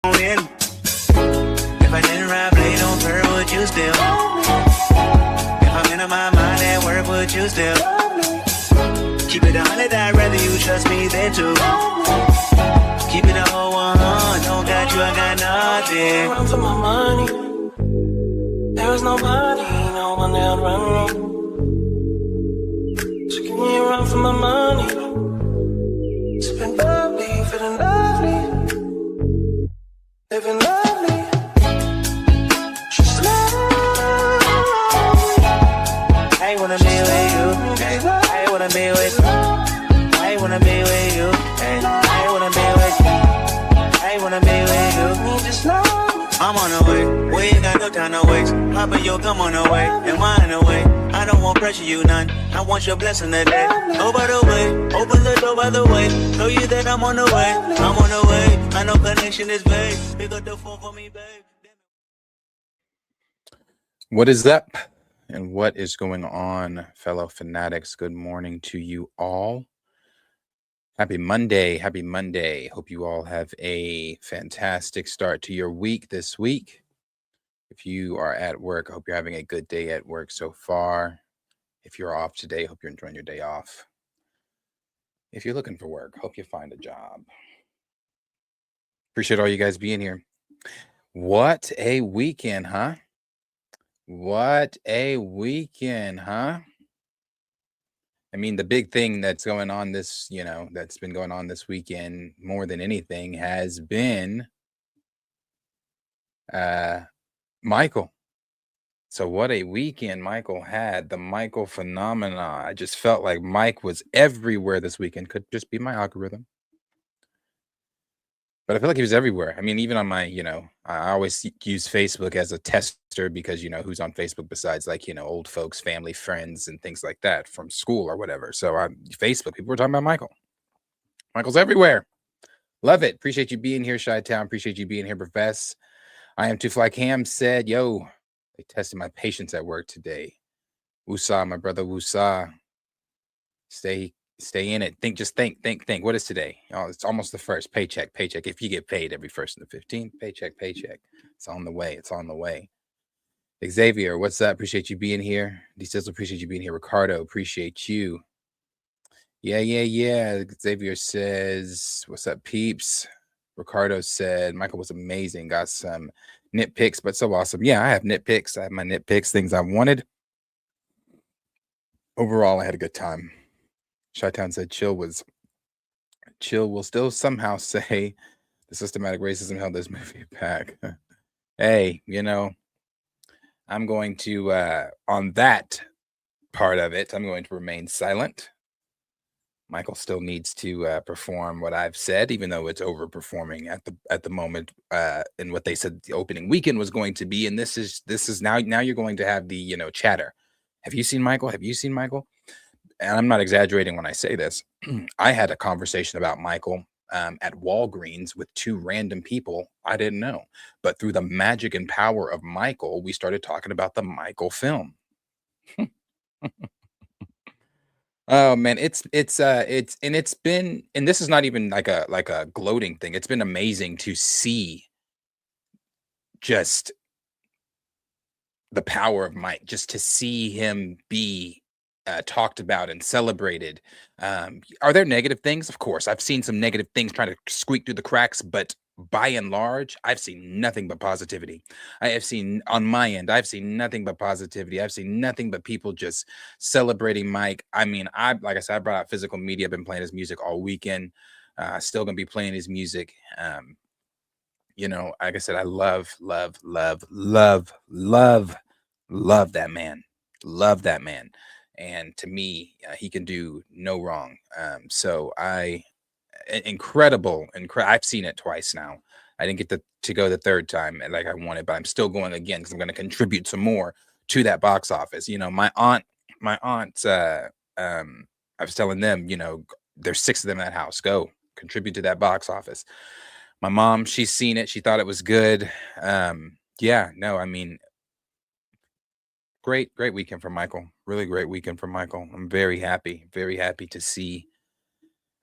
If I didn't ride blade on her, would you still? If I'm in my mind at work, would you still? Keep it 100, I'd rather you trust me than to. Keep it a whole 100, don't got you, I got nothing. Run for my money. There is nobody, no one that run. So give me a run for my money. Sipping bubbly, feeling lovely. Living lovely, just lovely. I wanna be with you. I wanna be with you. I wanna be with you. I wanna be with you. I wanna be with you. Just love. I'm on the way. We ain't got no time to waste. Papa, yo, come on the way. And mine away. I don't want pressure, you none. I want your blessing today. Oh, by the way, open the door by the way. Show you that I'm on the way. I'm on the way. I know connection is vague. Pick up the phone for me, babe. What is up? And what is going on, fellow fanatics? Good morning to you all. Happy Monday. Happy Monday. Hope you all have a fantastic start to your week this week. If you are at work, I hope you're having a good day at work so far. If you're off today, hope you're enjoying your day off. If you're looking for work, hope you find a job. Appreciate all you guys being here. What a weekend, huh? What a weekend, huh? I mean, the big thing that's going on this, that's been going on this weekend more than anything has been Michael. So what a weekend Michael had. The Michael phenomena. I just felt like Mike was everywhere this weekend. Could just be my algorithm. But I feel like he was everywhere. I mean, even on my, I always use Facebook as a tester because, who's on Facebook besides like, old folks, family, friends, and things like that from school or whatever. So on Facebook, people were talking about Michael. Michael's everywhere. Love it. Appreciate you being here, Chi-Town. Appreciate you being here, Profess. I am Too Fly Cam said, yo, they tested my patience at work today. Woosah, my brother Woosah. Stay in it. Think. What is today? Oh, it's almost the first. Paycheck. If you get paid every 1st and the 15th, paycheck. It's on the way. Xavier, what's up? Appreciate you being here. D-Sizzle, appreciate you being here. Ricardo, appreciate you. Yeah. Xavier says, what's up, peeps? Ricardo said, Michael was amazing. Got some nitpicks, but so awesome. Yeah, I have nitpicks. I have my nitpicks, things I wanted. Overall, I had a good time. Chi-Town said chill will still somehow say the systematic racism held this movie back. Hey, I'm going to, on that part of it, I'm going to remain silent. Michael still needs to perform what I've said, even though it's overperforming at the moment, and what they said the opening weekend was going to be. And this is now you're going to have the, chatter. Have you seen Michael? And I'm not exaggerating when I say this. I had a conversation about Michael at Walgreens with 2 random people I didn't know. But through the magic and power of Michael, we started talking about the Michael film. Oh man, it's been, and this is not even like a gloating thing. It's been amazing to see just the power of Mike, just to see him be talked about and celebrated. Are there negative things? Of course, I've seen some negative things trying to squeak through the cracks, but by and large, I've seen nothing but positivity. I have seen on my end, I've seen nothing but positivity. I've seen nothing but people just celebrating Mike. I mean, like I said, I brought out physical media. I've been playing his music all weekend. Still gonna be playing his music. Like I said, I love, love, love, love, love, love that man. Love that man. And to me, he can do no wrong. Incredible. I've seen it twice now. I didn't get to go the third time like I wanted, but I'm still going again because I'm going to contribute some more to that box office. My aunt, I was telling them, there's 6 of them in that house. Go contribute to that box office. My mom, she's seen it. She thought it was good. Yeah, no, I mean, great weekend for Michael. Really great weekend for Michael. I'm very happy to see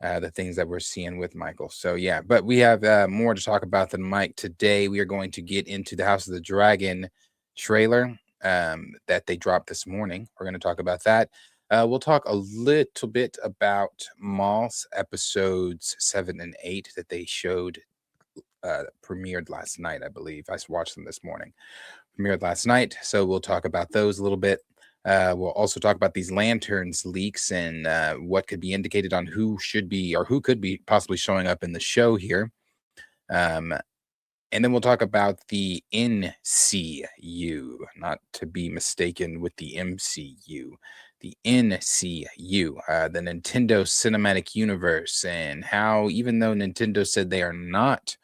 the things that we're seeing with Michael. So yeah, but we have more to talk about than Mike today. We are going to get into the House of the Dragon trailer that they dropped this morning. We're going to talk about that. We'll talk a little bit about Maul's episodes 7 and 8 that they showed premiered last night, I believe. I watched them this morning. Premiered last night, so we'll talk about those a little bit. We'll also talk about these lanterns leaks and what could be indicated on who should be or who could be possibly showing up in the show here. And then we'll talk about the NCU, not to be mistaken with the MCU. The NCU, the Nintendo Cinematic Universe, and how even though Nintendo said they are not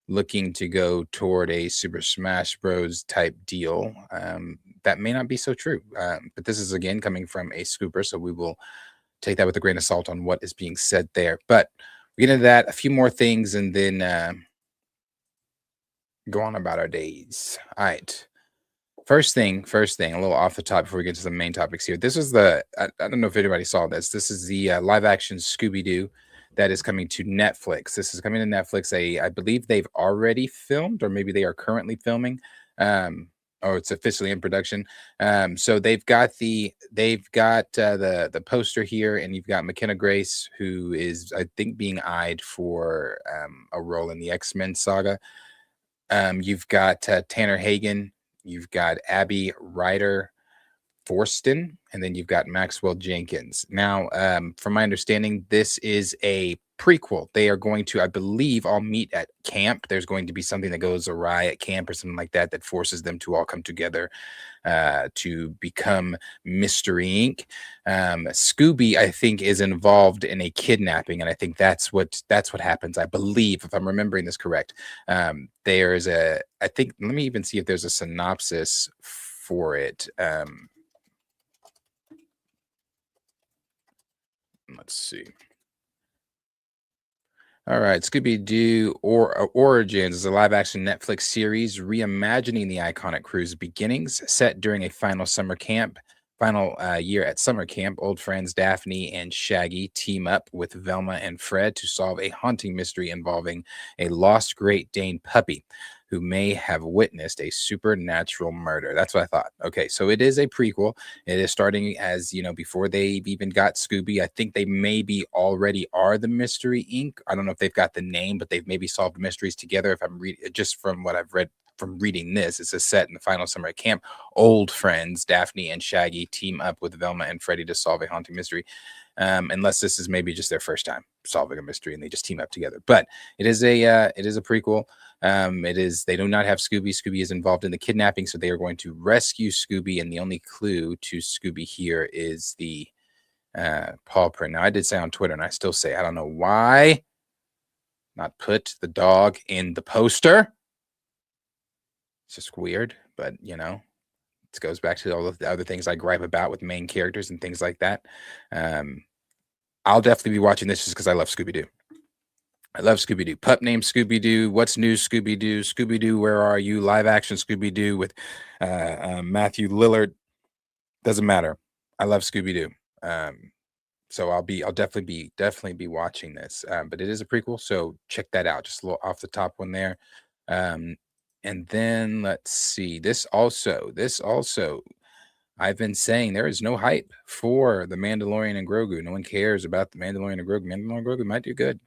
looking to go toward a Super Smash Bros. Type deal, that may not be so true. But this is again coming from a scooper, so we will take that with a grain of salt on what is being said there. But we get into that, a few more things, and then go on about our days. All right. First thing, a little off the top before we get to the main topics here. This is I don't know if anybody saw this. This is the live action Scooby-Doo that is coming to Netflix. This is coming to Netflix. I believe they've already filmed, or maybe they are currently filming. Or it's officially in production. So they've got the poster here, and you've got McKenna Grace, who is, I think, being eyed for a role in the X-Men saga. You've got Tanner Hagen, you've got Abby Ryder Forston, and then you've got Maxwell Jenkins. Now, from my understanding, this is a prequel. They are going to, I believe, all meet at camp. There's going to be something that goes awry at camp or something like that forces them to all come together to become Mystery Inc. Scooby, I think, is involved in a kidnapping, and I think that's what happens. I believe, if I'm remembering this correct. There's let me even see if there's a synopsis for it. Let's see. All right, Scooby-Doo Origins is a live-action Netflix series reimagining the iconic crew's beginnings, set during a final year at summer camp. Old friends Daphne and Shaggy team up with Velma and Fred to solve a haunting mystery involving a lost Great Dane puppy who may have witnessed a supernatural murder. That's what I thought. Okay, so it is a prequel. It is starting as, before they've even got Scooby. I think they maybe already are the Mystery Inc. I don't know if they've got the name, but they've maybe solved mysteries together. If I'm reading, just from what I've read from reading this, it's a set in the final summer at camp. Old friends Daphne and Shaggy team up with Velma and Freddy to solve a haunting mystery. Unless this is maybe just their first time solving a mystery and they just team up together. But it is a prequel. They do not have Scooby. Scooby is involved in the kidnapping, so they are going to rescue Scooby, and the only clue to Scooby here is the paw print. Now, I did say on Twitter, and I still say, I don't know why not put the dog in the poster. It's just weird, but it goes back to all of the other things I gripe about with main characters and things like that. I'll definitely be watching this just because I love Scooby-Doo. I love Scooby-Doo. Pup named Scooby-Doo. What's new, Scooby-Doo? Scooby-Doo, where are you? Live action Scooby-Doo with Matthew Lillard. Doesn't matter. I love Scooby-Doo. So I'll definitely be watching this. But it is a prequel, so check that out. Just a little off the top one there. And then let's see. This also I've been saying there is no hype for the Mandalorian and Grogu. No one cares about the Mandalorian and Grogu. Mandalorian and Grogu might do good.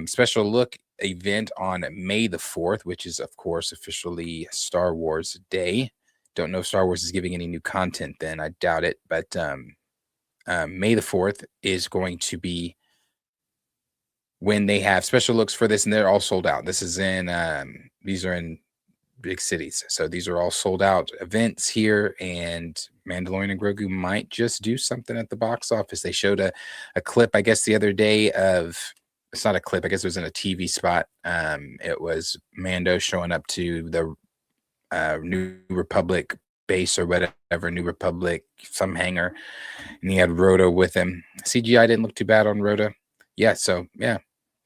Special look event on May the 4th, which is, of course, officially Star Wars Day. Don't know if Star Wars is giving any new content then. I doubt it. But May the 4th is going to be when they have special looks for this, and they're all sold out. This is in, these are in big cities. So these are all sold out events here, and Mandalorian and Grogu might just do something at the box office. They showed a clip, I guess, the other day of, it's not a clip, I guess it was in a TV spot. It was Mando showing up to the New Republic base or whatever, New Republic, some hangar, and he had Rhoda with him. CGI didn't look too bad on Rhoda. Yeah, so yeah,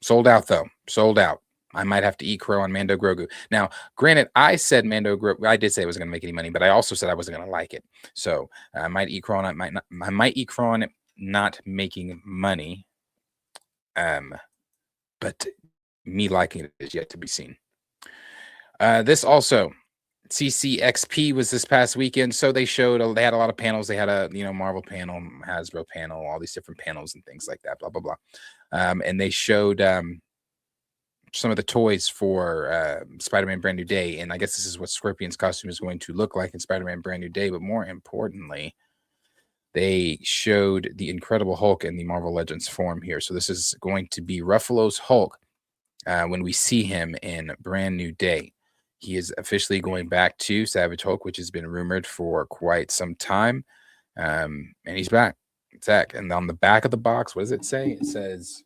sold out though, sold out. I might have to eat crow on Mando Grogu. Now, granted, I said Mando Grogu. I did say it wasn't going to make any money, but I also said I wasn't going to like it. So I might eat crow on it. I might eat crow on it not making money. But me liking it is yet to be seen. This also, CCXP was this past weekend. So they showed, they had a lot of panels. They had a, Marvel panel, Hasbro panel, all these different panels and things like that, blah, blah, blah. And they showed some of the toys for Spider-Man Brand New Day. And I guess this is what Scorpion's costume is going to look like in Spider-Man Brand New Day. But more importantly, they showed the Incredible Hulk in the Marvel Legends form here. So this is going to be Ruffalo's Hulk when we see him in Brand New Day. He is officially going back to Savage Hulk, which has been rumored for quite some time. And he's back. Zach. And on the back of the box, what does it say? It says,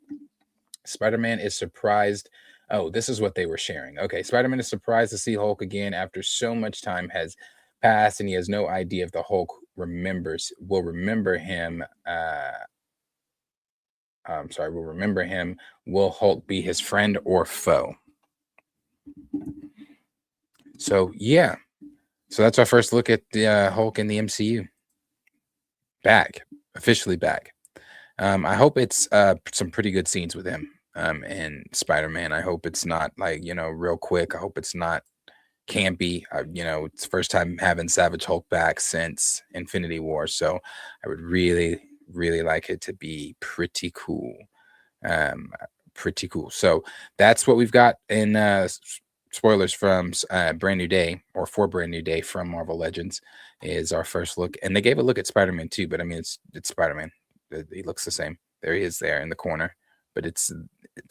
Spider-Man is surprised. Oh, this is what they were sharing. Okay, Spider-Man is surprised to see Hulk again after so much time has passed, and he has no idea if the Hulk will remember him. Will remember him. Will Hulk be his friend or foe? So, yeah. So that's our first look at the Hulk in the MCU. Back. Officially back. I hope it's some pretty good scenes with him and Spider-Man. I hope it's not like, real quick. I hope it's not campy. It's the first time having Savage Hulk back since Infinity War. So I would really, really like it to be pretty cool. Pretty cool. So that's what we've got in spoilers from Brand New Day, or for Brand New Day from Marvel Legends, is our first look. And they gave a look at Spider-Man too, but I mean, it's Spider-Man. He looks the same. There he is there in the corner, but it's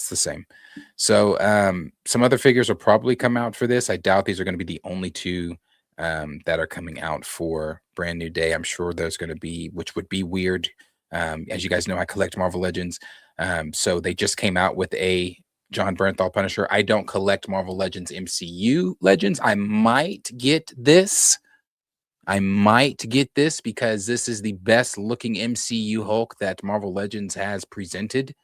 the same. So some other figures will probably come out for this. I doubt these are going to be the only two that are coming out for Brand New Day. I'm sure there's going to be, which would be weird. As you guys know, I collect Marvel Legends. So they just came out with a John Bernthal Punisher. I don't collect Marvel Legends MCU Legends. I might get this. Because this is the best looking MCU Hulk that Marvel Legends has presented.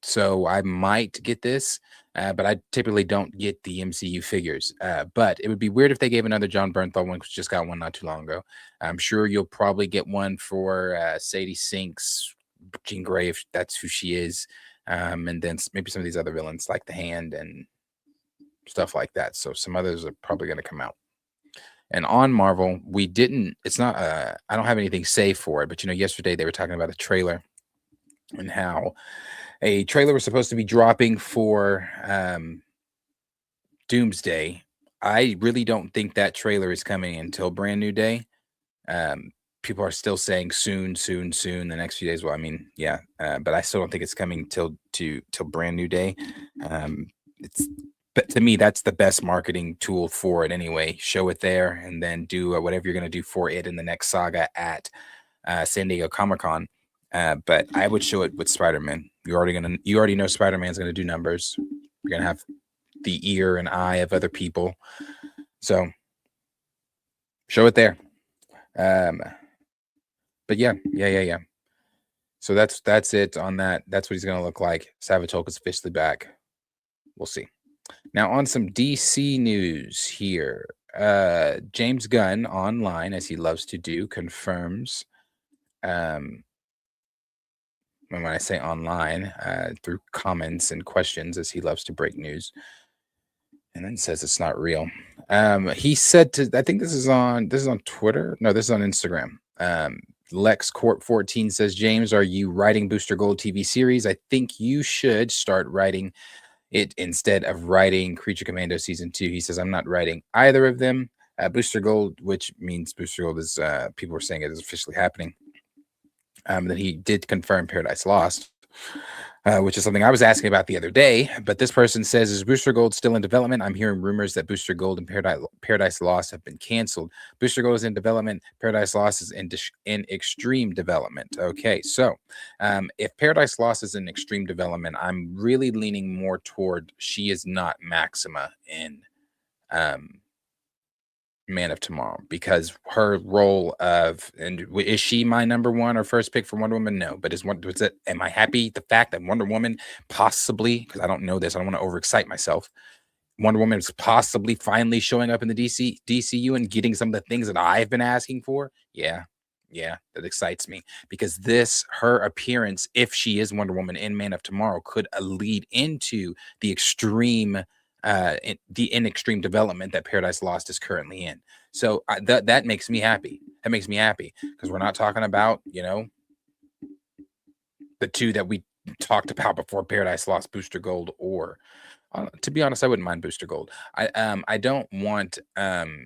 So I might get this, but I typically don't get the MCU figures. But it would be weird if they gave another John Bernthal one, because just got one not too long ago. I'm sure you'll probably get one for Sadie Sink's Jean Grey, if that's who she is. And then maybe some of these other villains like the Hand and stuff like that. So some others are probably going to come out. And on Marvel, it's not, I don't have anything saved for it, but yesterday they were talking about a trailer and how a trailer was supposed to be dropping for Doomsday. I really don't think that trailer is coming until Brand New Day. People are still saying soon, the next few days. Well, I mean, yeah, but I still don't think it's coming till Brand New Day. But to me, that's the best marketing tool for it anyway. Show it there and then do whatever you're going to do for it in the next saga at San Diego Comic-Con. But I would show it with Spider-Man. You already know Spider-Man's going to do numbers. You're going to have the ear and eye of other people. So show it there. But yeah. So that's it on that. That's what he's going to look like. Savage Hulk is officially back. We'll see. Now on some DC news here. James Gunn online, as he loves to do, confirms, and when I say online, through comments and questions, as he loves to break news, And then says it's not real. He said to, I think this is on Twitter. No, this is on Instagram. Lex Corp 14 says, James, are you writing Booster Gold TV series? I think you should start writing it instead of writing Creature Commando season 2. He says, I'm not writing either of them. Booster Gold, which means Booster Gold is, people were saying it is officially happening. Then he did confirm Paradise Lost, which is something I was asking about the other day. But this person says, is Booster Gold still in development? I'm hearing rumors that Booster Gold and Paradise Lost have been canceled. Booster Gold is in development. Paradise Lost is in extreme development. Okay, so if Paradise Lost is in extreme development, I'm really leaning more toward she is not Maxima in Man of Tomorrow, because her role of, and is she my number one or first pick for Wonder Woman? No, but am I happy the fact that Wonder Woman possibly, because I don't know this, I don't want to overexcite myself, Wonder Woman is possibly finally showing up in the DCU and getting some of the things that I've been asking for? Yeah, that excites me, because her appearance, if she is Wonder Woman in Man of Tomorrow, could lead into the extreme extreme development that Paradise Lost is currently in. So that makes me happy. That makes me happy, because we're not talking about, the two that we talked about before Paradise Lost, Booster Gold, or to be honest, I wouldn't mind Booster Gold. I don't want Kamal,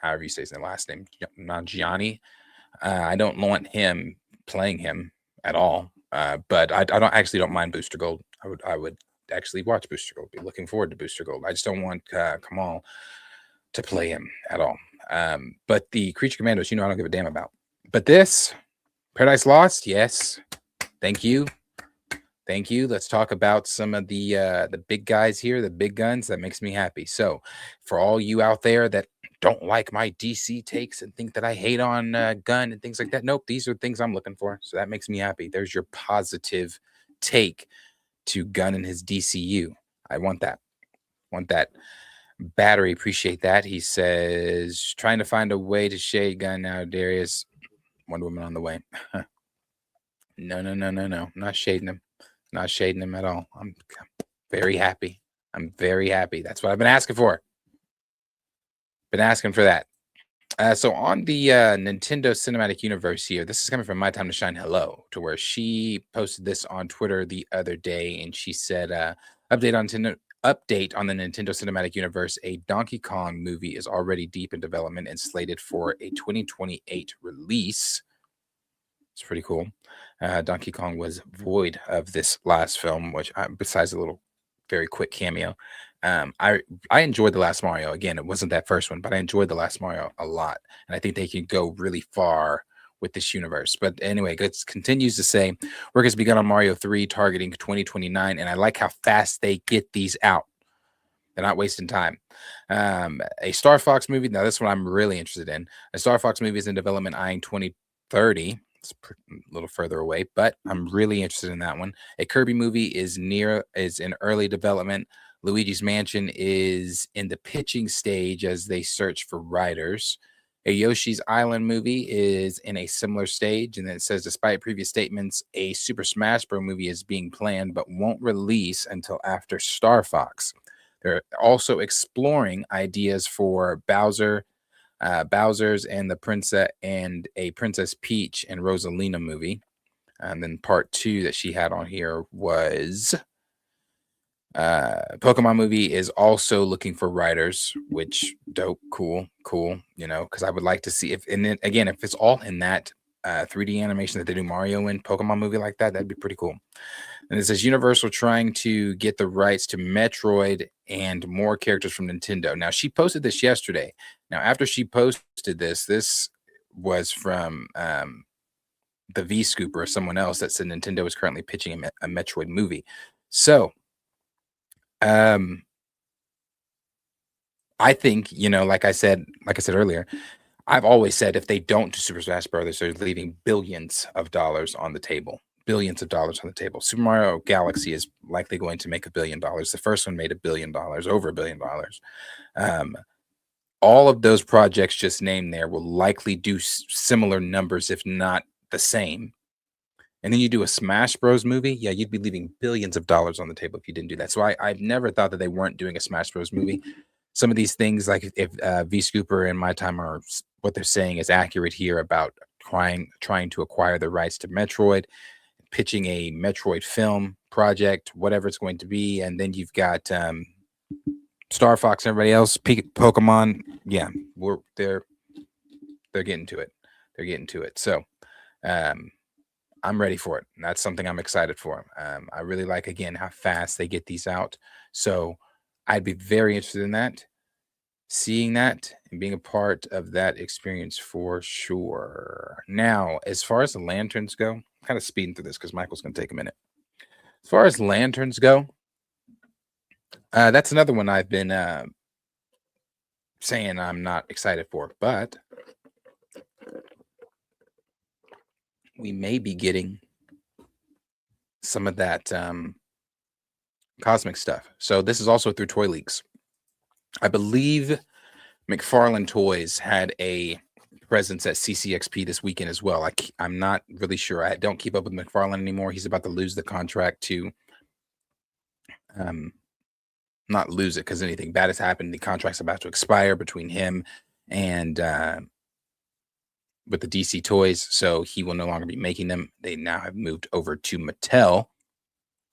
however you say his last name, Nanjiani. I don't want him playing him at all. But I don't mind Booster Gold. I would actually watch Booster Gold. Be looking forward to Booster Gold. I just don't want Kamal to play him at all. But the Creature Commandos, I don't give a damn about. But this Paradise Lost, yes. Thank you. Let's talk about some of the big guys here, the big guns. That makes me happy. So for all you out there that don't like my DC takes and think that I hate on Gunn and things like that, nope, these are things I'm looking for. So that makes me happy. There's your positive take to Gunn and his DCU. I want that. Battery, appreciate that. He says, trying to find a way to shade Gunn now, Darius. Wonder Woman on the way. No. Not shading him. Not shading him at all. I'm very happy. That's what I've been asking for. Been asking for that. So on the Nintendo Cinematic Universe here, this is coming from My Time to Shine Hello, to where she posted this on Twitter the other day, and she said, update on the Nintendo Cinematic Universe, a Donkey Kong movie is already deep in development and slated for a 2028 release. It's pretty cool. Donkey Kong was void of this last film, which besides a little very quick cameo. I enjoyed the last Mario. Again, it wasn't that first one, but I enjoyed the last Mario a lot, and I think they can go really far with this universe. But anyway, it continues to say work has begun on Mario 3, targeting 2029, and I like how fast they get these out. They're not wasting time. A Star Fox movie. Now, this one I'm really interested in. A Star Fox movie is in development, eyeing 2030. It's a little further away, but I'm really interested in that one. A Kirby movie is in early development. Luigi's Mansion is in the pitching stage as they search for writers. A Yoshi's Island movie is in a similar stage. And then it says, despite previous statements, a Super Smash Bros. Movie is being planned, but won't release until after Star Fox. They're also exploring ideas for Bowser's and the Princess and a Princess Peach and Rosalina movie. And then part 2 that she had on here was Pokemon movie is also looking for writers, which dope, cool, because I would like to see if it's all in that 3D animation that they do Mario in, Pokemon movie like that, that'd be pretty cool. And it says Universal trying to get the rights to Metroid and more characters from Nintendo. Now, she posted this yesterday. Now, after she posted this was from the V-Scoop or someone else that said Nintendo is currently pitching a Metroid movie. So, I think, like I said earlier, I've always said if they don't do Super Smash Brothers, they're leaving billions of dollars on the table. Super Mario Galaxy is likely going to make $1 billion. The first one made $1 billion, over $1 billion. All of those projects just named there will likely do similar numbers, if not the same. and then you do a Smash Bros movie, yeah, you'd be leaving billions of dollars on the table if you didn't do that. So I've never thought that they weren't doing a Smash Bros movie. Some of these things, like if V Scooper and My Time are what they're saying is accurate here about trying to acquire the rights to Metroid, pitching a Metroid film project, whatever it's going to be, and then you've got Star Fox and everybody else, Pokemon. Yeah, they're getting to it. They're getting to it. So I'm ready for it. And that's something I'm excited for. I really like, again, how fast they get these out. So I'd be very interested in that, seeing that and being a part of that experience for sure. Now, as far as the lanterns go, I'm kind of speeding through this because Michael's going to take a minute. As far as lanterns go, that's another one I've been saying I'm not excited for, but we may be getting some of that cosmic stuff. So this is also through Toy Leaks. I believe McFarlane Toys had a presence at CCXP this weekend as well. I'm not really sure. I don't keep up with McFarlane anymore. He's about to lose the contract to not lose it because anything bad has happened. The contract's about to expire between him and with the DC Toys, so he will no longer be making them. They now have moved over to Mattel,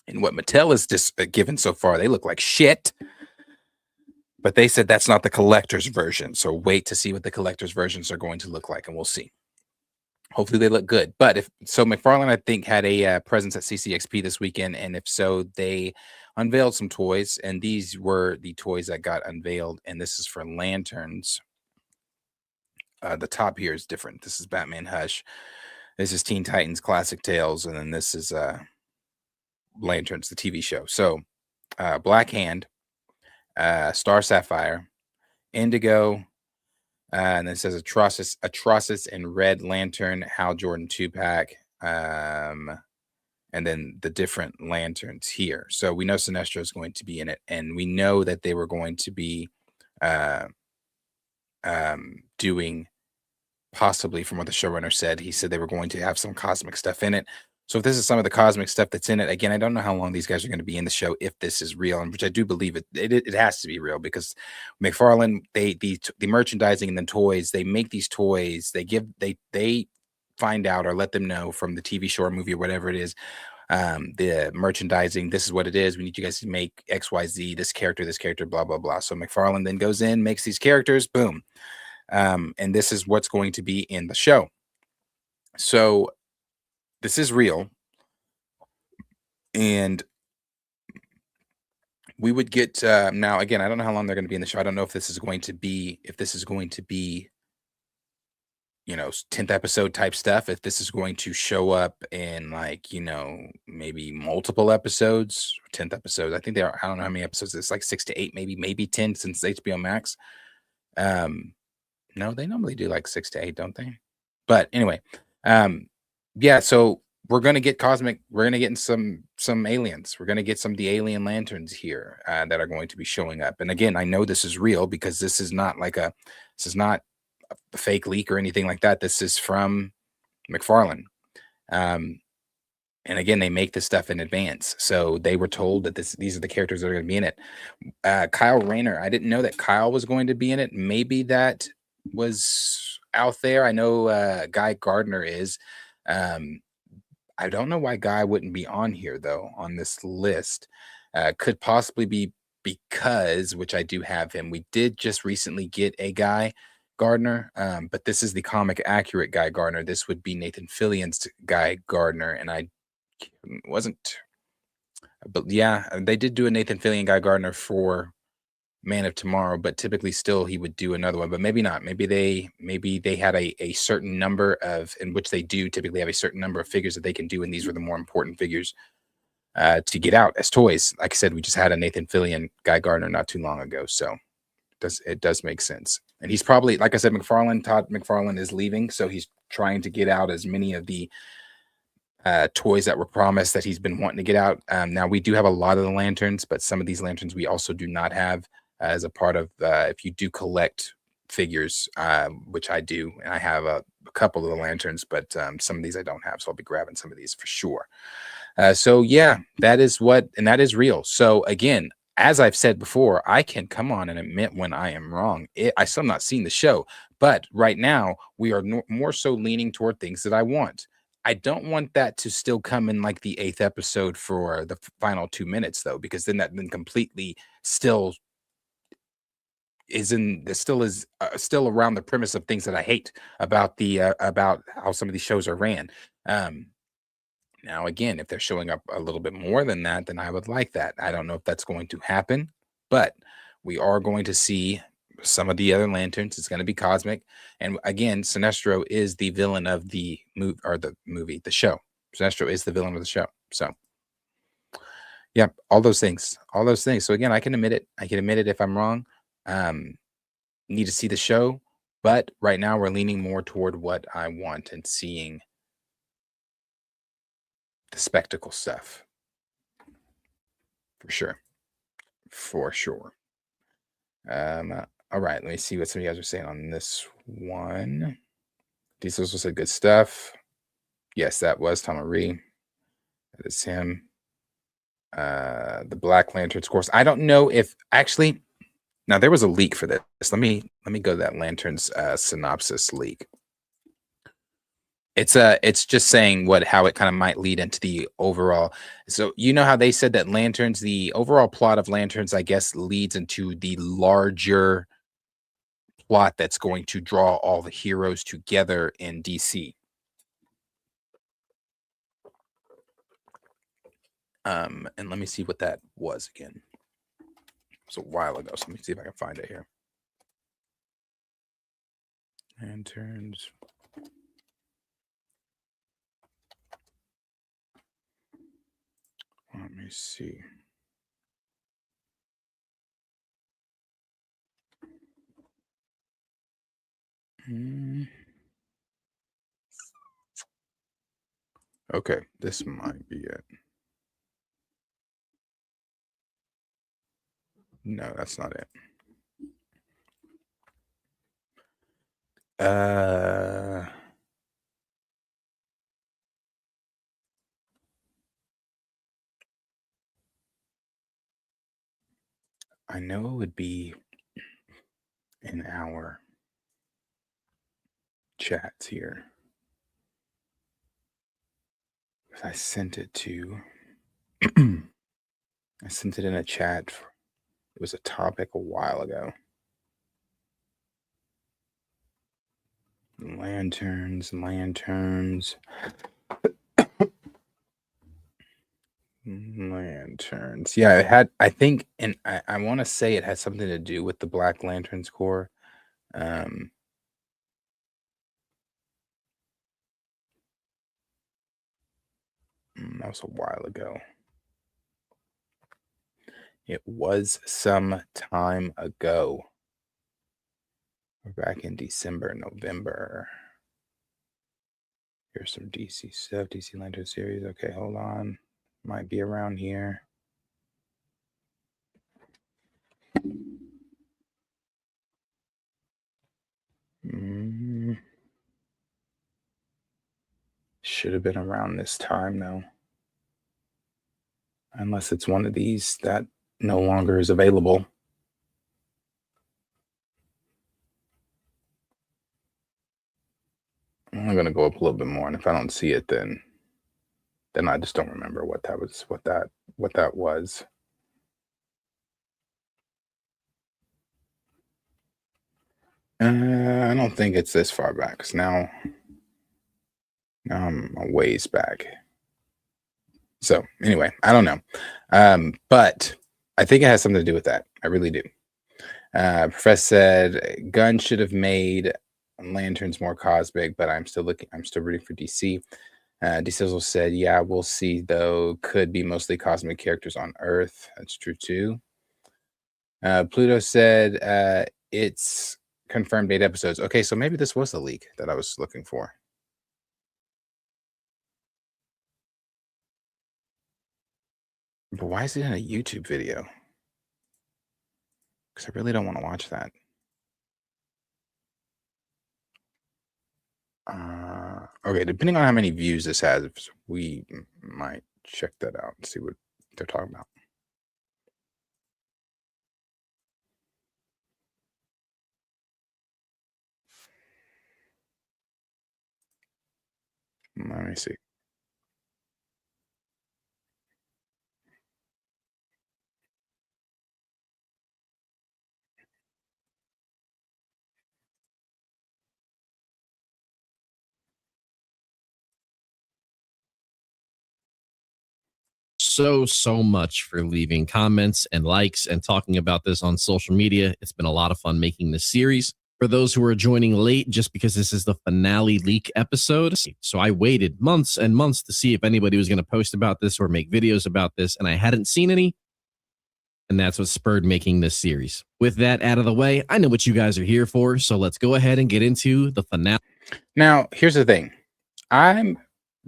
and what Mattel has just given so far, they look like shit. But they said that's not the collector's version, so wait to see what the collector's versions are going to look like, and we'll see. Hopefully they look good. But if so, McFarlane, I think, had a presence at CCXP this weekend, and if so, they unveiled some toys, and these were the toys that got unveiled, and this is for lanterns. The top here is different. This is Batman Hush. This is Teen Titans Classic Tales, and then this is Lanterns, the TV show. So Black Hand, Star Sapphire, Indigo, and then it says Atrocious and Red Lantern, Hal Jordan 2-pack, and then the different lanterns here. So we know Sinestro is going to be in it, and we know that they were going to be doing, possibly from what the showrunner said, he said they were going to have some cosmic stuff in it. So if this is some of the cosmic stuff that's in it, again, I don't know how long these guys are going to be in the show if this is real, and which I do believe it has to be real, because McFarlane, the merchandising and the toys, they make these toys, they find out or let them know from the TV show or movie or whatever it is, the merchandising, this is what it is, we need you guys to make XYZ, this character, blah blah blah. So McFarlane then goes in, makes these characters, boom, and this is what's going to be in the show. So this is real, and we would get now, again, I don't know how long they're going to be in the show. I don't know if this is going to be 10th episode type stuff, if this is going to show up in, like, maybe multiple episodes, 10th episodes. I think I don't know how many episodes. It's like 6 to 8, maybe 10 since HBO Max. No, they normally do like 6 to 8, don't they? But anyway, yeah, so we're going to get cosmic, we're going to get some aliens. We're going to get some of the alien lanterns here that are going to be showing up. And again, I know this is real because this is not a fake leak or anything like that. This is from McFarlane. And again, they make this stuff in advance. So they were told that these are the characters that are going to be in it. Kyle Rayner, I didn't know that Kyle was going to be in it. Maybe that was out there. I know Guy Gardner is. I don't know why Guy wouldn't be on here, though, on this list. Could possibly be because, which I do have him, we did just recently get a Guy Gardner, but this is the comic accurate Guy Gardner. This would be Nathan Fillion's Guy Gardner, and I wasn't. But yeah, they did do a Nathan Fillion Guy Gardner for Man of Tomorrow, but typically still he would do another one, but maybe not. Maybe they had a certain number of, in which they do typically have a certain number of figures that they can do, and these were the more important figures to get out as toys. Like I said, we just had a Nathan Fillion Guy Gardner not too long ago, so it does make sense. And he's probably, like I said, Todd McFarlane is leaving, so he's trying to get out as many of the toys that were promised that he's been wanting to get out. Now we do have a lot of the lanterns, but some of these lanterns we also do not have as a part of, if you do collect figures, which I do, and I have a couple of the lanterns, but some of these I don't have, so I'll be grabbing some of these for sure. So yeah, that is that is real. So again, as I've said before, I can come on and admit when I am wrong. I still not seen the show, but right now we are more so leaning toward things that I want. I don't want that to still come in like the 8th episode for the final 2 minutes though, because then that then completely still still around the premise of things that I hate about about how some of these shows are ran. Um, Now, again, if they're showing up a little bit more than that, then I would like that. I don't know if that's going to happen, but we are going to see some of the other lanterns. It's going to be cosmic. And again, Sinestro is the villain of the the show. Sinestro is the villain of the show. So, yeah, all those things. So again, I can admit it. I can admit it if I'm wrong. Need to see the show, but right now we're leaning more toward what I want and seeing the spectacle stuff. For sure. For sure. All right, let me see what some of you guys are saying on this one. These also said good stuff. Yes, that was Tamari. That is him. The Black Lanterns course. I don't know if actually now there was a leak for this. Let me go to that Lanterns synopsis leak. It's just saying how it kind of might lead into the overall. So you know how they said that Lanterns, the overall plot of Lanterns, I guess, leads into the larger plot that's going to draw all the heroes together in DC. And let me see what that was again. It was a while ago, so let me see if I can find it here. Lanterns. Let me see. Okay, this might be it. No, that's not it. I know it would be in our chats here. I sent it to I sent it in a chat. It was a topic a while ago. Lanterns. Lanterns. Yeah, it had, I think, and I want to say it had something to do with the Black Lanterns Corps. That was a while ago. It was some time ago. We're back in December, November. Here's some DC stuff, DC Lantern series. Okay, hold on. Might be around here. Should have been around this time, though. Unless it's one of these that no longer is available. I'm gonna go up a little bit more, and if I don't see it, then I just don't remember what that was. What that was. I don't think it's this far back, because now I'm a ways back. So anyway, I don't know, but I think it has something to do with that. I really do. Professor said Gunn should have made Lanterns more cosmic, but I'm still rooting for DC. D-Sizzle said, yeah, we'll see, though. Could be mostly cosmic characters on Earth. That's true, too. Pluto said it's confirmed 8 episodes. Okay, so maybe this was the leak that I was looking for. But why is it in a YouTube video? Because I really don't want to watch that. Okay, depending on how many views this has, we might check that out and see what they're talking about. Let me see. So much for leaving comments and likes and talking about this on social media. It's been a lot of fun making this series. For those who are joining late, just because this is the finale leak episode, so I waited months and months to see if anybody was going to post about this or make videos about this, and I hadn't seen any. And that's what spurred making this series. With that out of the way, I know what you guys are here for, so let's go ahead and get into the finale. Now, here's the thing. I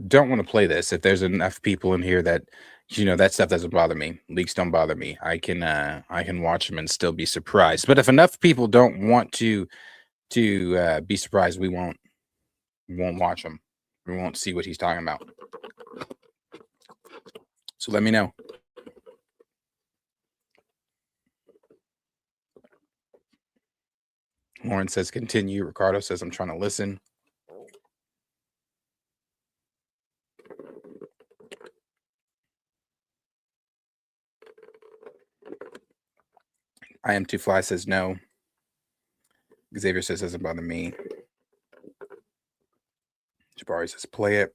don't want to play this if there's enough people in here that, you know, that stuff doesn't bother me. Leaks don't bother me. I can watch them and still be surprised. But if enough people don't want to be surprised, we won't watch them. We won't see what he's talking about. So let me know. Lauren says continue. Ricardo says I'm trying to listen. I am too fly says no. Xavier says doesn't bother me. Jabari says play it.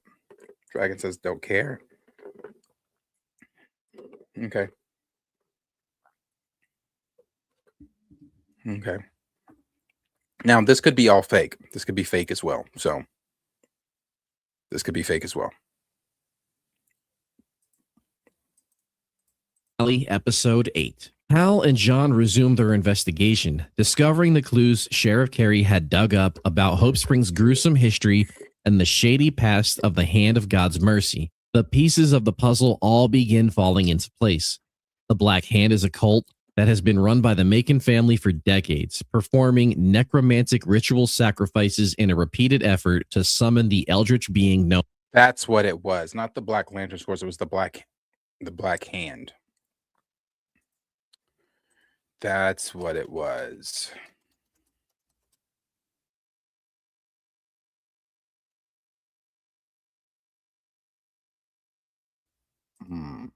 Dragon says don't care. Okay. Okay. Now this could be all fake. This could be fake as well. So this could be fake as well. Episode 8. Hal and John resume their investigation, discovering the clues Sheriff Carey had dug up about Hope Springs' gruesome history and the shady past of the Hand of God's Mercy. The pieces of the puzzle all begin falling into place. The Black Hand is a cult that has been run by the Macon family for decades, performing necromantic ritual sacrifices in a repeated effort to summon the eldritch being known. That's what it was. Not the Black Lantern scores. It was the Black Hand. That's what it was.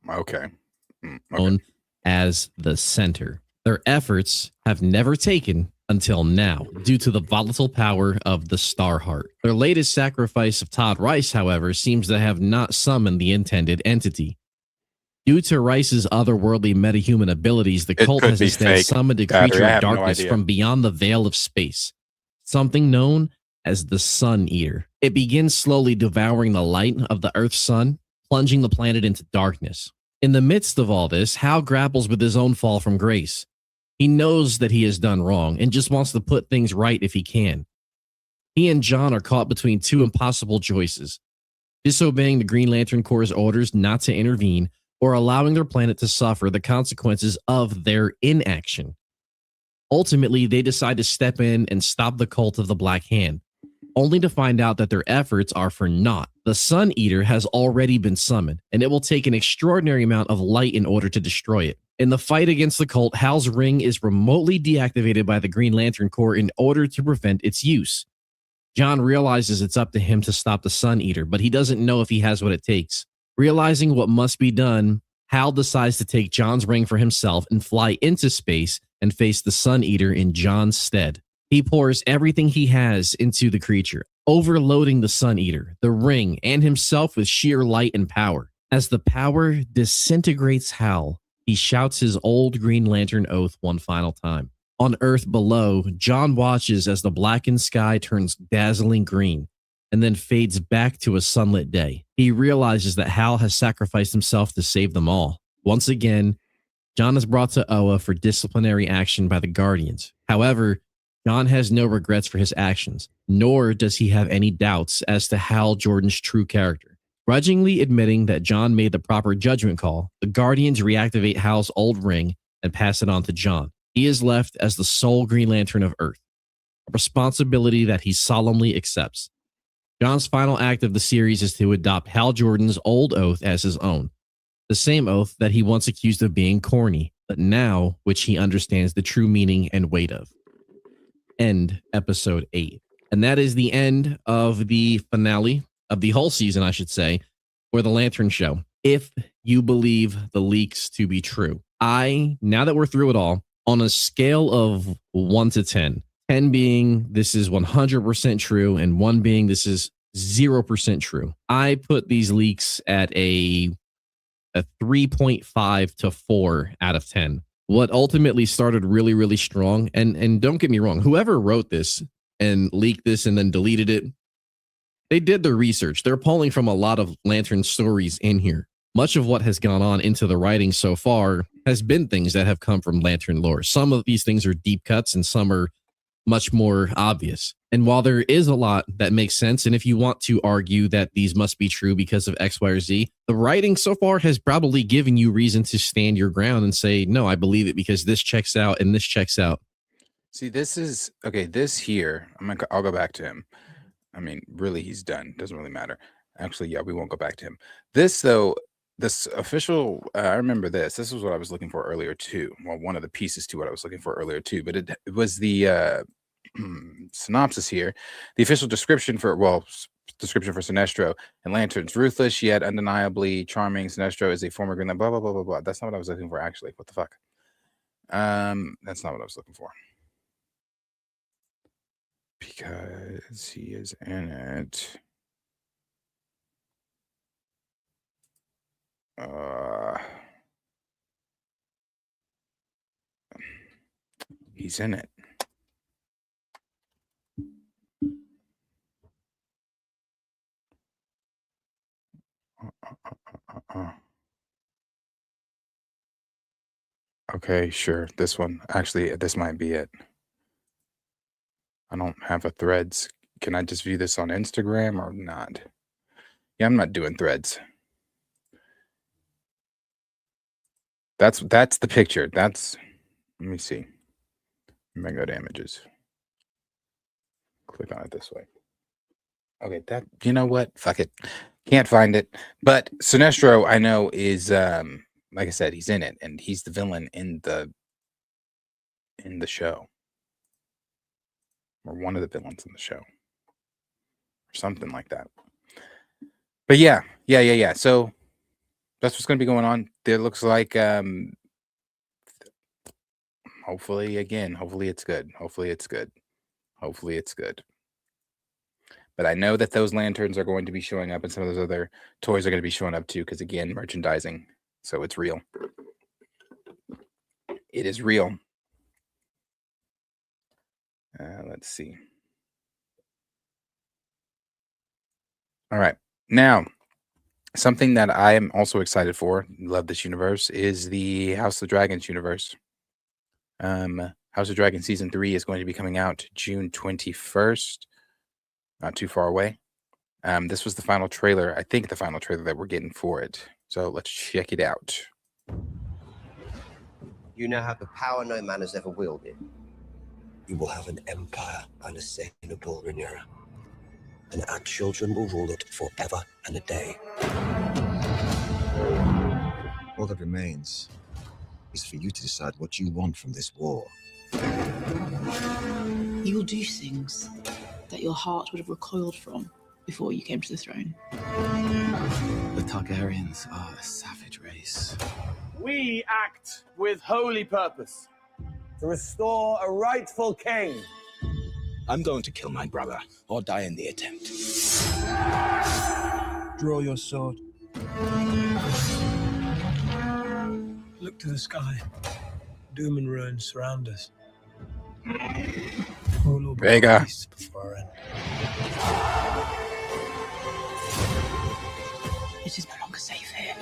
Okay. Known as the Center. Their efforts have never taken until now, due to the volatile power of the Star Heart. Their latest sacrifice of Todd Rice, however, seems to have not summoned the intended entity. Due to Rice's otherworldly metahuman abilities, the cult has instead summoned a creature of darkness from beyond the veil of space, something known as the Sun Eater. It begins slowly devouring the light of the Earth's sun, plunging the planet into darkness. In the midst of all this, Hal grapples with his own fall from grace. He knows that he has done wrong and just wants to put things right if he can. He and John are caught between two impossible choices: disobeying the Green Lantern Corps' orders not to intervene, or allowing their planet to suffer the consequences of their inaction. Ultimately, they decide to step in and stop the cult of the Black Hand, only to find out that their efforts are for naught. The Sun Eater has already been summoned, and it will take an extraordinary amount of light in order to destroy it. In the fight against the cult, Hal's ring is remotely deactivated by the Green Lantern Corps in order to prevent its use. John realizes it's up to him to stop the Sun Eater, but he doesn't know if he has what it takes. Realizing what must be done, Hal decides to take John's ring for himself and fly into space and face the Sun Eater in John's stead. He pours everything he has into the creature, overloading the Sun Eater, the ring, and himself with sheer light and power. As the power disintegrates Hal, he shouts his old Green Lantern oath one final time. On Earth below, John watches as the blackened sky turns dazzling green and then fades back to a sunlit day. He realizes that Hal has sacrificed himself to save them all. Once again, John is brought to Oa for disciplinary action by the Guardians. However, John has no regrets for his actions, nor does he have any doubts as to Hal Jordan's true character. Grudgingly admitting that John made the proper judgment call, the Guardians reactivate Hal's old ring and pass it on to John. He is left as the sole Green Lantern of Earth, a responsibility that he solemnly accepts. John's final act of the series is to adopt Hal Jordan's old oath as his own, the same oath that he once accused of being corny, but now which he understands the true meaning and weight of. End episode 8. And that is the end of the finale of the whole season, I should say, for the Lantern Show. If you believe the leaks to be true, now that we're through it all, on a scale of 1 to 10, 10 being this is 100% true and 1 being this is 0% true, I put these leaks at a 3.5 to 4 out of 10. What ultimately started really, really strong, and don't get me wrong, whoever wrote this and leaked this and then deleted it, they did their research. They're pulling from a lot of Lantern stories in here. Much of what has gone on into the writing so far has been things that have come from Lantern lore. Some of these things are deep cuts and some are much more obvious. And while there is a lot that makes sense, and if you want to argue that these must be true because of X, Y, or Z, the writing so far has probably given you reason to stand your ground and say, no, I believe it because this checks out and this checks out. See, this is okay. This here, I'll go back to him. I mean, really, he's done. Doesn't really matter. Actually, yeah, we won't go back to him. This though, this official. I remember this. This was what I was looking for earlier too. Well, one of the pieces to what I was looking for earlier too. But it was the synopsis here. The official description for description for Sinestro and Lantern's ruthless yet undeniably charming. Sinestro is a former Green Lantern. Blah blah blah blah blah. That's not what I was looking for. Actually, what the fuck? That's not what I was looking for. Because he is in it. He's in it. Okay, sure. This one. Actually, this might be it. I don't have a Threads. Can I just view this on Instagram or not? Yeah, I'm not doing Threads. That's the picture. Let me see. I'm gonna go to images. Click on it this way. Okay, you know what? Fuck it. Can't find it. But Sinestro, I know, is like I said, he's in it, and he's the villain in the show. Or one of the villains in the show. Or something like that. But yeah. So that's what's going to be going on. There looks like, hopefully it's good. Hopefully it's good. But I know that those lanterns are going to be showing up and some of those other toys are going to be showing up too. Because again, merchandising. So it's real. It is real. Let's see. All right. Now, something that I am also excited for, love this universe, is the House of Dragons universe. House of Dragons Season 3 is going to be coming out June 21st. Not too far away. This was the final trailer. I think the final trailer that we're getting for it. So let's check it out. You now have the power no man has ever wielded. You will have an empire unassailable, Rhaenyra, and our children will rule it forever and a day. All that remains is for you to decide what you want from this war. You will do things that your heart would have recoiled from before you came to the throne. The Targaryens are a savage race. We act with holy purpose. To restore a rightful king. I'm going to kill my brother or die in the attempt. Draw your sword. Look to the sky. Doom and ruin surround us. All will be peace before our end. It is no longer safe here.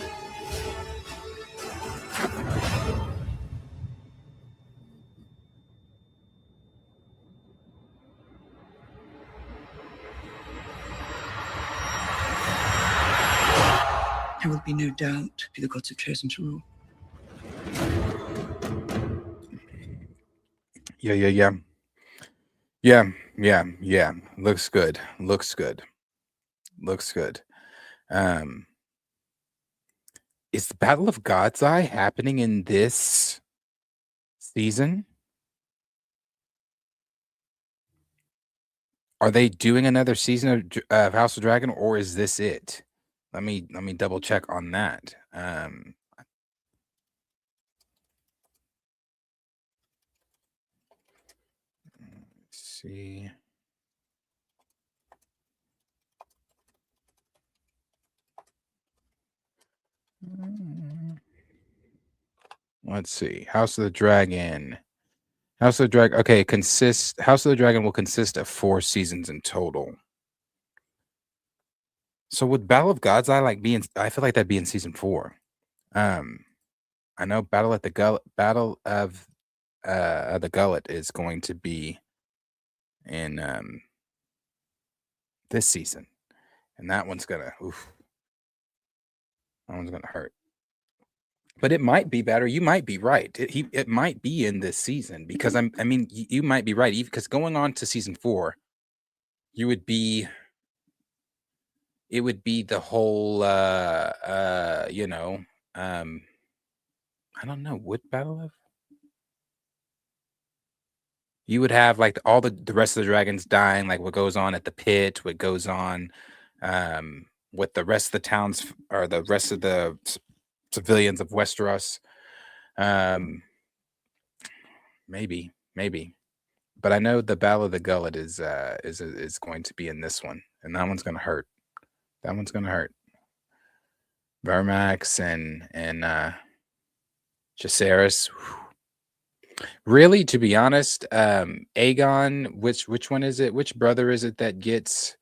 There will be no doubt who the gods have chosen to rule. Yeah. Looks good. Looks good. Is the Battle of God's Eye happening in this season? Are they doing another season of House of Dragon, or is this it? Let me double check on that. Let's see. Let's see. House of the Dragon. House of the Dragon. Okay, House of the Dragon will consist of 4 seasons in total. So would Battle of God's Eye like be in? I feel like that'd be in season 4. I know Battle of the Gullet is going to be in this season, and that one's gonna hurt. But it might be better. You might be right. It might be in this season because you might be right. Because going on to season 4, it would be the whole I don't know, would Battle of you would have like all the rest of the dragons dying, like what goes on at the pit, what goes on with the rest of the towns or the rest of the civilians of Westeros. Maybe, but I know the Battle of the Gullet is going to be in this one, and that one's gonna hurt. That one's gonna hurt. Vermax and Jacaerys. Really, to be honest, Aegon, which one is it? Which brother is it that gets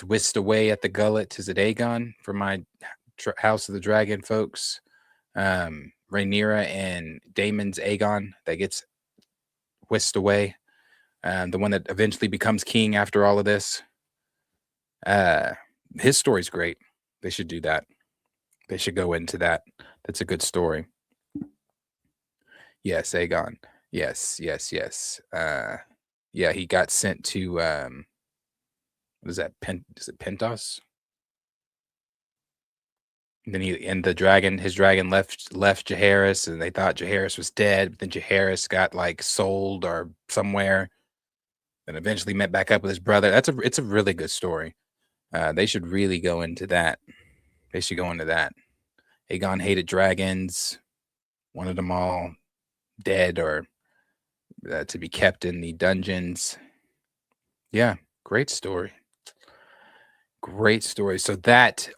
whisked away at the gullet? Is it Aegon for my House of the Dragon folks? Rhaenyra and Daemon's Aegon that gets whisked away. The one that eventually becomes king after all of this. His story's great. They should do that. They should go into that. That's a good story. Yes, Aegon. Yes. Yeah, he got sent to what is that? Is it Pentos? And then his dragon left Jaehaerys, and they thought Jaehaerys was dead, but then Jaehaerys got like sold or somewhere, and eventually met back up with his brother. It's a really good story. They should really go into that. They should go into that. Aegon hated dragons, wanted them all dead or to be kept in the dungeons. Yeah, great story. Great story. So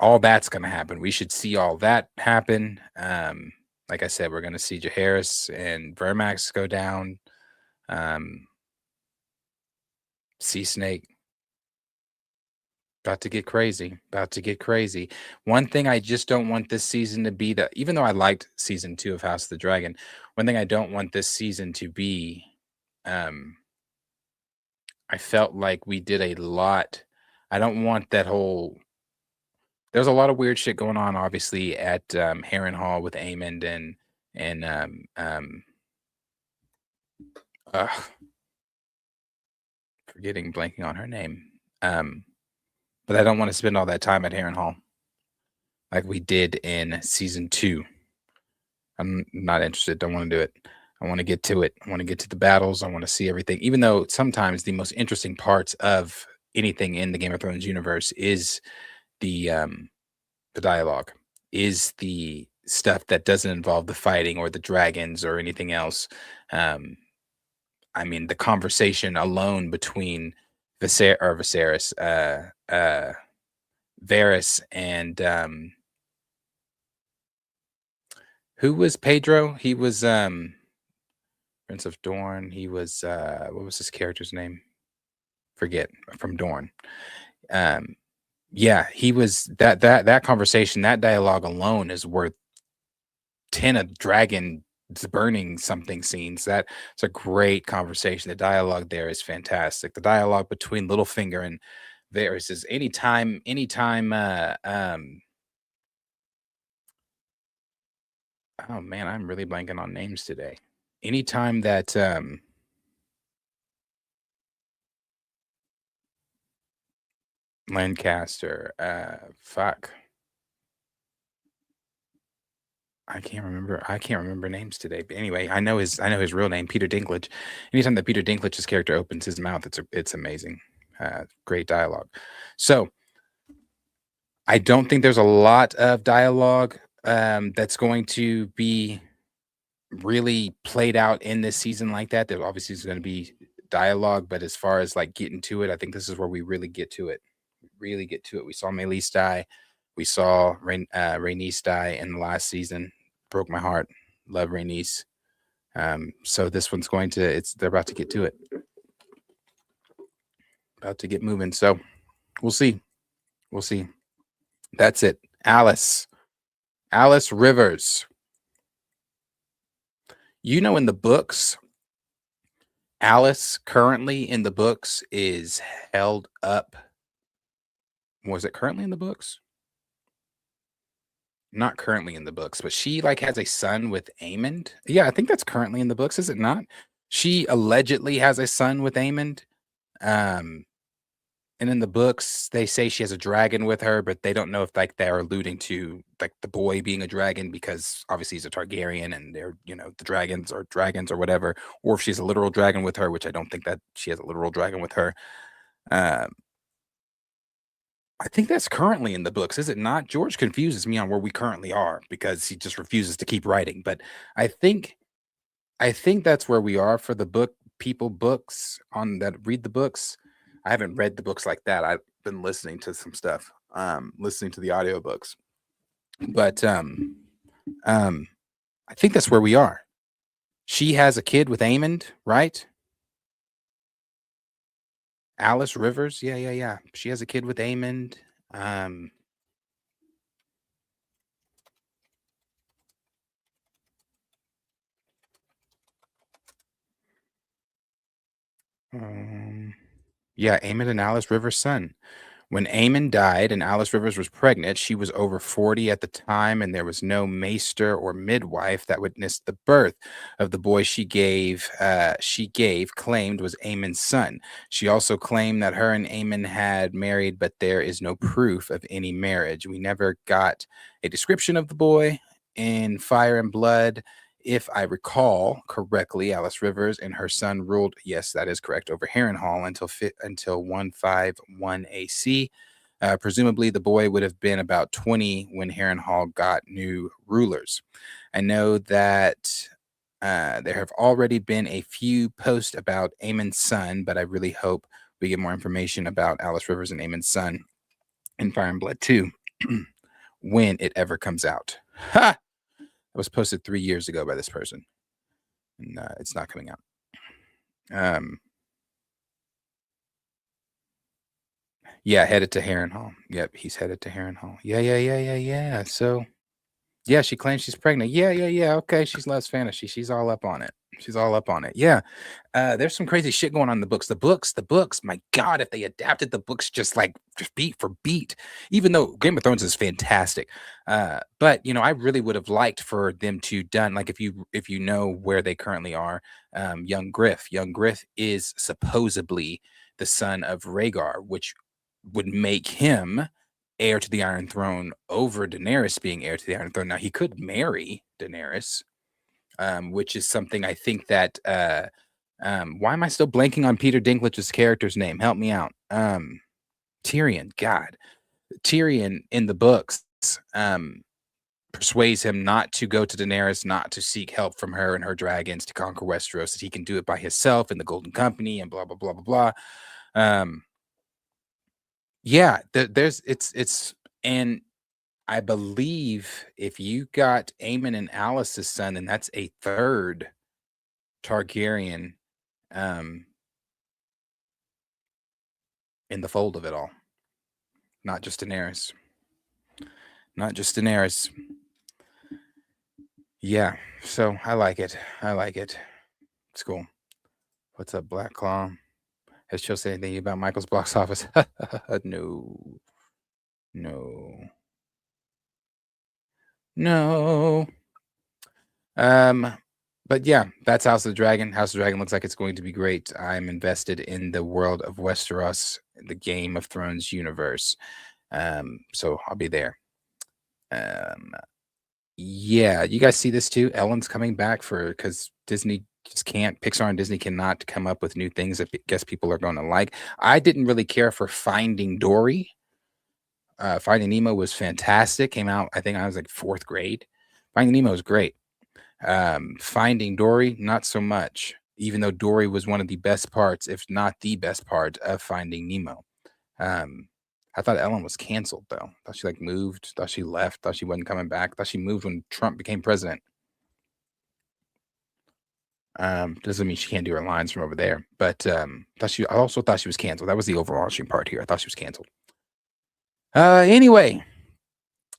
all that's going to happen. We should see all that happen. Like I said, we're going to see Jaehaerys and Vermax go down. Sea Snake. About to get crazy. One thing I just don't want this season to be even though I liked season 2 of House of the Dragon, one thing I don't want this season to be, I felt like we did a lot. I don't want that whole. There's a lot of weird shit going on, obviously, at Harrenhal with Aemond and blanking on her name. But I don't want to spend all that time at Harrenhal like we did in season 2. I'm not interested. Don't want to do it. I want to get to it. I want to get to the battles. I want to see everything. Even though sometimes the most interesting parts of anything in the Game of Thrones universe is the dialogue, is the stuff that doesn't involve the fighting or the dragons or anything else. I mean, the conversation alone between Varys and who was Pedro? He was Prince of Dorne. He was what was his character's name? Forget, from Dorne. Yeah, he was that conversation, that dialogue alone is worth 10 of Dragon burning something scenes. That's a great conversation. The dialogue there is fantastic. The dialogue between Littlefinger and Varys is anytime oh man, I'm really blanking on names today. Anytime that Lancaster. Fuck. I can't remember names today. But anyway, I know his real name, Peter Dinklage. Anytime that Peter Dinklage's character opens his mouth, it's amazing. Great dialogue. So I don't think there's a lot of dialogue that's going to be really played out in this season like that. There obviously is going to be dialogue, but as far as like getting to it, I think this is where we really get to it. We saw Melis die. We saw Rhaenys die in the last season. Broke my heart. Love Rhaenys. So this one's they're about to get to it. About to get moving. So we'll see. That's it. Alice Rivers. In the books, Alice currently in the books is held up. Was it currently in the books? Not currently in the books, but she has a son with Aemond. Yeah, I think that's currently in the books, is it not? She allegedly has a son with Aemond. And in the books, they say she has a dragon with her, but they don't know if they're alluding to the boy being a dragon because obviously he's a Targaryen and they're, the dragons or whatever, or if she's a literal dragon with her, which I don't think that she has a literal dragon with her. I think that's currently in the books, is it not? George confuses me on where we currently are because he just refuses to keep writing. But I think that's where we are for the books on that read the books. I haven't read the books like that. I've been listening to some stuff, listening to the audiobooks. But I think that's where we are. She has a kid with Aemond, right? Alice Rivers, yeah. She has a kid with Aemond. Yeah, Aemond and Alice Rivers' son. When Aemond died and Alice Rivers was pregnant, she was over 40 at the time, and there was no maester or midwife that witnessed the birth of the boy she claimed was Aemond's son. She also claimed that her and Aemond had married, but there is no proof of any marriage. We never got a description of the boy in Fire and Blood. If I recall correctly, Alice Rivers and her son ruled, yes, that is correct, over Harrenhal until 151 AC. Presumably, the boy would have been about 20 when Harrenhal got new rulers. I know that there have already been a few posts about Aemond's son, but I really hope we get more information about Alice Rivers and Aemond's son in Fire and Blood 2 when it ever comes out. Ha! It was posted 3 years ago by this person, and it's not coming out. Yeah, headed to Harrenhal. Yep, he's headed to Harrenhal. Yeah. So, yeah, she claims she's pregnant. Yeah. Okay, she's less fantasy. She's all up on it. Yeah. There's some crazy shit going on in the books. The books. My God, if they adapted the books just beat for beat, even though Game of Thrones is fantastic. But I really would have liked for them to done if you know where they currently are. Young Griff. Young Griff is supposedly the son of Rhaegar, which would make him heir to the Iron Throne over Daenerys being heir to the Iron Throne. Now, he could marry Daenerys, which is something I think that why am I still blanking on Peter Dinklage's character's name? Help me out. Tyrion. God. Tyrion in the books persuades him not to go to Daenerys, not to seek help from her and her dragons to conquer Westeros, that he can do it by himself in the Golden Company and blah, blah, blah, blah, blah. Yeah, and I believe if you got Aemon and Alice's son, then that's a third Targaryen in the fold of it all. Not just Daenerys. Yeah, so I like it. It's cool. What's up, Black Claw? Has Chill said anything about Michael's box office? No. But yeah, that's House of the Dragon. House of the Dragon looks like it's going to be great. I'm invested in the world of Westeros, the Game of Thrones universe. So I'll be there. Yeah, you guys see this too? Ellen's coming back because Disney just can't, Pixar and Disney cannot come up with new things that I guess people are going to like. I didn't really care for Finding Dory. Finding Nemo was fantastic. Came out, I think I was like 4th grade. Finding Nemo was great. Finding Dory, not so much, even though Dory was one of the best parts, if not the best part of Finding Nemo. I thought Ellen was canceled though. Thought she like moved, thought she left, thought she wasn't coming back, thought she moved when Trump became president. Doesn't mean she can't do her lines from over there, but I also thought she was canceled. That was the overarching part here. I thought she was canceled. Anyway,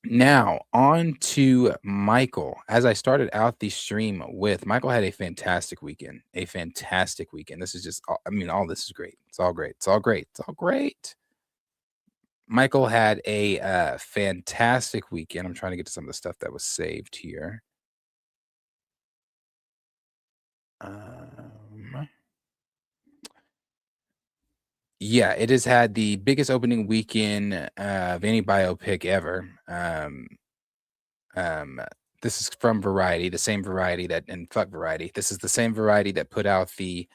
now on to Michael. As I started out the stream with, Michael had a fantastic weekend. This is just, all this is great. It's all great. It's all great. It's all great. Michael had a fantastic weekend. I'm trying to get to some of the stuff that was saved here. Yeah, it has had the biggest opening weekend of any biopic ever. This is from Variety, the same Variety that, and fuck Variety. This is the same Variety that put out the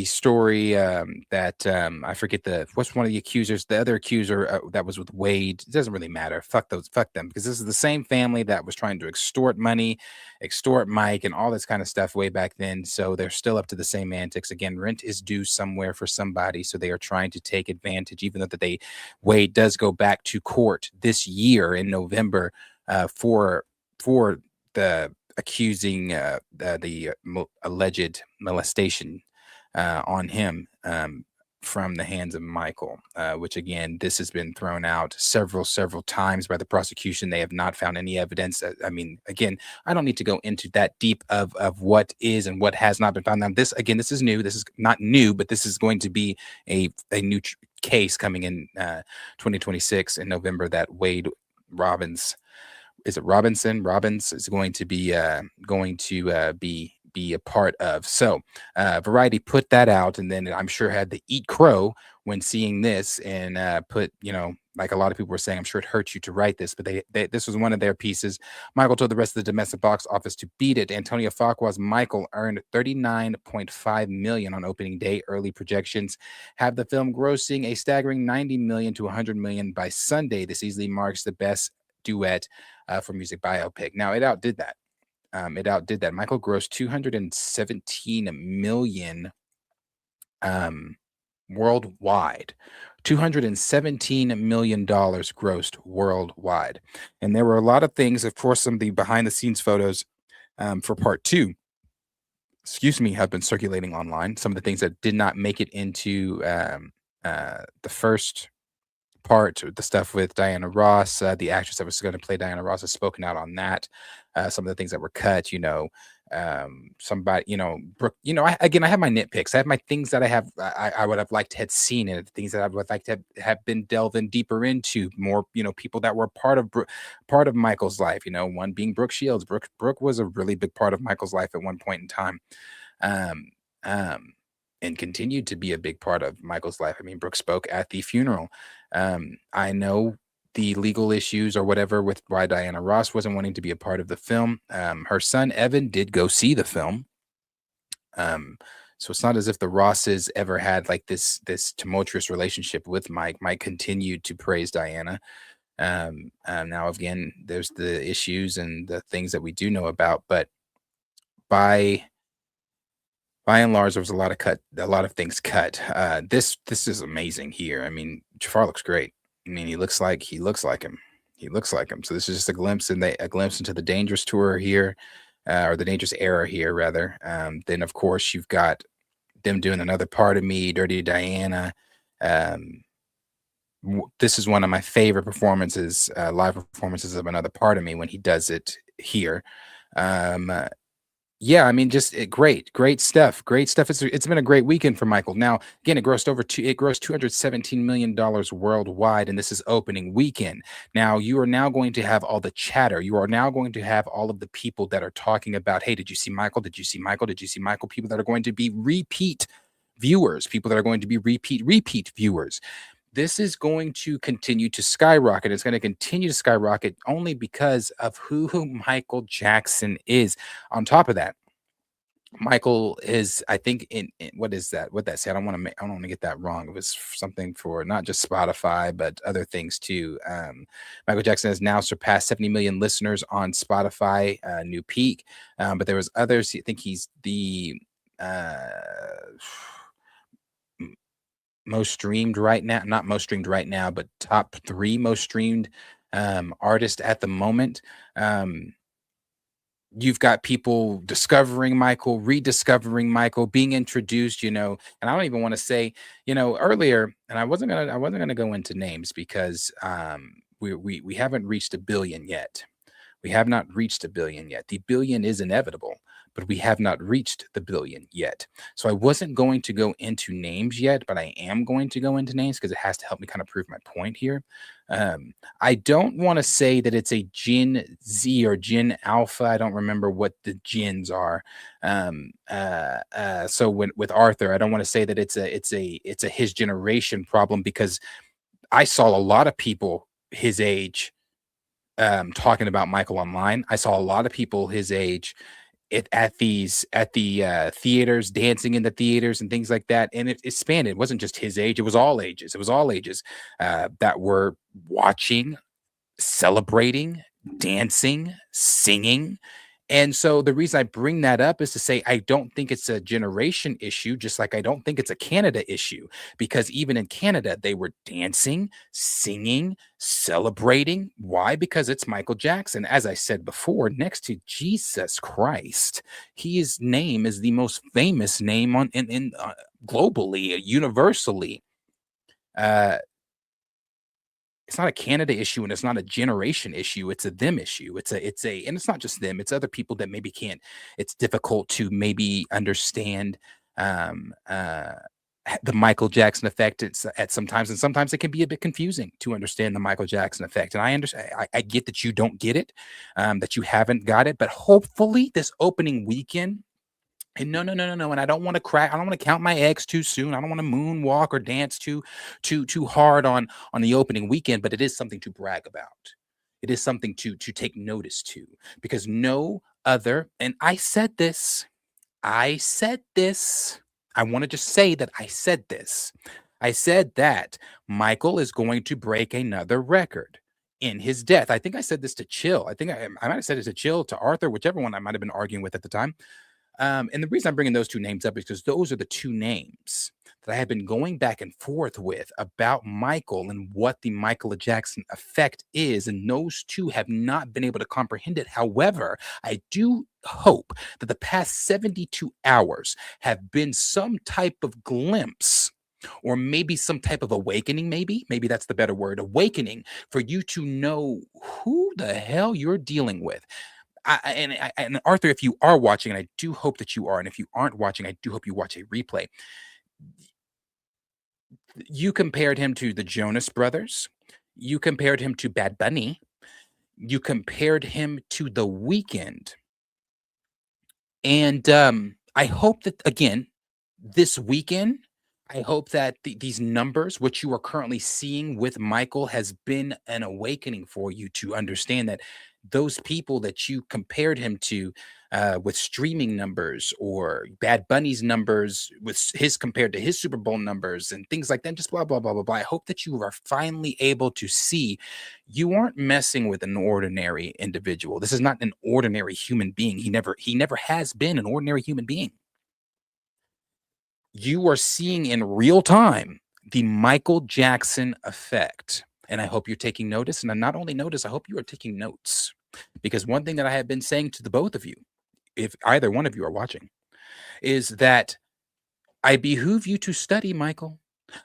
story that I forget what's one of the accusers, the other accuser that was with Wade. It doesn't really matter. Fuck them, because this is the same family that was trying to extort money, extort Mike, and all this kind of stuff way back then. So they're still up to the same antics. Again, rent is due somewhere for somebody, so they are trying to take advantage. Even though Wade does go back to court this year in November for the accusing the alleged molestation on him from the hands of Michael, which again, this has been thrown out several times by the prosecution. They have not found any evidence. Again, I don't need to go into that deep of what is and what has not been found. Now, this is new. This is not new, but this is going to be a new case coming in 2026 in November that Wade Robbins is going to be a part of. So Variety put that out, and then I'm sure had to eat crow when seeing this, and put, like a lot of people were saying, I'm sure it hurt you to write this, but this was one of their pieces. Michael told the rest of the domestic box office to beat it. Antonio Fuqua's Michael earned $39.5 million on opening day. Early projections have the film grossing a staggering $90 million to $100 million by Sunday. This easily marks the best duet for music biopic. Now, it outdid that. Michael grossed $217 million worldwide. $217 million grossed worldwide. And there were a lot of things, of course, some of the behind the scenes photos for part 2, have been circulating online. Some of the things that did not make it into the first part, the stuff with Diana Ross, the actress that was going to play Diana Ross has spoken out on that. Some of the things that were cut, somebody, Brooke, I have my nitpicks. I have my things that I would have liked to had seen, and things that I would like to have been delving deeper into more, people that were part of Michael's life, one being Brooke Shields. Brooke was a really big part of Michael's life at one point in time. And continued to be a big part of Michael's life. Brooke spoke at the funeral. I know the legal issues or whatever with why Diana Ross wasn't wanting to be a part of the film. Her son, Evan, did go see the film. So it's not as if the Rosses ever had like this tumultuous relationship with Mike. Mike continued to praise Diana. Now, again, there's the issues and the things that we do know about, but by and large, there was a lot of things cut. This is amazing here. Jafar looks great. He looks like him. So this is just a glimpse into the Dangerous tour here, or the Dangerous era here, rather. Then of course you've got them doing Another Part of Me, Dirty Diana. This is one of my favorite performances, live performances of Another Part of Me when he does it here. Yeah, I mean, just great stuff. Great stuff. It's been a great weekend for Michael. Now, again, it grossed $217 million worldwide, and this is opening weekend. Now, you are now going to have all the chatter. You are now going to have all of the people that are talking about, hey, did you see Michael? Did you see Michael? Did you see Michael? People that are going to be repeat viewers, people that are going to be repeat viewers. This is going to continue to skyrocket. It's going to continue to skyrocket only because of who Michael Jackson is. On top of that, Michael is, I think, in what is that? What that say? I don't want to get that wrong. It was something for not just Spotify, but other things too. Michael Jackson has now surpassed 70 million listeners on Spotify, new peak. But there was others. I think he's the most streamed right now, not most streamed right now, but top 3 most streamed artist at the moment. You've got people discovering Michael, rediscovering Michael, being introduced, and I don't even want to say, earlier, and I wasn't gonna go into names because we haven't reached 1 billion yet. We have not reached 1 billion yet. The billion is inevitable, but we have not reached the billion yet. So I wasn't going to go into names yet, but I am going to go into names because it has to help me kind of prove my point here. I don't want to say that it's a Gen Z or Gen Alpha. I don't remember what the gens are. So with Arthur, I don't want to say that it's a his generation problem, because I saw a lot of people his age talking about Michael online. I saw a lot of people his age at the theaters, dancing in the theaters and things like that. And it spanned. It wasn't just his age. It was all ages. It was all ages that were watching, celebrating, dancing, singing. And so the reason I bring that up is to say I don't think it's a generation issue, just like I don't think it's a Canada issue, because even in Canada, they were dancing, singing, celebrating. Why? Because it's Michael Jackson. As I said before, next to Jesus Christ, his name is the most famous name in globally, universally. It's not a Canada issue and it's not a generation issue. It's a them issue. And it's not just them. It's other people that maybe can't. It's difficult to maybe understand the Michael Jackson effect. It's at sometimes, and sometimes it can be a bit confusing to understand the Michael Jackson effect. And I understand. I get that you don't get it, that you haven't got it. But hopefully, this opening weekend. And no. And I don't want to crack. I don't want to count my eggs too soon. I don't want to moonwalk or dance too hard on the opening weekend. But it is something to brag about. It is something to take notice to, because no other. And I said this. I want to just say that I said this. I said that Michael is going to break another record in his death. I think I said this to Chill. I think I might have said it to Chill, to Arthur, whichever one I might have been arguing with at the time. And the reason I'm bringing those 2 names up is because those are the 2 names that I have been going back and forth with about Michael and what the Michael Jackson effect is. And those 2 have not been able to comprehend it. However, I do hope that the past 72 hours have been some type of glimpse, or maybe some type of awakening, maybe that's the better word, awakening, for you to know who the hell you're dealing with. And Arthur, if you are watching, and I do hope that you are, and if you aren't watching, I do hope you watch a replay. You compared him to the Jonas Brothers. You compared him to Bad Bunny. You compared him to The Weeknd. And I hope that, again, this weekend, I hope that these numbers, which you are currently seeing with Michael, has been an awakening for you to understand that those people that you compared him to with streaming numbers, or Bad Bunny's numbers with his compared to his Super Bowl numbers and things like that, just blah, blah, blah, blah, blah. I hope that you are finally able to see you aren't messing with an ordinary individual. This is not an ordinary human being. He never has been an ordinary human being. You are seeing in real time the Michael Jackson effect. And I hope you're taking notice. And not only notice, I hope you are taking notes. Because one thing that I have been saying to the both of you, if either one of you are watching, is that I behoove you to study Michael.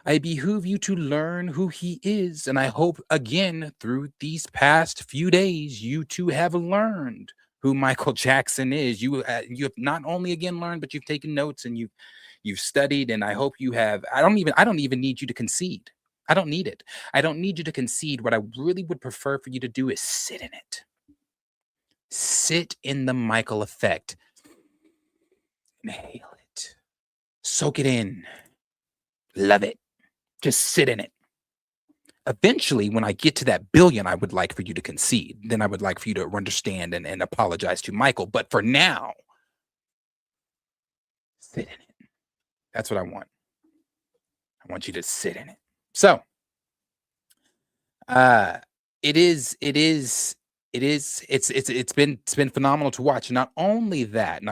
I behoove you to learn who he is. And I hope, again, through these past few days, you too have learned who Michael Jackson is. You have not only again learned, but you've taken notes and you've studied. And I hope you have. I don't even need you to concede. I don't need it. I don't need you to concede. What I really would prefer for you to do is sit in it. Sit in the Michael effect. Inhale it. Soak it in. Love it. Just sit in it. Eventually, when I get to that billion, I would like for you to concede. Then I would like for you to understand and apologize to Michael. But for now, sit in it. That's what I want. I want you to sit in it. So, it's been phenomenal to watch. Not only that,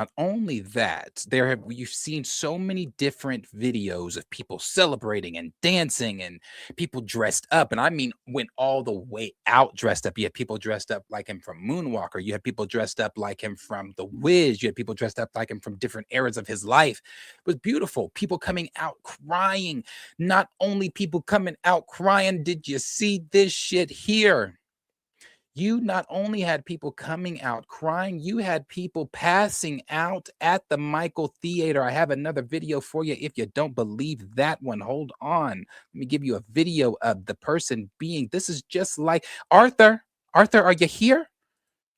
you've seen so many different videos of people celebrating and dancing and people dressed up. And I mean, went all the way out dressed up. You had people dressed up like him from Moonwalker. You had people dressed up like him from The Wiz. You had people dressed up like him from different eras of his life. It was beautiful. People coming out crying. Not only people coming out crying, did you see this shit here? You not only had people coming out crying, you had people passing out at the Michael Theater. I have another video for you. If you don't believe that one, hold on. Let me give you a video of the person being, this is just like Arthur. Arthur, are you here?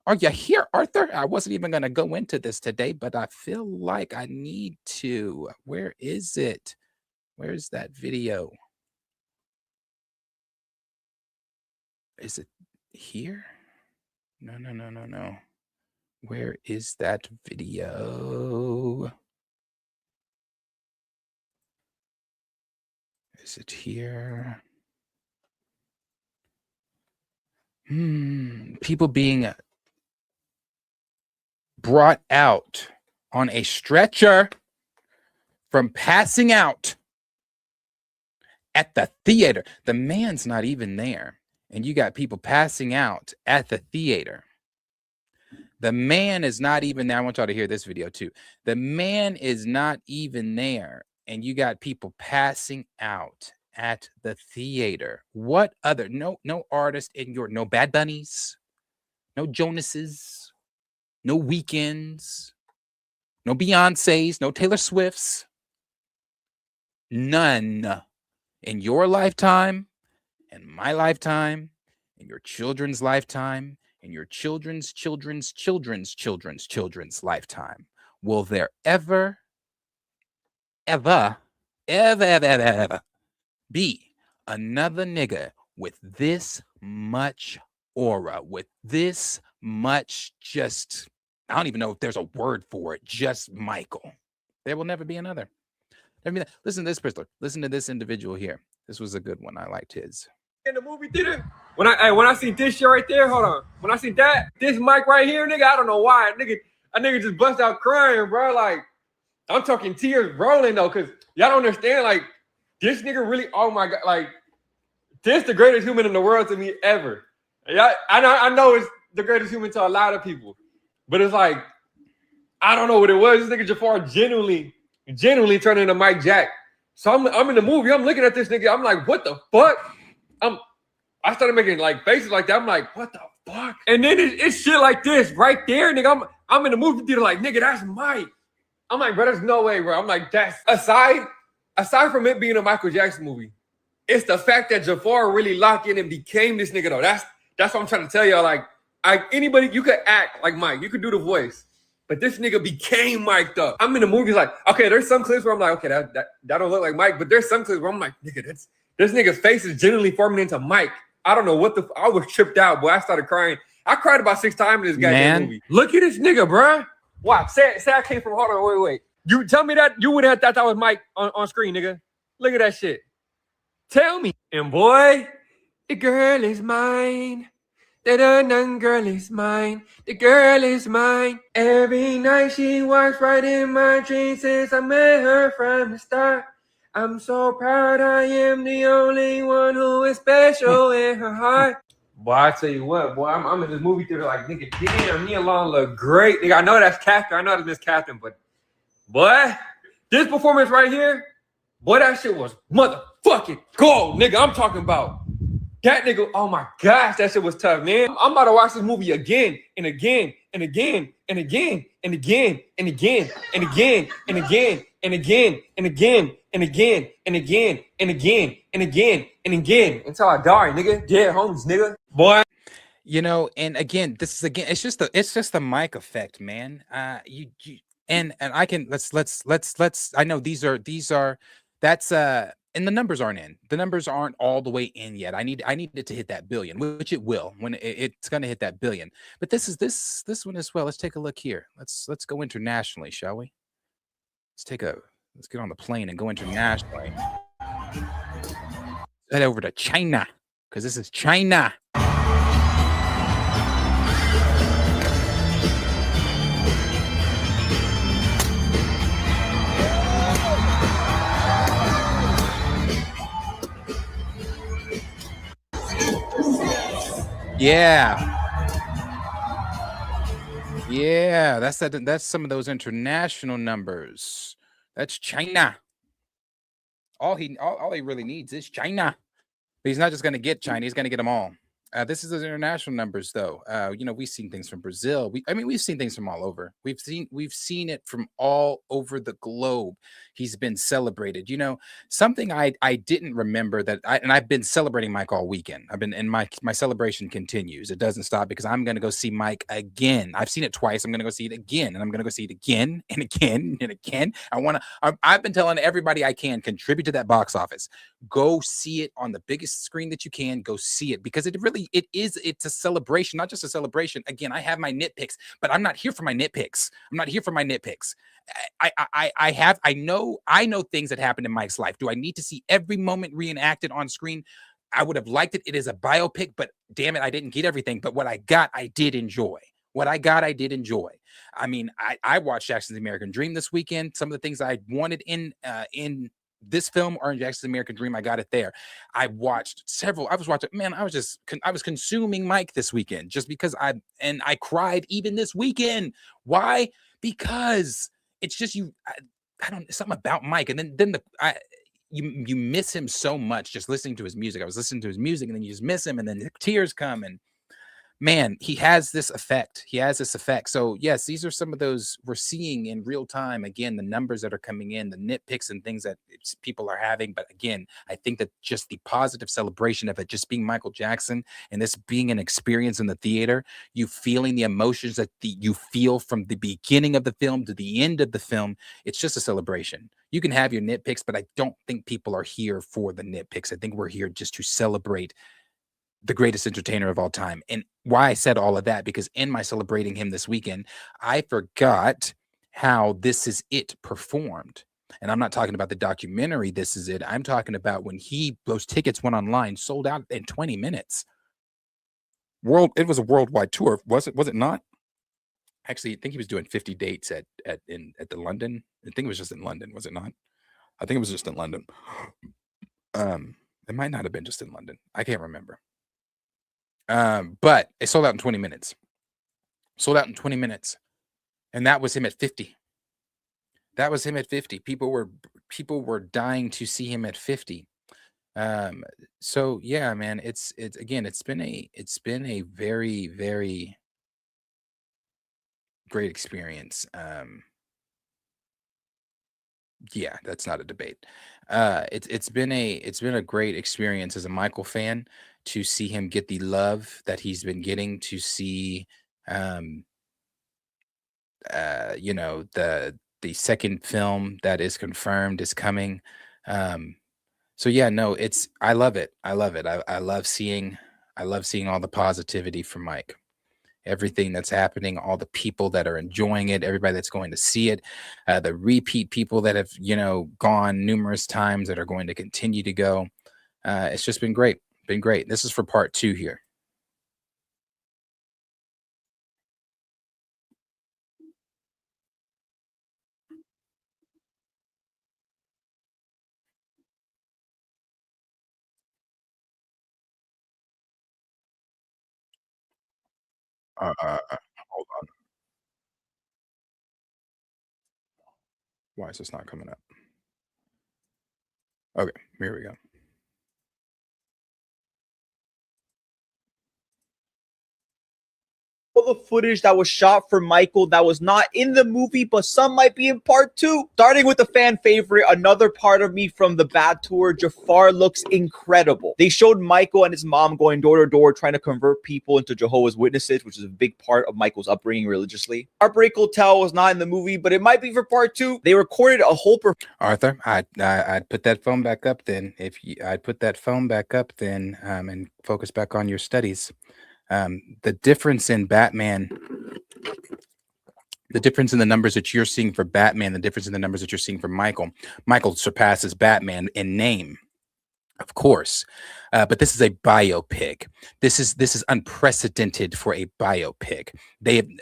Are you here, Arthur? I wasn't even going to go into this today, but I feel like I need to. Where is it? Where's that video? Is it here? No. Where is that video? Is it here? People being brought out on a stretcher from passing out at the theater. The man's not even there. And you got people passing out at the theater. The man is not even there. I want y'all to hear this video too. The man is not even there. And you got people passing out at the theater. What other, no artist in your, no Bad Bunnies, no Jonases, no Weekends, no Beyoncés, no Taylor Swifts. None in your lifetime, in my lifetime, in your children's lifetime, in your children's lifetime, will there ever be another nigga with this much aura, with this much just, I don't even know if there's a word for it, just Michael. There will never be another. Listen to this, Pritzler. Listen to this individual here. This was a good one. I liked his. In the movie theater, when I seen this shit right there, hold on. When I seen this mic right here, nigga, I don't know why, a nigga just bust out crying, bro. Like, I'm talking tears rolling though, cause y'all don't understand. Like, this nigga really, oh my god, like, this the greatest human in the world to me ever. Yeah, I know it's the greatest human to a lot of people, but it's like, I don't know what it was. This nigga Jafar genuinely turned into Mike Jack. So I'm in the movie. I'm looking at this nigga. I'm like, what the fuck? I started making like faces like that. I'm like, what the fuck? And then it's shit like this right there, nigga. I'm in the movie theater like, nigga, that's Mike. I'm like, bro, there's no way, bro. I'm like, that's aside from it being a Michael Jackson movie, it's the fact that Jafar really locked in and became this nigga though. That's what I'm trying to tell y'all. Like, anybody, you could act like Mike, you could do the voice, but this nigga became Mike though. I'm in the movies like, okay, there's some clips where I'm like, okay, that don't look like Mike, but there's some clips where I'm like, nigga, this nigga's face is genuinely forming into Mike. I don't know what I was tripped out, boy. I started crying. I cried about 6 times in this goddamn movie. Look at this nigga, bro. Wow, say I came from, hold on, wait. You tell me that you would have thought that was Mike on screen, nigga. Look at that shit. Tell me. And boy, the girl is mine. The girl is mine. The girl is mine. Every night she walks right in my dreams since I met her from the start. I'm so proud I am the only one who is special in her heart. Boy, I tell you what, boy, I'm in this movie theater like, nigga, damn, me alone look great. Nigga, I know that's Catherine. I know that's Miss Catherine, but boy, this performance right here, boy, that shit was motherfucking gold, nigga. I'm talking about that nigga. Oh my gosh, that shit was tough, man. I'm about to watch this movie again and again and again and again and again and again and again and again and again and again and again and again and again and again and again until I die, nigga. Dead homies, nigga. Boy. You know, and again, this is again, it's just the mic effect, man. You and I can let's I know these are that's and the numbers aren't in. The numbers aren't all the way in yet. I need it to hit that billion, which it will when it's going to hit that billion. But this one as well. Let's take a look here. Let's go internationally, shall we? Let's get on the plane and go internationally. Head over to China because this is China. Yeah, that's some of those international numbers. That's China. All he really needs is China. But he's not just going to get China; he's going to get them all. This is those international numbers, though. You know, we've seen things from Brazil. We've seen things from all over. We've seen it from all over the globe. He's been celebrated. You know, something I didn't remember and I've been celebrating Mike all weekend. I've been, and my celebration continues. It doesn't stop because I'm going to go see Mike again. I've seen it twice. I'm going to go see it again, and I'm going to go see it again and again and again. I've been telling everybody I can contribute to that box office. Go see it on the biggest screen that you can. Go see it because it's a celebration, not just a celebration. Again, I have my nitpicks, but I'm not here for my nitpicks. I know things that happened in Mike's life. Do I need to see every moment reenacted on screen? I would have liked it. It is a biopic, but damn it, I didn't get everything. But what I got, I did enjoy. I mean, I watched Jackson's American Dream this weekend. Some of the things I wanted in this film or in Jackson's American Dream, I got it there. I watched several. I was consuming Mike this weekend just because I cried even this weekend. Why? Because it's just I don't something about Mike, and then you miss him so much just listening to his music. I was listening to his music, and then you just miss him, and then the tears come, and man, he has this effect. So yes, these are some of those we're seeing in real time. Again, the numbers that are coming in, the nitpicks and things that people are having. But again, I think that just the positive celebration of it just being Michael Jackson and this being an experience in the theater, you feeling the emotions that you feel from the beginning of the film to the end of the film. It's just a celebration. You can have your nitpicks, but I don't think people are here for the nitpicks. I think we're here just to celebrate the greatest entertainer of all time. And why I said all of that, because in my celebrating him this weekend, I forgot how This Is It performed. And I'm not talking about the documentary This Is It. I'm talking about when those tickets went online, sold out in 20 minutes. It was a worldwide tour. Was it not? Actually, I think he was doing 50 dates at the London. I think it was just in London, was it not? I think it was just in London. It might not have been just in London. I can't remember. But it sold out in 20 minutes. And that was him at 50. People were dying to see him at 50. So yeah, man, it's been a very, very great experience. Yeah, that's not a debate. It's been a great experience as a Michael fan to see him get the love that he's been getting, to see you know, the second film that is confirmed is coming. So yeah, no, I love it. I love seeing all the positivity from Mike. Everything that's happening, all the people that are enjoying it, everybody that's going to see it, the repeat people that have, gone numerous times that are going to continue to go. It's just been great. This is for part 2 here. Hold on. Why is this not coming up? Okay, here we go. the footage that was shot for Michael that was not in the movie, but some might be in part 2. Starting with the fan favorite, Another Part of Me from the Bad Tour, Jafar looks incredible. They showed Michael and his mom going door to door trying to convert people into Jehovah's Witnesses, which is a big part of Michael's upbringing religiously. Heartbreak Hotel was not in the movie, but it might be for part 2. They recorded a whole Arthur, I'd put that phone back up then. I'd put that phone back up then, and focus back on your studies. The difference in Batman, the difference in the numbers that you're seeing for Batman, the difference in the numbers that you're seeing for Michael. Michael surpasses Batman in name, of course, but this is a biopic. This is unprecedented for a biopic.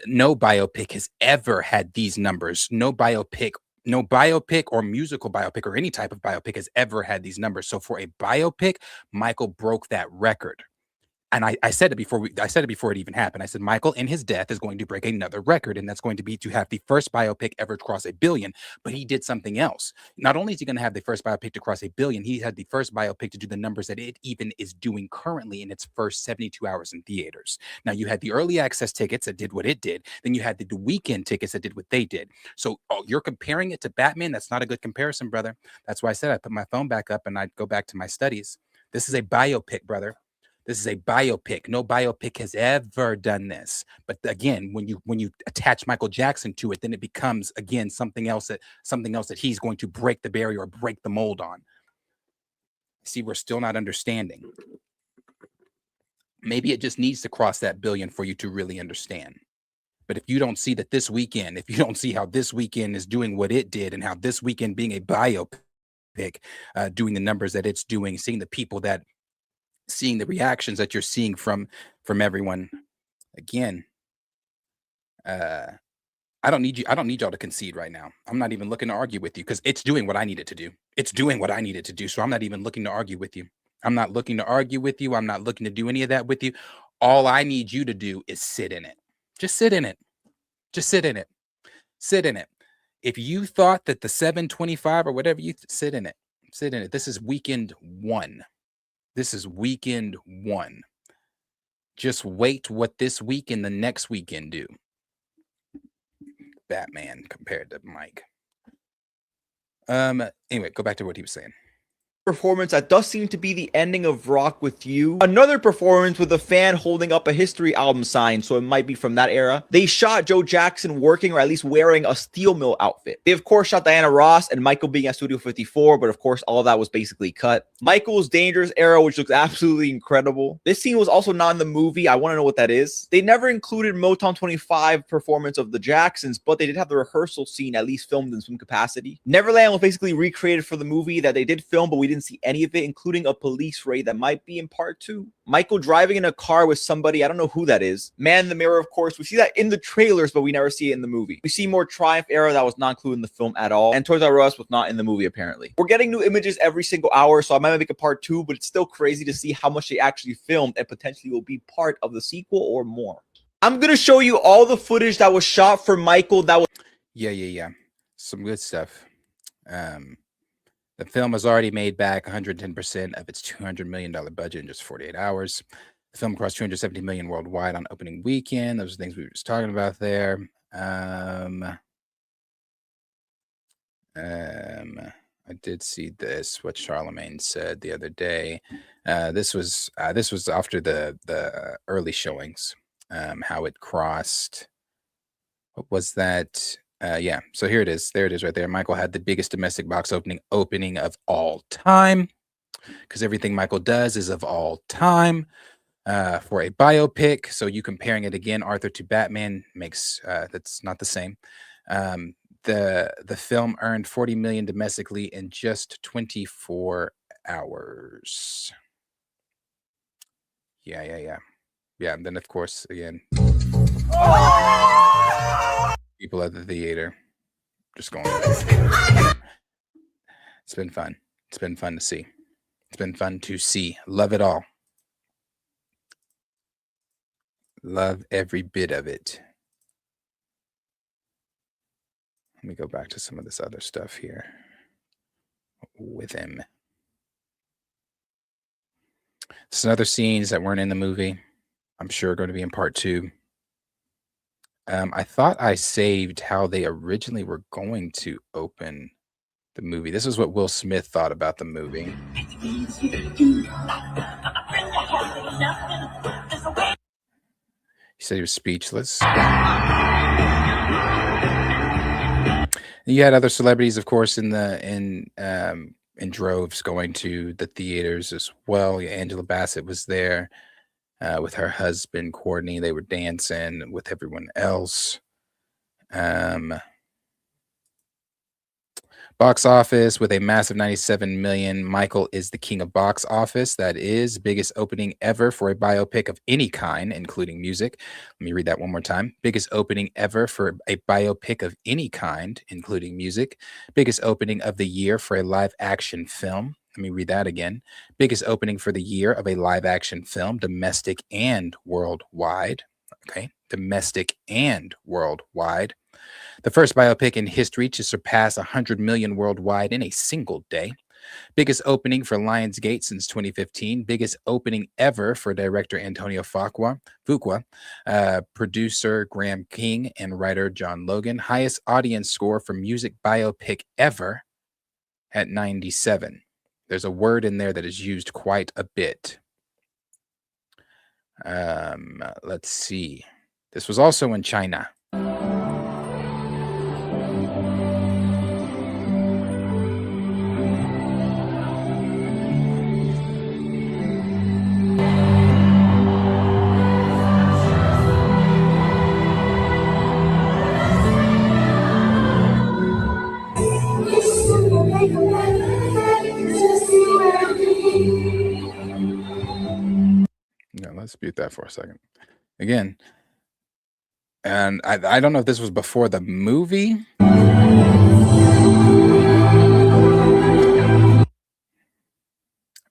No biopic has ever had these numbers. No biopic or musical biopic or any type of biopic has ever had these numbers. So for a biopic, Michael broke that record. And I said it before it even happened. I said, Michael, in his death, is going to break another record, and that's going to be to have the first biopic ever cross 1 billion. But he did something else. Not only is he going to have the first biopic to cross 1 billion, he had the first biopic to do the numbers that it even is doing currently in its first 72 hours in theaters. Now, you had the early access tickets that did what it did. Then you had the weekend tickets that did what they did. So you're comparing it to Batman? That's not a good comparison, brother. That's why I said I put my phone back up and I'd go back to my studies. This is a biopic, brother. This is a biopic. No biopic has ever done this. But again, when you attach Michael Jackson to it, then it becomes again something else that he's going to break the barrier or break the mold on. See, we're still not understanding. Maybe it just needs to cross that billion for you to really understand. But if you don't see that this weekend, if you don't see how this weekend is doing what it did, and how this weekend being a biopic, doing the numbers that it's doing, seeing the reactions that you're seeing from everyone, again, I don't need y'all to concede right now. I'm not even looking to argue with you because it's doing what I need it to do. It's doing what I need it to do. So I'm not even looking to argue with you. I'm not looking to argue with you. I'm not looking to do any of that with you. All I need you to do is sit in it. Just sit in it. Just sit in it. Sit in it. If you thought that the 725 or whatever sit in it. Sit in it. This is weekend 1. This is weekend 1. Just wait what this week and the next weekend do. Batman compared to Mike. Anyway, go back to what he was saying. Performance that does seem to be the ending of Rock With You. Another performance with a fan holding up a History album sign, so it might be from that era. They shot Joe Jackson working, or at least wearing, a steel mill outfit. They of course shot Diana Ross and Michael being at Studio 54, but of course all of that was basically cut. Michael's Dangerous era, which looks absolutely incredible. This scene was also not in the movie. I want to know what that is. They never included Motown 25 performance of the Jacksons, but they did have the rehearsal scene at least filmed in some capacity. Neverland was basically recreated for the movie that they did film, but we didn't see any of it, including a police raid that might be in part 2. Michael driving in a car with somebody, I don't know who that is. Man in the Mirror, of course. We see that in the trailers, but we never see it in the movie. We see more Triumph era that was not included in the film at all. And Toys R Us was not in the movie, apparently. We're getting new images every single hour, so I might make a part 2, but it's still crazy to see how much they actually filmed and potentially will be part of the sequel or more. I'm going to show you all the footage that was shot for Michael that was... Yeah. Some good stuff. The film has already made back 110% of its $200 million budget in just 48 hours. The film crossed $270 million worldwide on opening weekend. Those are things we were just talking about there. I did see this, what Charlemagne said the other day. This was after the early showings, how it crossed. What was that? Yeah, so here it is. There it is right there. Michael had the biggest domestic box opening of all time, because everything Michael does is of all time for a biopic. So you comparing it again, Arthur, to Batman makes that's not the same. The film earned $40 million domestically in just 24 hours. Yeah. And then of course again. People at the theater just going. It's been fun. It's been fun to see. It's been fun to see. Love it all. Love every bit of it. Let me go back to some of this other stuff here with him. Some other scenes that weren't in the movie, I'm sure are going to be in part 2. I thought I saved how they originally were going to open the movie. This is what Will Smith thought about the movie. He said he was speechless. You had other celebrities, of course, in droves going to the theaters as well. Angela Bassett was there with her husband Courtney. They were dancing with everyone else. Box office with a massive 97 million. Michael is the king of box office. That is biggest opening ever for a biopic of any kind, including music. Let me read that one more time. Biggest opening ever for a biopic of any kind, including music. Biggest opening of the year for a live action film. Let me read that again. Biggest opening for the year of a live action film, domestic and worldwide. Okay, domestic and worldwide. The first biopic in history to surpass 100 million worldwide in a single day. Biggest opening for Lionsgate since 2015. Biggest opening ever for director Antonio Fuqua, producer Graham King, and writer John Logan. Highest audience score for music biopic ever at 97. There's a word in there that is used quite a bit. Let's see. This was also in China. Yeah, let's mute that for a second. Again, and I don't know if this was before the movie.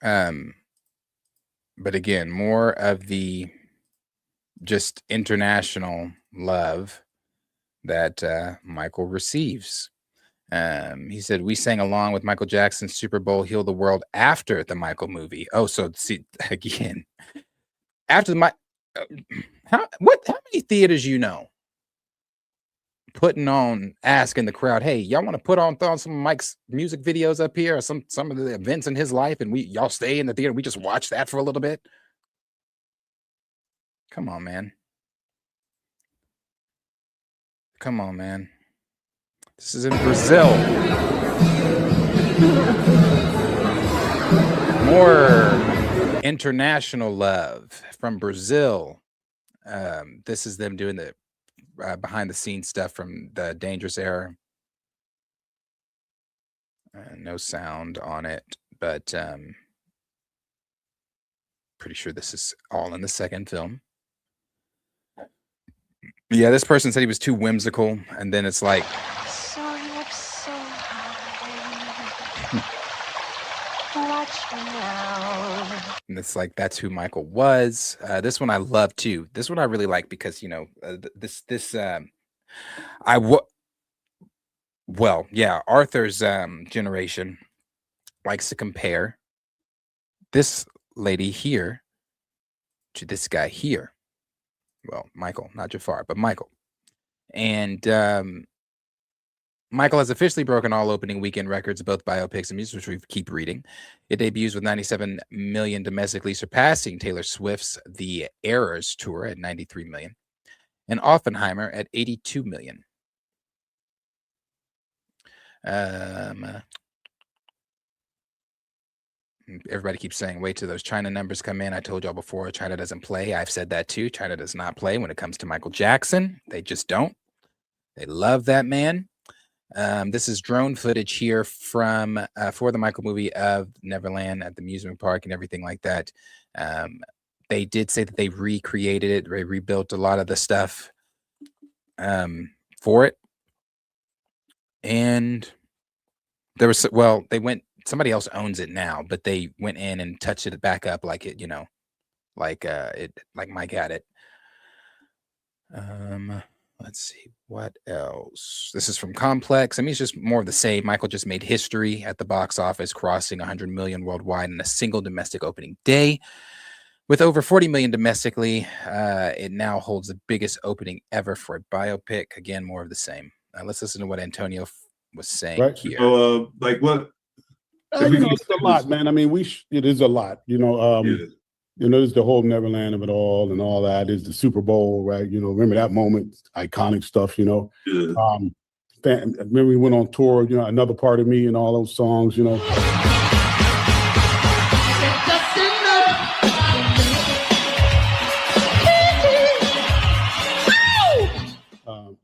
But again, more of the just international love that Michael receives. He said, we sang along with Michael Jackson's Super Bowl Heal the World after the Michael movie. Oh, so see, again, after the how many theaters putting on, asking the crowd, hey, y'all want to put on some of Mike's music videos up here or some of the events in his life, and y'all stay in the theater, we just watch that for a little bit? Come on, man. Come on, man. This is in Brazil. More international love from Brazil. This is them doing the behind the scenes stuff from the Dangerous era. No sound on it, but pretty sure this is all in the second film. Yeah, this person said he was too whimsical, and then it's like, and it's like that's who Michael was. This one I love too. This one I really like because Arthur's generation likes to compare this lady here to this guy here. Well, Michael, not Jafar, but Michael. And Michael has officially broken all opening weekend records, both biopics and music, which we keep reading. It debuts with 97 million domestically, surpassing Taylor Swift's The Eras tour at 93 million, and Oppenheimer at 82 million. Everybody keeps saying, wait till those China numbers come in. I told y'all before, China doesn't play. I've said that too. China does not play when it comes to Michael Jackson. They just don't. They love that man. This is drone footage here from for the Michael movie of Neverland at the amusement park and everything like that. They did say that they recreated it. They rebuilt a lot of the stuff for it. And there was, somebody else owns it now, but they went in and touched it back up like it, like Mike had it. Let's see what else. This is from Complex. I mean, it's just more of the same. Michael just made history at the box office, crossing 100 million worldwide in a single domestic opening day. With over 40 million domestically, it now holds the biggest opening ever for a biopic. Again, more of the same. Let's listen to what Antonio was saying here. Like what? It's a lot, man. I mean, it is a lot. There's the whole Neverland of it all and all that. Is the Super Bowl, right? Remember that moment, iconic stuff. Remember we went on tour. Another Part of Me and all those songs.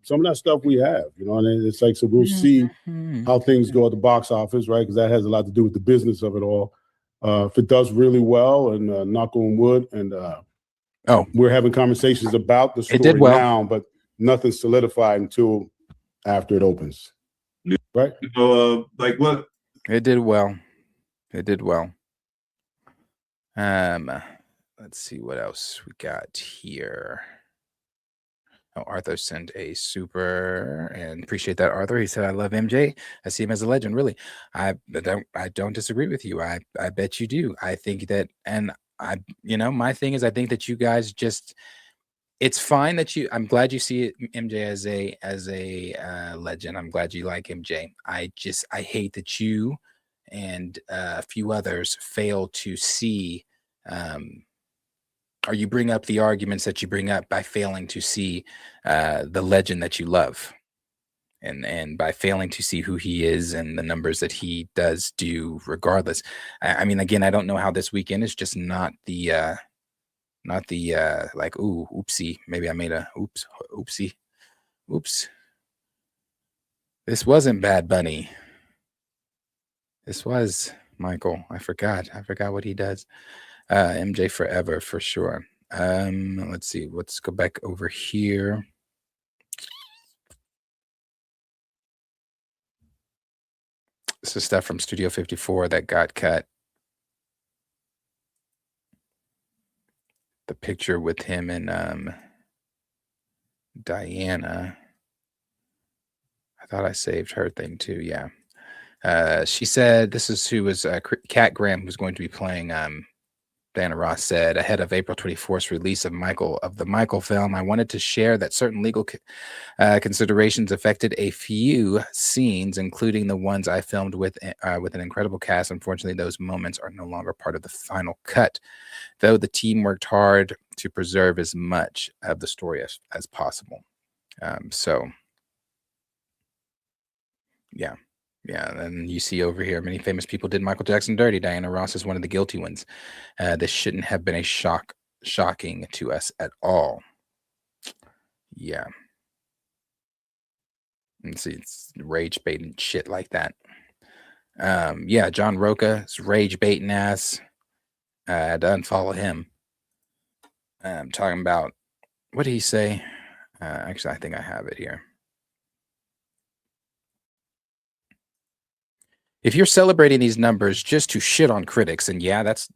Some of that stuff we have, and it's like, so we'll see how things go at the box office, right? Because that has a lot to do with the business of it all. If it does really well, and knock on wood, and we're having conversations about the story now, but nothing's solidified until after it opens, right? Like what? It did well. It did well. Let's see what else we got here. Oh, Arthur sent a super, and appreciate that, Arthur. He said, "I love MJ. I see him as a legend." Really, I don't disagree with you. I bet you do. I think that, and my thing is, I think that you guys just. It's fine that you. I'm glad you see MJ as a legend. I'm glad you like MJ. I hate that you and a few others fail to see. Or you bring up the arguments that you bring up by failing to see the legend that you love, and by failing to see who he is and the numbers that he does do regardless. I mean, again, I don't know how this weekend is just not the like, ooh, oopsie, maybe I made a oopsie. This wasn't Bad Bunny. This was Michael. I forgot what he does. MJ forever for sure. Let's see. Let's go back over here. This is stuff from Studio 54 that got cut. The picture with him and Diana. I thought I saved her thing too. Yeah. She said this is who was Kat Graham, who's going to be playing Diana Ross, said ahead of April 24th release of the Michael film, "I wanted to share that certain legal considerations affected a few scenes, including the ones I filmed with an incredible cast. Unfortunately, those moments are no longer part of the final cut, though the team worked hard to preserve as much of the story as possible." So, yeah. Yeah, and you see over here, many famous people did Michael Jackson dirty. Diana Ross is one of the guilty ones. This shouldn't have been shocking to us at all. Yeah. And see, it's rage baiting shit like that. Yeah, John Roca's rage baiting ass. I had to unfollow him. I'm talking about, what did he say? Actually, I think I have it here. If you're celebrating these numbers just to shit on critics, and yeah, that's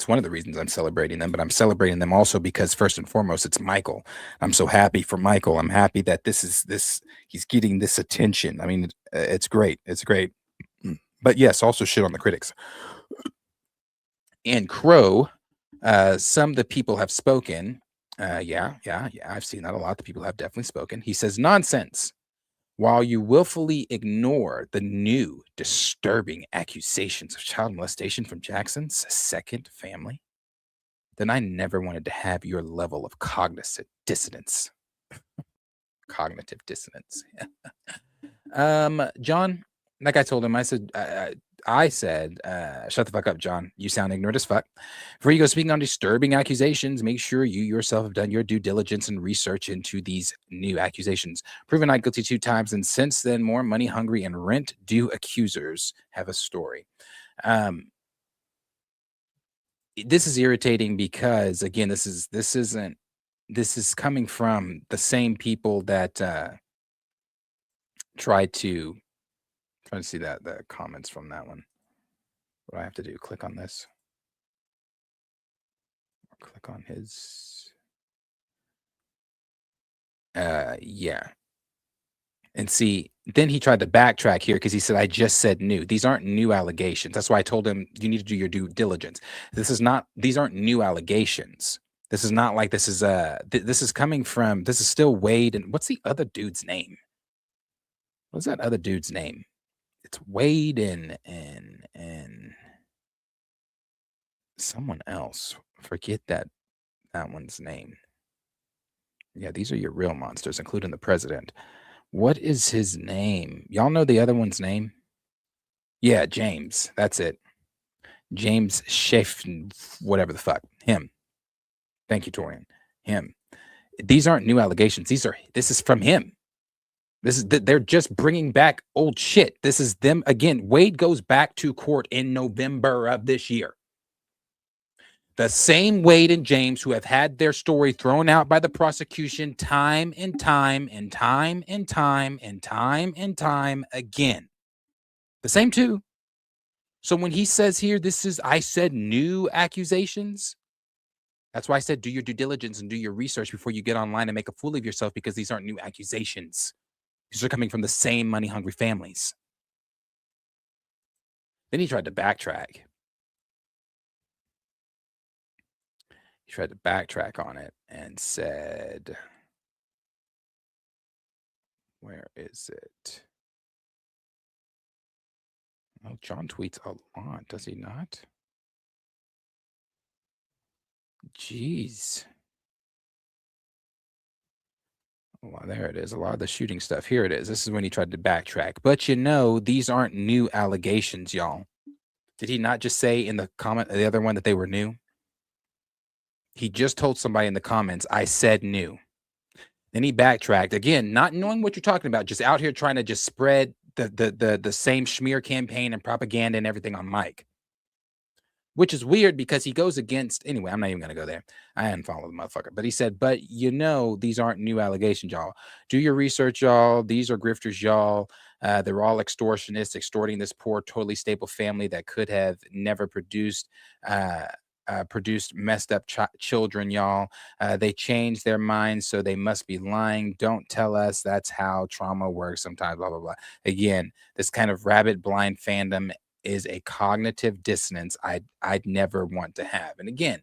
one of the reasons I'm celebrating them, but I'm celebrating them also because first and foremost, it's Michael. I'm so happy for Michael. I'm happy that he's getting this attention. I mean, it's great. It's great. But yes, also shit on the critics. And Crow, some of the people have spoken. Yeah, I've seen that a lot. The people have definitely spoken. He says, "Nonsense. While you willfully ignore the new disturbing accusations of child molestation from Jackson's second family, then I never wanted to have your level of cognitive dissonance." Cognitive dissonance. John, like I told him, I said, "Shut the fuck up, John. You sound ignorant as fuck. Before you go speaking on disturbing accusations, make sure you yourself have done your due diligence and research into these new accusations. Proven not guilty 2 times, and since then, more money hungry and rent due accusers have a story." This is irritating because, again, this is coming from the same people that tried to. Trying to see the comments from that one. What do I have to do? Click on this. Click on his. Yeah. And see, then he tried to backtrack here because he said, I just said new. These aren't new allegations. That's why I told him you need to do your due diligence. These aren't new allegations. This is not like this is this is still Wade. And what's the other dude's name? What's that other dude's name? It's Wade and someone else. Forget that one's name. Yeah, these are your real monsters, including the president. What is his name? Y'all know the other one's name? Yeah, James. That's it. James Schaff, whatever the fuck. Him. Thank you, Torian. Him. These aren't new allegations. This is from him. They're just bringing back old shit. This is them again. Wade goes back to court in November of this year. The same Wade and James who have had their story thrown out by the prosecution time and time and time and time and time and time again. The same two. So when he says here, I said new accusations. That's why I said do your due diligence and do your research before you get online and make a fool of yourself, because these aren't new accusations. These are coming from the same money-hungry families. Then he tried to backtrack. He tried to backtrack on it and said, where is it? Oh, John tweets a lot, does he not? Jeez. Well, there it is. A lot of the shooting stuff. Here it is. This is when he tried to backtrack. But these aren't new allegations, y'all. Did he not just say in the comment, the other one, that they were new? He just told somebody in the comments, I said new. Then he backtracked again, not knowing what you're talking about, just out here trying to just spread the same smear campaign and propaganda and everything on Mike. Which is weird because he goes against, anyway, I'm not even going to go there. I unfollowed the motherfucker. But he said, but these aren't new allegations, y'all. Do your research, y'all. These are grifters, y'all. They're all extortionists, extorting this poor, totally stable family that could have never produced messed up children, y'all. They changed their minds, so they must be lying. Don't tell us. That's how trauma works sometimes, blah, blah, blah. Again, this kind of rabbit blind fandom is a cognitive dissonance I'd never want to have. And again,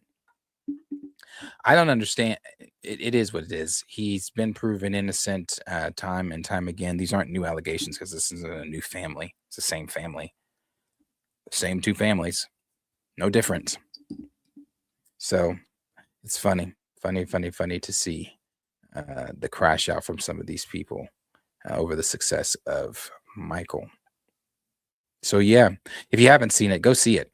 I don't understand. It is what it is. He's been proven innocent time and time again. These aren't new allegations because this isn't a new family. It's the same family. Same two families. No difference. So it's funny to see the crash out from some of these people over the success of Michael. So yeah, if you haven't seen it, go see it.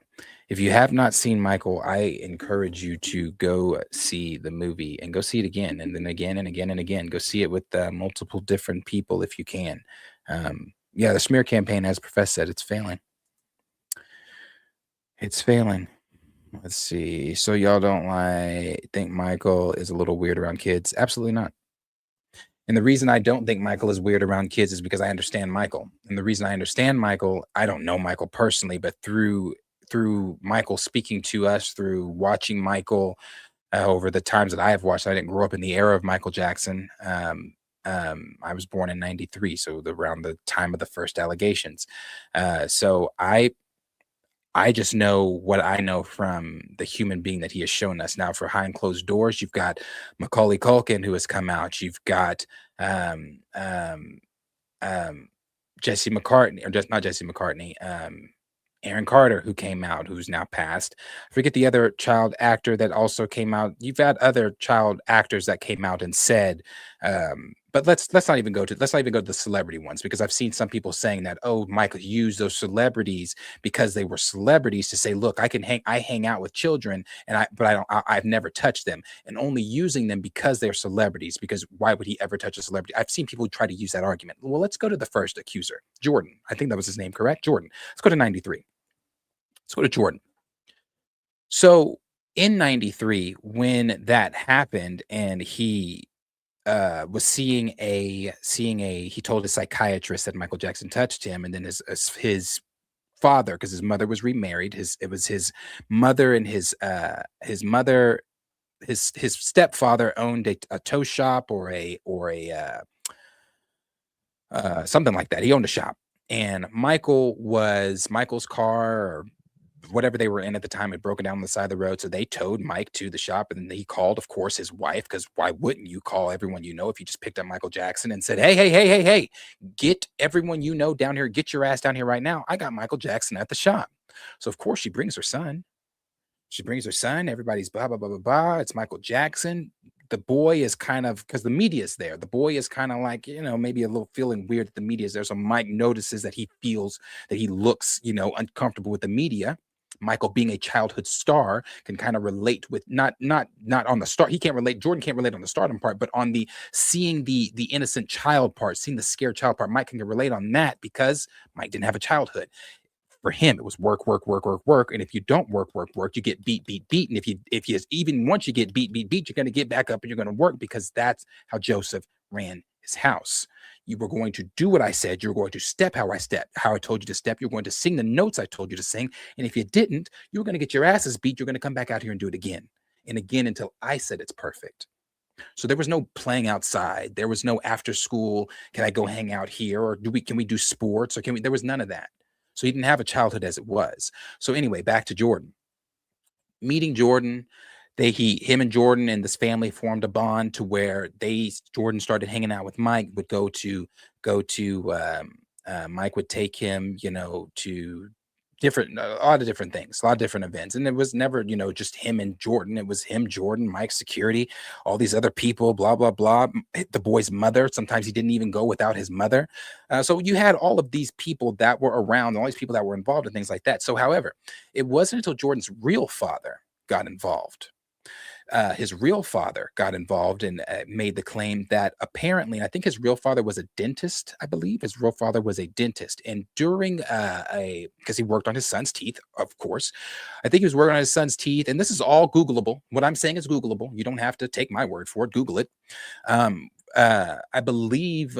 If you have not seen Michael, I encourage you to go see the movie and go see it again, and then again and again and again. Go see it with multiple different people if you can. Yeah, the smear campaign, as Professor said, it's failing. It's failing. Let's see. So y'all don't think Michael is a little weird around kids? Absolutely not. And the reason I don't think Michael is weird around kids is because I understand Michael. And the reason I understand Michael, I don't know Michael personally, but through Michael speaking to us, through watching Michael over the times that I have watched. I didn't grow up in the era of Michael Jackson. I was born in '93, so around the time of the first allegations. So I just know what I know from the human being that he has shown us. Now, for behind closed doors, you've got Macaulay Culkin, who has come out. You've got Jesse McCartney, or just not Jesse McCartney, Aaron Carter, who came out, who's now passed. I forget the other child actor that also came out. You've had other child actors that came out and said, but let's not even go to the celebrity ones, because I've seen some people saying that, oh, Michael used those celebrities because they were celebrities to say, look, I hang out with children, and I've never touched them, and only using them because they're celebrities, because why would he ever touch a celebrity? I've seen people try to use that argument. Well, let's go to the first accuser, Jordan. I think that was his name, correct? Jordan. Let's go to 93. Let's go to Jordan. So in 93, when that happened, and he was seeing he told his psychiatrist that Michael Jackson touched him, and then his father, because his mother was remarried, it was his mother and his stepfather owned a tow shop or a something like that. He owned a shop, and Michael's car or whatever they were in at the time had broken down on the side of the road. So they towed Mike to the shop, and then he called, of course, his wife, because why wouldn't you call everyone you know if you just picked up Michael Jackson and said, hey, get everyone you know down here, get your ass down here right now. I got Michael Jackson at the shop. So of course she brings her son. Everybody's blah, blah, blah, blah, blah. It's Michael Jackson. The boy is kind of, because the media is there. The boy is kind of like, maybe a little feeling weird that the media is there. So Mike notices that he feels that he looks, uncomfortable with the media. Michael, being a childhood star, can kind of relate with not on the start. He can't relate. Jordan can't relate on the stardom part, but on the seeing the innocent child part, seeing the scared child part, Mike can relate on that because Mike didn't have a childhood. For him, it was work. And if you don't work, you get beat. And if you even once you get beat, you're going to get back up and you're going to work, because that's how Joseph ran his house. You were going to do what I said. You're going to step how I told you to step. You're going to sing the notes I told you to sing. And if you didn't, you're going to get your asses beat. You're going to come back out here and do it again and again until I said it's perfect. So there was no playing outside. There was no after school. Can I go hang out here? Or can we do sports? Or there was none of that. So he didn't have a childhood as it was. So anyway, back to Jordan. Meeting Jordan, him and Jordan and this family formed a bond to where Jordan started hanging out with Mike. Would go to Mike would take him, to a lot of different things, a lot of different events. And it was never, just him and Jordan. It was him, Jordan, Mike, security, all these other people, blah, blah, blah. The boy's mother. Sometimes he didn't even go without his mother. So you had all of these people that were around, all these people that were involved in things like that. So, however, it wasn't until Jordan's real father got involved. His real father got involved and made the claim that apparently, I think his real father was a dentist. I believe his real father was a dentist. And during because he worked on his son's teeth, of course. I think he was working on his son's teeth. And this is all Googleable. What I'm saying is Googleable. You don't have to take my word for it. Google it. I believe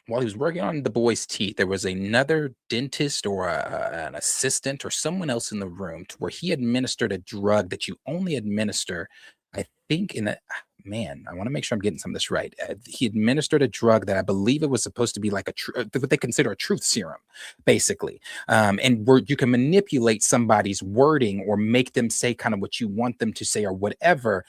while he was working on the boy's teeth, there was another dentist or an assistant or someone else in the room to where he administered a drug that you only administer, I think, I want to make sure I'm getting some of this right. He administered a drug that I believe it was supposed to be like what they consider a truth serum, basically. And where you can manipulate somebody's wording or make them say kind of what you want them to say or whatever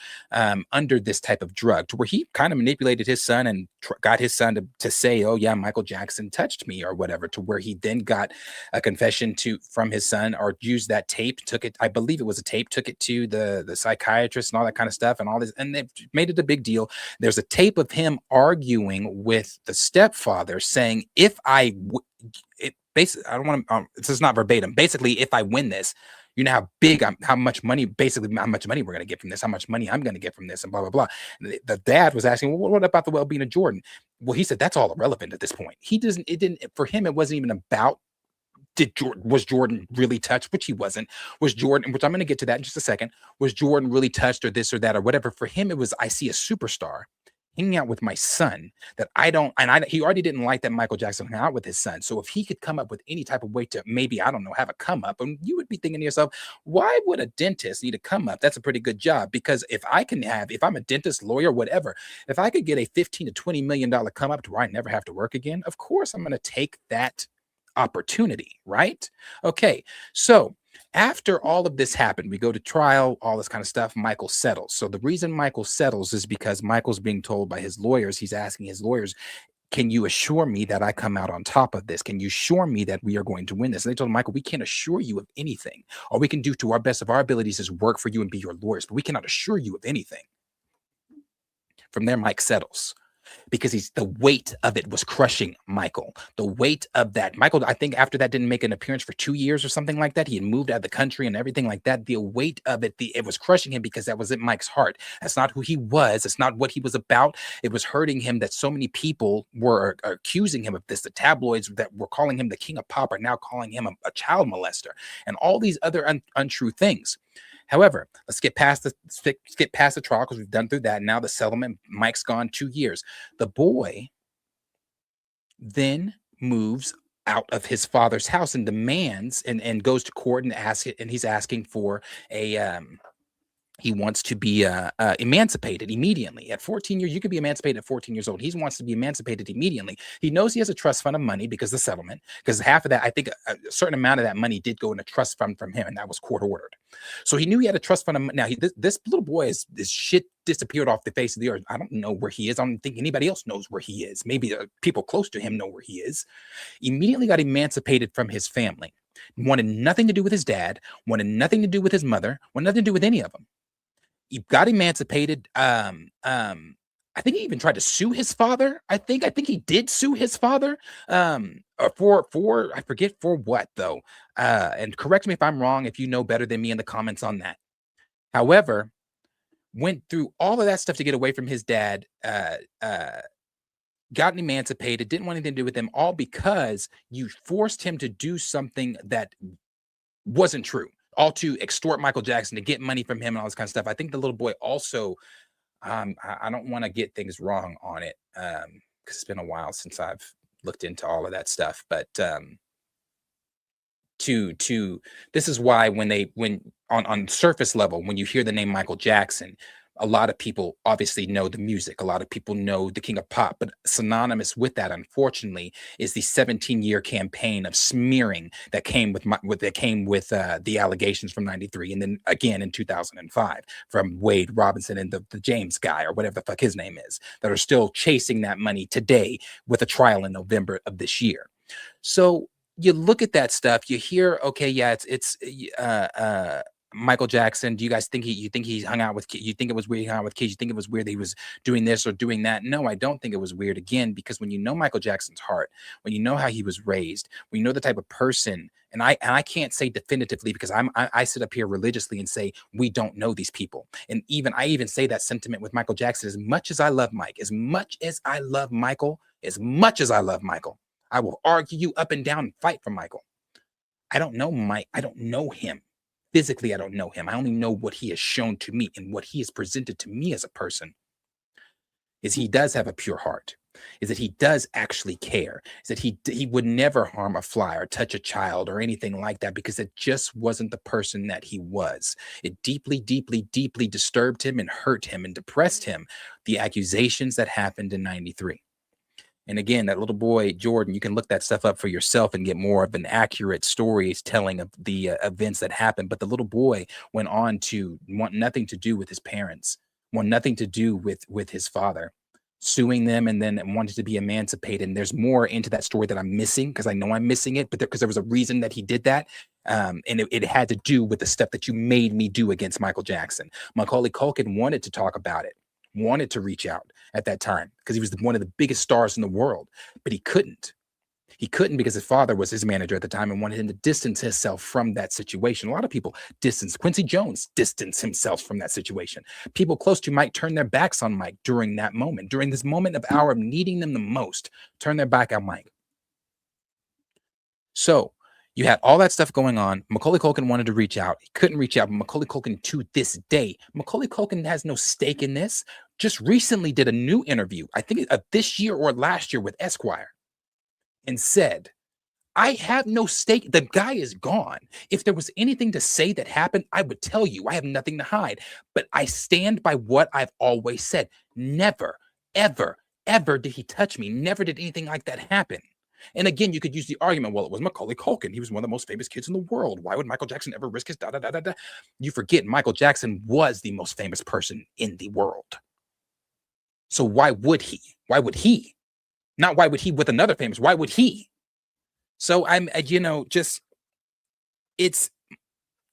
under this type of drug, to where he kind of manipulated his son and got his son to say, oh yeah, Michael Jackson touched me or whatever, to where he then got a confession from his son, or used that tape, took it, I believe it was a tape, took it to the psychiatrist and all that kind of stuff and all this, and they made it a big deal. There's a tape of him arguing with the stepfather saying, basically, I don't want to, this is not verbatim. Basically, if I win this, you know how much money we're going to get from this, how much money I'm going to get from this, and blah, blah, blah. And the dad was asking, well, what about the well-being of Jordan? Well, he said, that's all irrelevant at this point. For him, it wasn't even about, was Jordan really touched, which he wasn't. Was Jordan, which I'm going to get to that in just a second, was Jordan really touched or this or that or whatever? For him, it was, I see a superstar hanging out with my son that he already didn't like that Michael Jackson hung out with his son. So if he could come up with any type of way to maybe, I don't know, have a come up, and you would be thinking to yourself, why would a dentist need a come up? That's a pretty good job, because if I'm a dentist, lawyer, whatever, if I could get a $15 to $20 million come up to where I never have to work again, of course I'm going to take that opportunity, right? Okay, so after all of this happened, we go to trial, all this kind of stuff. Michael settles. So the reason Michael settles is because Michael's being told by his lawyers, he's asking his lawyers, can you assure me that I come out on top of this? Can you assure me that we are going to win this? And they told him, Michael, we can't assure you of anything. All we can do to our best of our abilities is work for you and be your lawyers, but we cannot assure you of anything. From there, Mike settles, because the weight of it was crushing Michael. The weight of that. Michael, I think after that, didn't make an appearance for 2 years or something like that. He had moved out of the country and everything like that. The weight of it, it was crushing him, because that was in Mike's heart. That's not who he was. It's not what he was about. It was hurting him that so many people were accusing him of this. The tabloids that were calling him the king of pop are now calling him a child molester and all these other untrue things. However, let's get past the trial, because we've done through that. Now the settlement, Mike's gone 2 years. The boy then moves out of his father's house and demands and goes to court and he's asking for a He wants to be emancipated immediately. At 14 years, you could be emancipated at 14 years old. He wants to be emancipated immediately. He knows he has a trust fund of money because the settlement, because half of that, I think a certain amount of that money did go in a trust fund from him, and that was court ordered. So he knew he had a trust fund. Now, this little boy is shit disappeared off the face of the earth. I don't know where he is. I don't think anybody else knows where he is. Maybe people close to him know where he is. Immediately got emancipated from his family. Wanted nothing to do with his dad. Wanted nothing to do with his mother. Wanted nothing to do with any of them. He got emancipated. I think he even tried to sue his father. I think he did sue his father. For I forget for what though. And correct me if I'm wrong if you know better than me in the comments on that. However, went through all of that stuff to get away from his dad. Got emancipated. Didn't want anything to do with him. All because you forced him to do something that wasn't true. All to extort Michael Jackson to get money from him and all this kind of stuff. I think the little boy also, I don't want to get things wrong on it because it's been a while since I've looked into all of that stuff. But this is why when on surface level, when you hear the name Michael Jackson, a lot of people obviously know the music. A lot of people know the King of Pop, but synonymous with that, unfortunately, is the 17-year campaign of smearing that came with the allegations from '93, and then again in 2005 from Wade Robinson and the James guy or whatever the fuck his name is, that are still chasing that money today with a trial in November of this year. So you look at that stuff, you hear, okay, yeah, it's Michael Jackson. Do you guys think you think he hung out with kids? You think it was weird he hung out with kids? You think it was weird that he was doing this or doing that? No, I don't think it was weird. Again, because when you know Michael Jackson's heart, when you know how he was raised, when you know the type of person, and I can't say definitively because I sit up here religiously and say we don't know these people. And I even say that sentiment with Michael Jackson. As much as I love Mike, as much as I love Michael, I will argue you up and down and fight for Michael. I don't know Mike. I don't know him. Physically, I don't know him. I only know what he has shown to me and what he has presented to me as a person. Is he does have a pure heart. Is that he does actually care. Is that he would never harm a fly or touch a child or anything like that because it just wasn't the person that he was. It deeply, deeply, deeply disturbed him and hurt him and depressed him. The accusations that happened in '93. And again, that little boy, Jordan, you can look that stuff up for yourself and get more of an accurate storytelling of the events that happened. But the little boy went on to want nothing to do with his parents, want nothing to do with his father, suing them and then wanted to be emancipated. And there's more into that story that I'm missing because I know I'm missing it, but because there was a reason that he did that. And it had to do with the stuff that you made me do against Michael Jackson. Macaulay Culkin wanted to talk about it, wanted to reach out at that time because he was one of the biggest stars in the world, but he couldn't. He couldn't because his father was his manager at the time and wanted him to distance himself from that situation. A lot of people Quincy Jones distanced himself from that situation. People close to Mike turned their backs on Mike during that moment, during this moment of hour of needing them the most, turn their back on Mike. So you had all that stuff going on. Macaulay Culkin wanted to reach out. He couldn't reach out. But Macaulay Culkin to this day, Macaulay Culkin has no stake in this. Just recently did a new interview, I think this year or last year with Esquire, and said, I have no stake. The guy is gone. If there was anything to say that happened, I would tell you. I have nothing to hide. But I stand by what I've always said. Never, ever, ever did he touch me. Never did anything like that happen. And again, you could use the argument, well, it was Macaulay Culkin. He was one of the most famous kids in the world. Why would Michael Jackson ever risk his da-da-da-da-da? You forget Michael Jackson was the most famous person in the world. So why would he? Why would he? Not why would he with another famous? Why would he? So I'm,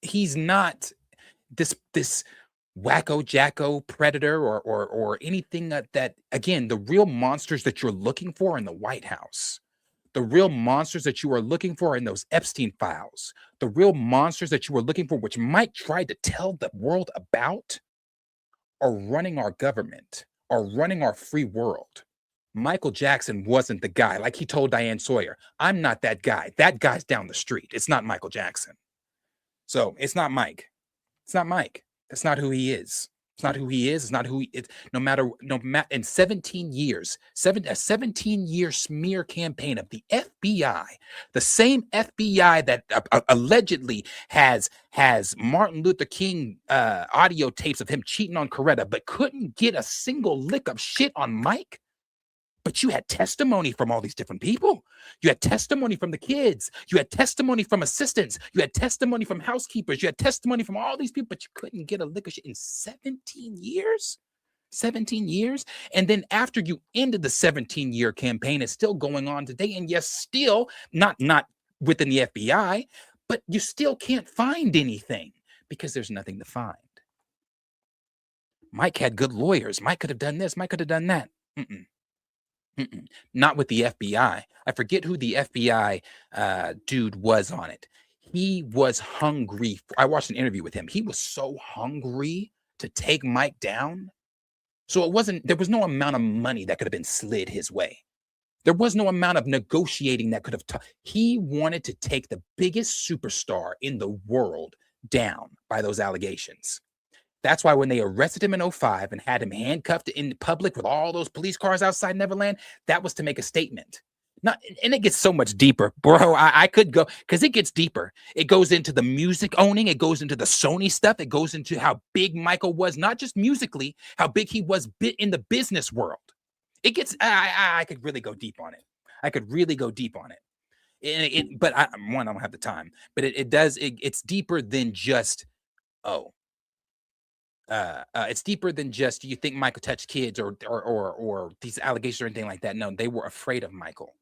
he's not this wacko jacko predator or anything that again, the real monsters that you're looking for in the White House. The real monsters that you are looking for in those Epstein files, the real monsters that you were looking for, which Mike tried to tell the world about, are running our government, are running our free world. Michael Jackson wasn't the guy. Like he told Diane Sawyer, I'm not that guy. That guy's down the street. It's not Michael Jackson. So it's not Mike. It's not Mike. That's not who he is. It's not who he is. It's not who he is. No matter in 17 years, a 17-year smear campaign of the FBI, the same FBI that allegedly has Martin Luther King audio tapes of him cheating on Coretta, but couldn't get a single lick of shit on Mike. But you had testimony from all these different people. You had testimony from the kids. You had testimony from assistants. You had testimony from housekeepers. You had testimony from all these people, but you couldn't get a lick of shit in 17 years? 17 years? And then after you ended the 17-year campaign, it's still going on today. And yes, still not within the FBI, but you still can't find anything because there's nothing to find. Mike had good lawyers. Mike could have done this. Mike could have done that. Not with the FBI. I forget who the FBI dude was on it. He was hungry. I watched an interview with him. He was so hungry to take Mike down. So there was no amount of money that could have been slid his way. There was no amount of negotiating that could have. He wanted to take the biggest superstar in the world down by those allegations. That's why when they arrested him in 2005 and had him handcuffed in public with all those police cars outside Neverland, that was to make a statement. And it gets so much deeper, bro. I could go because it gets deeper. It goes into the music owning. It goes into the Sony stuff. It goes into how big Michael was, not just musically, how big he was in the business world. It gets, I could really go deep on it. I could really go deep on it. But I don't have the time. But it's deeper than just, it's deeper than just you think Michael touched kids or these allegations or anything like that. No, they were afraid of Michael.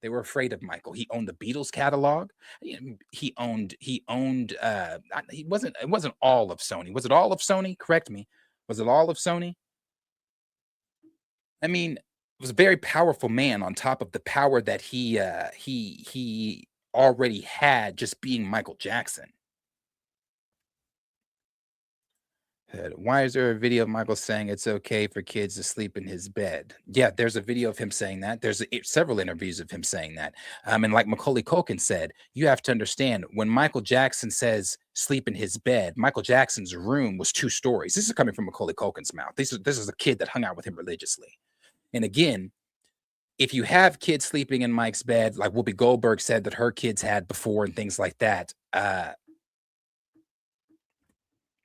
They were afraid of Michael. He owned the Beatles catalog. It wasn't all of Sony. Was it all of Sony? Correct me. Was it all of Sony? I mean, it was a very powerful man on top of the power that he already had just being Michael Jackson. Why is there a video of Michael saying it's okay for kids to sleep in his bed? Yeah, there's a video of him saying that. There's several interviews of him saying that. And like Macaulay Culkin said, you have to understand when Michael Jackson says sleep in his bed, Michael Jackson's room was 2 stories. This is coming from Macaulay Culkin's mouth. This is a kid that hung out with him religiously. And again, if you have kids sleeping in Mike's bed, like Whoopi Goldberg said that her kids had before and things like that,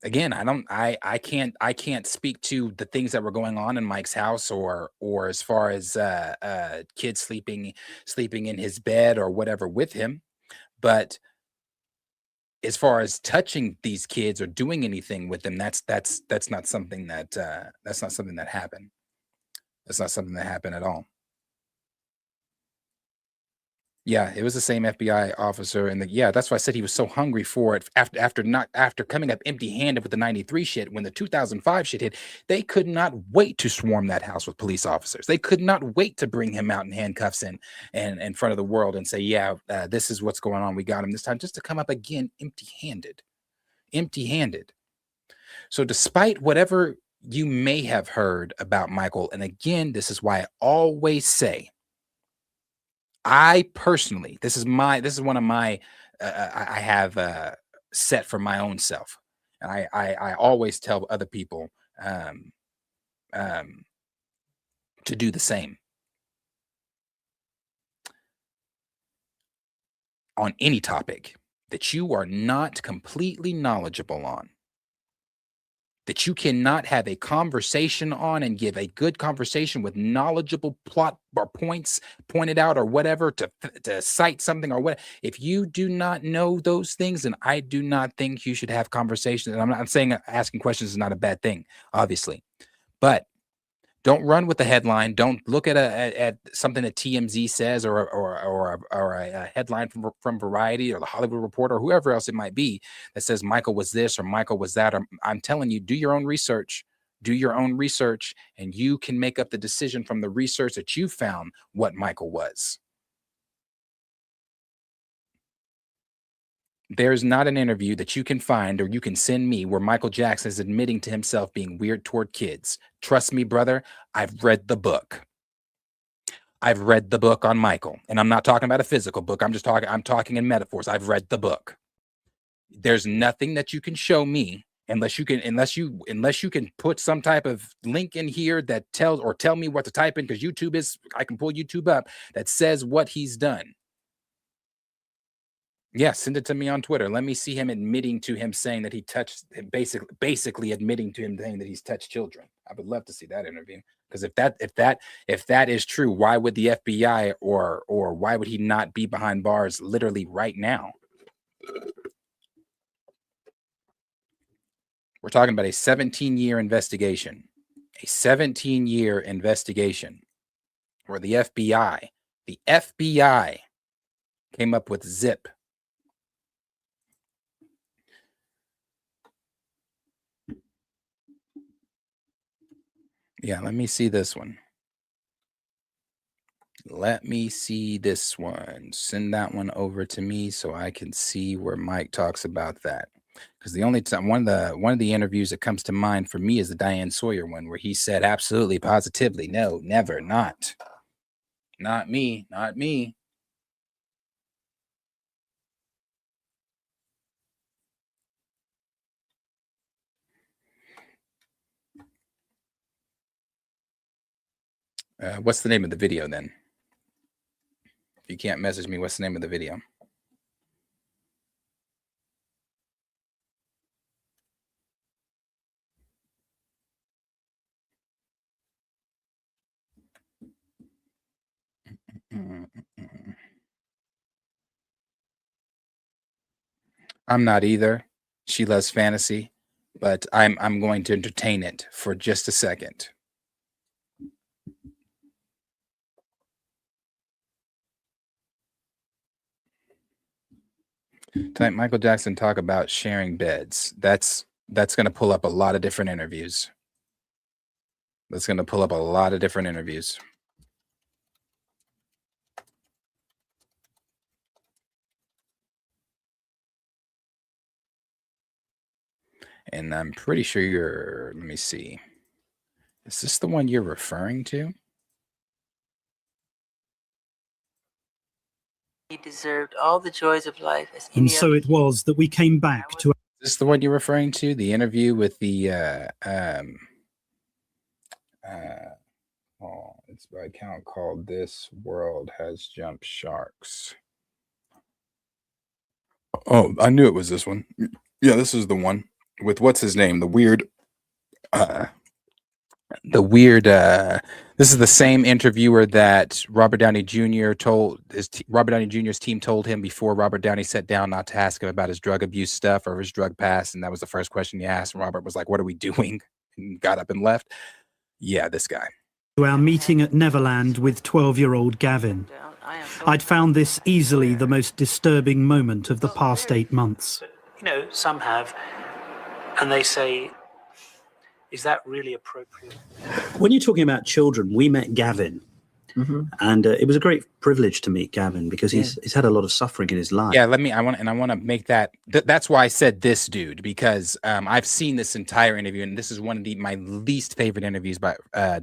again, I can't speak to the things that were going on in Mike's house or as far as kids sleeping in his bed or whatever with him. But as far as touching these kids or doing anything with them, that's not something that happened. That's not something that happened at all. Yeah, it was the same FBI officer, and that's why I said he was so hungry for it. After coming up empty-handed with the '93 shit, when the 2005 shit hit, they could not wait to swarm that house with police officers. They could not wait to bring him out in handcuffs and in front of the world and say, this is what's going on. We got him this time, just to come up again empty-handed. So despite whatever you may have heard about Michael, and again, this is why I always say, I personally, this is one of my, I have set for my own self. And I always tell other people to do the same. On any topic that you are not completely knowledgeable on, that you cannot have a conversation on and give a good conversation with knowledgeable plot or points pointed out or whatever to cite something or what. If you do not know those things, then I do not think you should have conversations. And I'm saying asking questions is not a bad thing, obviously, but don't run with the headline. Don't look at something that TMZ says or a headline from Variety or the Hollywood Reporter or whoever else it might be that says Michael was this or Michael was that. I'm telling you, do your own research. Do your own research, and you can make up the decision from the research that you found what Michael was. There's not an interview that you can find or you can send me where Michael Jackson is admitting to himself being weird toward kids. Trust me, brother, I've read the book. I've read the book on Michael, and I'm not talking about a physical book. I'm talking in metaphors. I've read the book. There's nothing that you can show me Unless you can put some type of link in here that tells or tell me what to type in, because I can pull YouTube up that says what he's done. Yeah, send it to me on Twitter. Let me see him admitting to him saying that he touched, basically admitting to him saying that he's touched children. I would love to see that interview, because if that is true, why would the FBI or why would he not be behind bars literally right now? We're talking about a 17-year investigation. A 17-year investigation where the FBI came up with zip. Yeah, let me see this one. Let me see this one. Send that one over to me so I can see where Mike talks about that. Because the only time one of the interviews that comes to mind for me is the Diane Sawyer one, where he said absolutely, positively, no, never, not me, not me. What's the name of the video then? If you can't message me, what's the name of the video? I'm not either. She loves fantasy, but I'm going to entertain it for just a second. Tonight, Michael Jackson talk about sharing beds. That's going to pull up a lot of different interviews. That's going to pull up a lot of different interviews. And I'm pretty sure let me see. Is this the one you're referring to? He deserved all the joys of life as And so it was that we came back to. Is this the one you're referring to? The interview with the it's by account called "This World Has Jumped Sharks." Oh, I knew it was this one. Yeah, this is the one with what's his name? The weird. This is the same interviewer that Robert Downey Jr. Robert Downey Jr.'s team told him before Robert Downey sat down not to ask him about his drug abuse stuff or his drug past, and that was the first question he asked. And Robert was like, "What are we doing?" and got up and left. Yeah, this guy. To our meeting at Neverland with 12-year-old Gavin. I'd found this easily the most disturbing moment of the past 8 months. You know, some have, and they say, is that really appropriate? When you're talking about children, we met Gavin. And it was a great privilege to meet Gavin because he's had a lot of suffering in his life. Yeah, I want to make that. That's why I said this dude, because I've seen this entire interview, and this is one of my least favorite interviews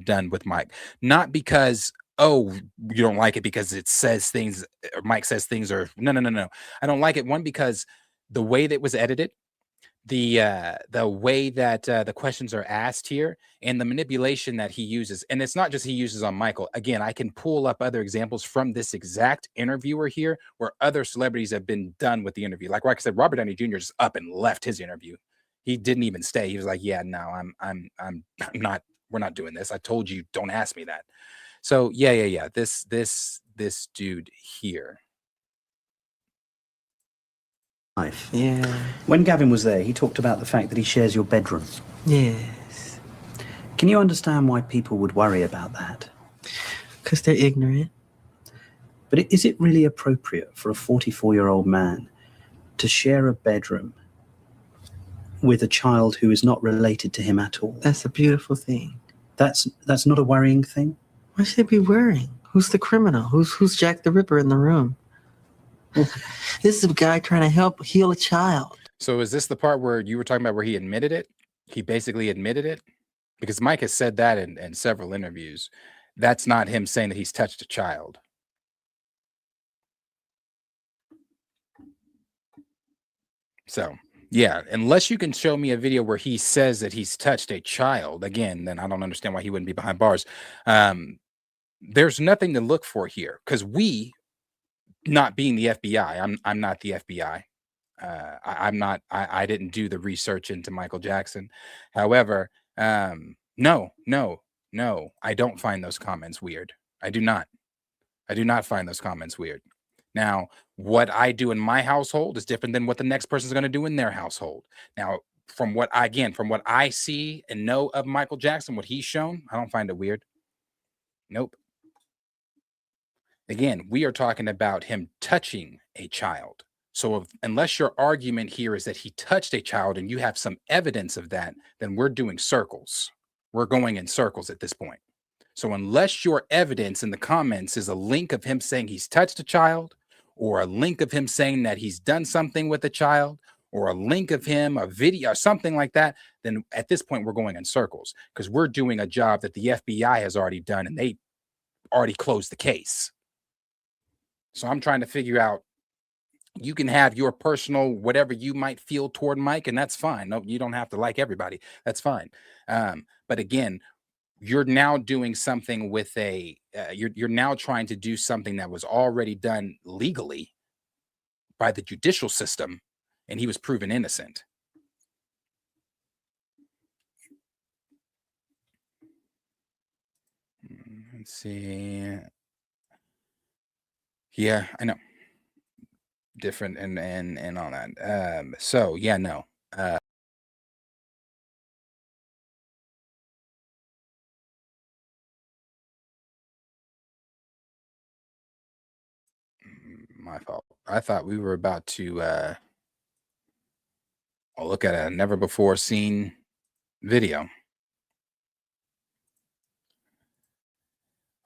done with Mike. Not because you don't like it because it says things, or Mike says things, or no. I don't like it. One, because the way that it was edited, the way that the questions are asked here, and the manipulation that he uses, and it's not just he uses on Michael. Again, I can pull up other examples from this exact interviewer here where other celebrities have been done with the interview. Like I said, Robert Downey Jr. just up and left his interview. He didn't even stay. He was like, "Yeah, no, I'm not. We're not doing this. I told you, don't ask me that." So yeah. This dude here. Life. Yeah. When Gavin was there, he talked about the fact that he shares your bedroom. Yes. Can you understand why people would worry about that? Because they're ignorant. But is it really appropriate for a 44-year-old man to share a bedroom with a child who is not related to him at all? That's a beautiful thing. That's not a worrying thing? Why should it be worrying? Who's the criminal? Who's Jack the Ripper in the room? This is a guy trying to heal a child. So is this the part where you were talking about where he admitted it? He basically admitted it? Because Mike has said that in several interviews. That's not him saying that he's touched a child. So Yeah, unless you can show me a video where he says that he's touched a child, again, then I don't understand why he wouldn't be behind bars. There's nothing to look for here because we, not being the FBI, I'm not the FBI. I'm not. I didn't do the research into Michael Jackson. However, no, I don't find those comments weird. I do not. I do not find those comments weird. Now, what I do in my household is different than what the next person's going to do in their household. Now, from what I see and know of Michael Jackson, what he's shown, I don't find it weird. Nope. Again, we are talking about him touching a child. So unless your argument here is that he touched a child and you have some evidence of that, then we're doing circles. We're going in circles at this point. So unless your evidence in the comments is a link of him saying he's touched a child, or a link of him saying that he's done something with a child, or a link of him, a video, or something like that, then at this point we're going in circles because we're doing a job that the FBI has already done and they already closed the case. So I'm trying to figure out, you can have your personal whatever you might feel toward Mike, and that's fine. No, you don't have to like everybody. That's fine. But again, you're now doing something with you're now trying to do something that was already done legally by the judicial system, and he was proven innocent. Let's see. Yeah, I know. Different and all that. So yeah, no. My fault. I thought we were about to look at a never before seen video.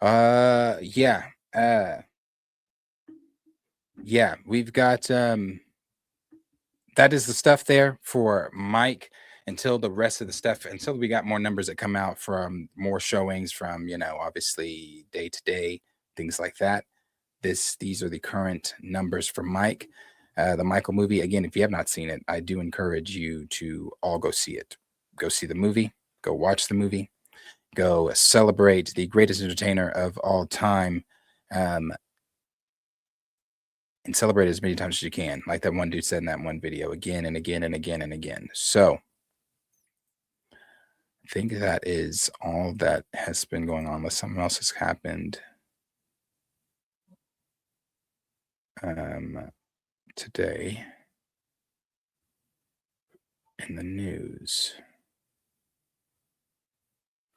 Yeah. Yeah, we've got that is the stuff there for Mike until the rest of the stuff, until we got more numbers that come out from more showings from, obviously day to day, things like that. These are the current numbers for Mike. The Michael movie, again, if you have not seen it, I do encourage you to all go see it. Go see the movie, go watch the movie, go celebrate the greatest entertainer of all time, and celebrate as many times as you can, like that one dude said in that one video, again and again and again and again. So I think that is all that has been going on, unless something else has happened today in the news.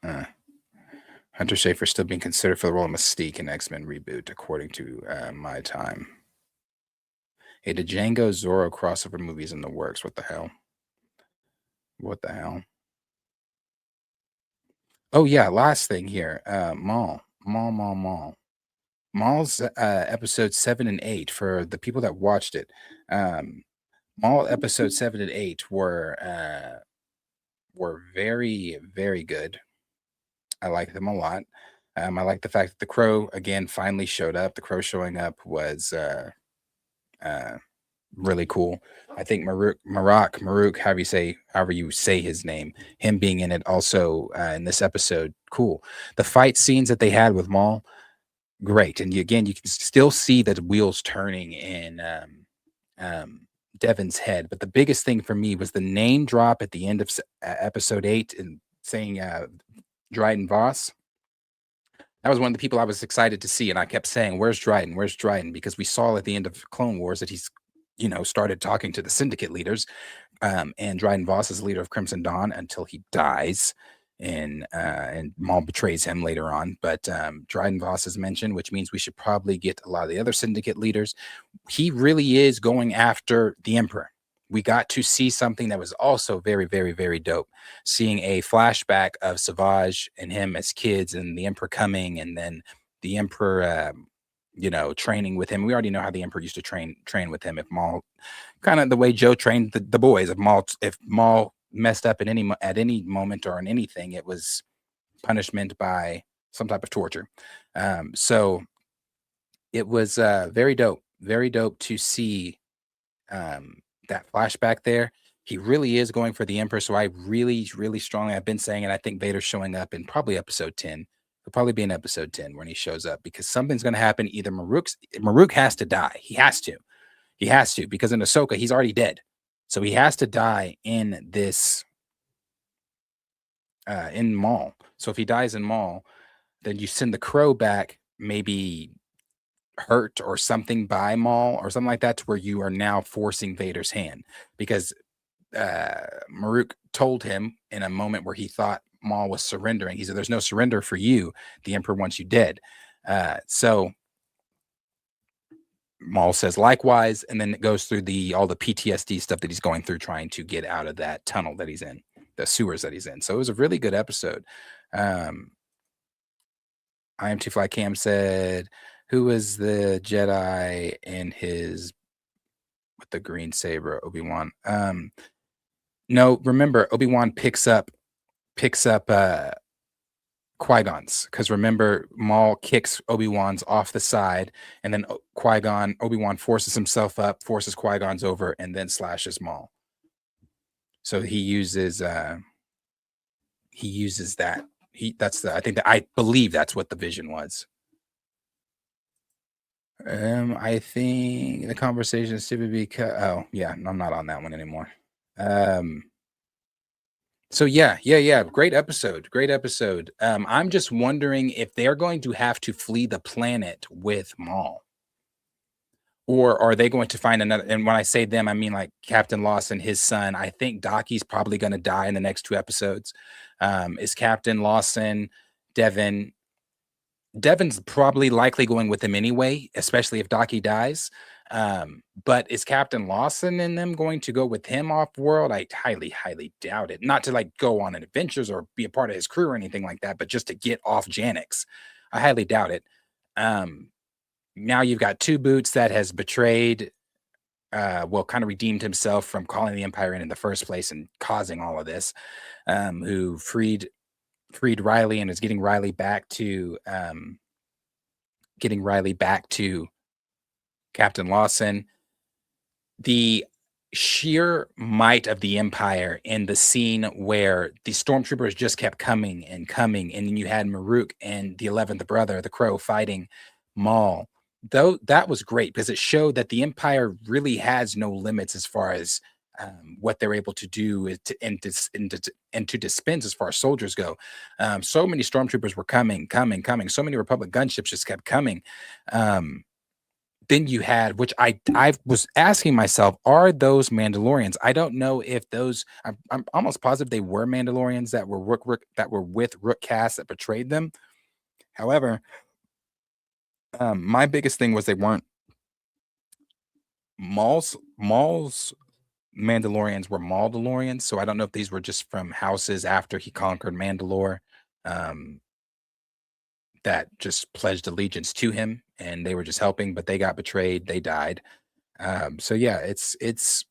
Hunter Schafer still being considered for the role of Mystique in X-Men reboot, according to My Time. A Django Zorro crossover movies in the works. What the hell? What the hell? Oh yeah, last thing here. Maul. Maul's episode 7 and 8, for the people that watched it. Maul episode 7 and 8 were very, very good. I like them a lot. I like the fact that the Crow again finally showed up. The Crow showing up was really cool. I think Maruk, however you say his name, him being in it also in this episode, cool. The fight scenes that they had with Maul, great. And you can still see that wheels turning in Devin's head. But the biggest thing for me was the name drop at the end of episode 8 and saying Dryden Voss. That was one of the people I was excited to see, and I kept saying, "Where's Dryden? Where's Dryden?" Because we saw at the end of Clone Wars that he's, started talking to the Syndicate leaders, and Dryden Voss is the leader of Crimson Dawn until he dies, and Maul betrays him later on. But Dryden Voss is mentioned, which means we should probably get a lot of the other Syndicate leaders. He really is going after the Emperor. We got to see something that was also very, very, very dope. Seeing a flashback of Savage and him as kids and the Emperor coming, and then the Emperor, training with him. We already know how the Emperor used to train with him. If Maul, kind of the way Joe trained the boys. If Maul messed up at any moment or in anything, it was punishment by some type of torture. So it was very dope to see that flashback there. He really is going for the Emperor. So I really, really strongly, I've been saying it. I think Vader's showing up in probably episode 10. It'll probably be in episode 10 when he shows up, because something's going to happen. Either Maruk has to die. He has to. He has to, because in Ahsoka, he's already dead. So he has to die in this, in Maul. So if he dies in Maul, then you send the Crow back, maybe hurt or something by Maul or something like that, to where you are now forcing Vader's hand, because Maruk told him in a moment where he thought Maul was surrendering. He said, "There's no surrender for you. The Emperor wants you dead." So Maul says likewise, and then it goes through all the PTSD stuff that he's going through, trying to get out of that tunnel that he's in, the sewers that he's in. So it was a really good episode. I Am Too Fly Cam said, "Who was the Jedi in his with the green saber, Obi-Wan?" No, remember, Obi-Wan picks up Qui-Gon's, because remember, Maul kicks Obi-Wan's off the side, and then Obi-Wan forces himself up, forces Qui-Gon's over, and then slashes Maul. So he uses that. I believe that's what the vision was. I think the conversation is stupid because I'm not on that one anymore. So yeah. Great episode. I'm just wondering if they're going to have to flee the planet with Maul, or are they going to find another? And when I say them, I mean like Captain Lawson, his son. I think Dockie's probably going to die in the next 2 episodes. Is Captain Lawson, Devin's probably likely going with him anyway, especially if Dockie dies. But is Captain Lawson and them going to go with him off world? I highly, highly doubt it. Not to like go on adventures or be a part of his crew or anything like that, but just to get off Janix. I highly doubt it. Now you've got Two Boots that has betrayed, kind of redeemed himself from calling the Empire in the first place and causing all of this, who freed Riley and is getting Riley back to Captain Lawson. The sheer might of the Empire in the scene where the stormtroopers just kept coming, and then you had Maruk and the 11th brother, the Crow, fighting Maul. Though that was great, because it showed that the Empire really has no limits as far as what they're able to do and to dispense as far as soldiers go. So many stormtroopers were coming. So many Republic gunships just kept coming. Then you had, which I was asking myself, are those Mandalorians? I don't know if those. I'm almost positive they were Mandalorians that were with Rook Cass that betrayed them. However, my biggest thing was they weren't. Maul's Mandalorians were Mauldalorians, so I don't know if these were just from houses after he conquered Mandalore, that just pledged allegiance to him, and they were just helping, but they got betrayed, they died. So yeah, it's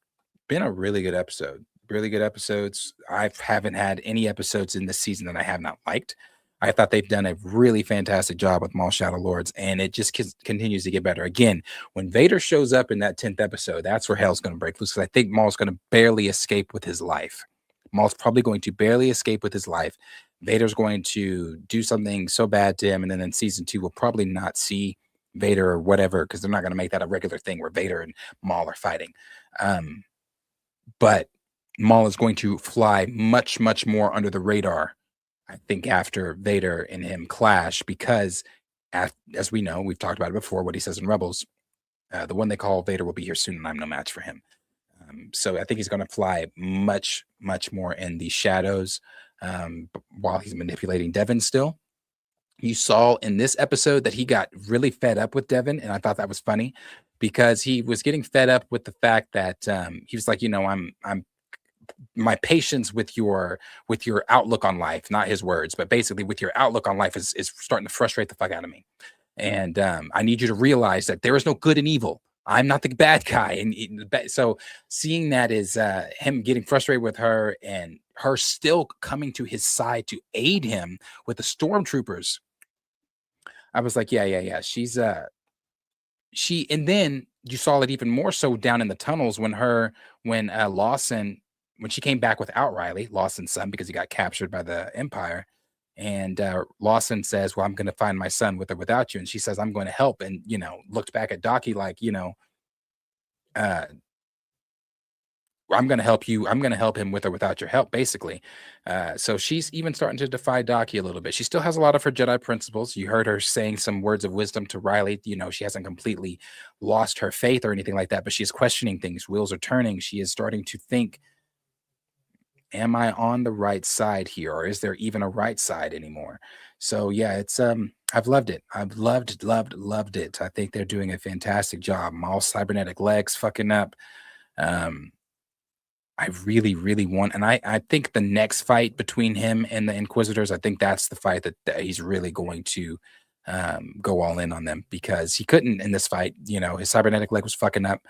been a really good episode. Really good episodes. I haven't had any episodes in this season that I have not liked. I thought they've done a really fantastic job with Maul Shadow Lords, and it just continues to get better. Again, when Vader shows up in that 10th episode, that's where hell's going to break loose, because I think Maul's going to barely escape with his life. Maul's probably going to barely escape with his life. Vader's going to do something so bad to him, and then in season 2, we'll probably not see Vader or whatever, because they're not going to make that a regular thing where Vader and Maul are fighting. But Maul is going to fly much, much more under the radar, I think, after Vader and him clash, because as we know, we've talked about it before, what he says in Rebels, the one they call Vader will be here soon, and I'm no match for him. So I think he's going to fly much, much more in the shadows while he's manipulating Devin still. You saw in this episode that he got really fed up with Devin, and I thought that was funny, because he was getting fed up with the fact that he was like, I'm my patience with your outlook on life, not his words, but basically with your outlook on life is starting to frustrate the fuck out of me. And I need you to realize that there is no good and evil. I'm not the bad guy. And so seeing that is him getting frustrated with her, and her still coming to his side to aid him with the stormtroopers. I was like, yeah. And then you saw it even more so down in the tunnels when Lawson when she came back without Riley, Lawson's son, because he got captured by the Empire. And Lawson says, well, I'm going to find my son with or without you. And she says, I'm going to help. And, looked back at Docky like, I'm going to help you. I'm going to help him with or without your help, basically. So she's even starting to defy Docky a little bit. She still has a lot of her Jedi principles. You heard her saying some words of wisdom to Riley. She hasn't completely lost her faith or anything like that, but she's questioning things. Wheels are turning. She is starting to think, am I on the right side here? Or is there even a right side anymore? So yeah, it's, I've loved it. I've loved it. I think they're doing a fantastic job. Maul's cybernetic legs fucking up. I really, really want, and I think the next fight between him and the Inquisitors, I think that's the fight that he's really going to go all in on them, because he couldn't in this fight. His cybernetic leg was fucking up.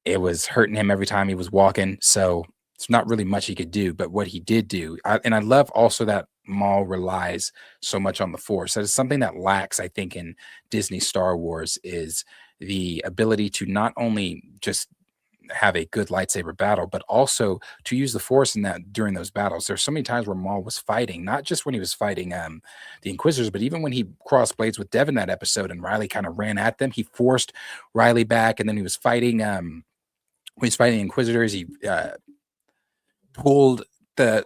It was hurting him every time he was walking. So it's not really much he could do. But what he did do, and I love also that Maul relies so much on the Force. That is something that lacks, I think, in Disney Star Wars, is the ability to not only just have a good lightsaber battle, but also to use the Force in that during those battles. There's so many times where Maul was fighting, not just when he was fighting the Inquisitors, but even when he crossed blades with Devin that episode and Riley kind of ran at them, he forced Riley back. And then he was fighting when he's fighting the Inquisitors, he pulled the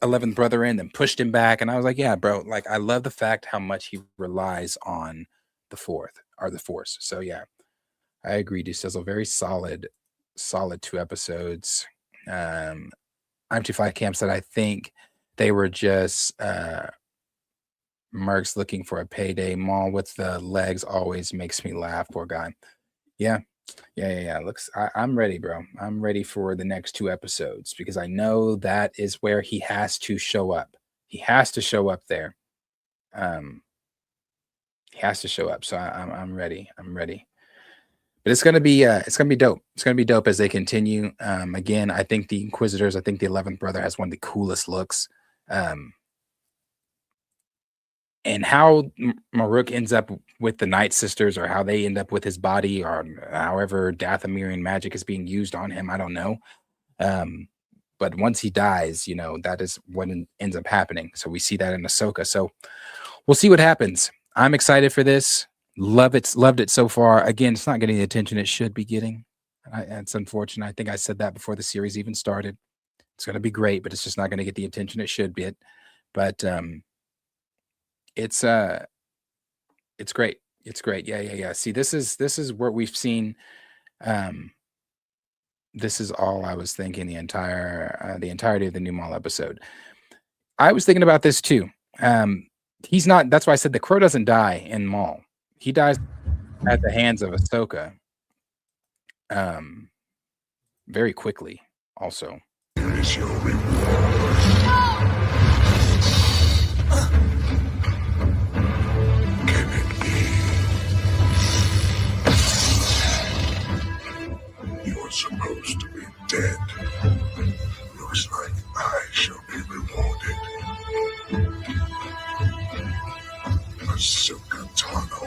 11th brother in and pushed him back. And I was like, yeah, bro, like, I love the fact how much he relies on the Force. So yeah, I agree, Dusizzle. Very solid 2 episodes. I'm too fly Camp said, I think they were just Mercs looking for a payday. Maul with the legs always makes me laugh. Poor guy. Yeah. Looks, I'm ready, bro. I'm ready for the next 2 episodes, because I know that is where he has to show up. He has to show up there. He has to show up. So I'm ready. But it's gonna be dope. It's gonna be dope as they continue. Again, I think the Inquisitors, I think the 11th brother has one of the coolest looks. And how Maruk ends up with the Night Sisters, or how they end up with his body, or however Dathomirian magic is being used on him, I don't know. But once he dies, that is what ends up happening. So we see that in Ahsoka. So we'll see what happens. I'm excited for this. Loved it so far. Again, it's not getting the attention it should be getting. It's unfortunate. I think I said that before the series even started. It's going to be great, but it's just not going to get the attention it should be. But it's great. It's great. Yeah. See, this is where we've seen. This is all I was thinking the entirety of the new Maul episode. I was thinking about this too. He's not. That's why I said the crow doesn't die in Maul. He dies at the hands of Ahsoka. Very quickly. Also. Here is your reward. Can it be? You are supposed to be dead. Looks like I shall be rewarded. Ahsoka Tano.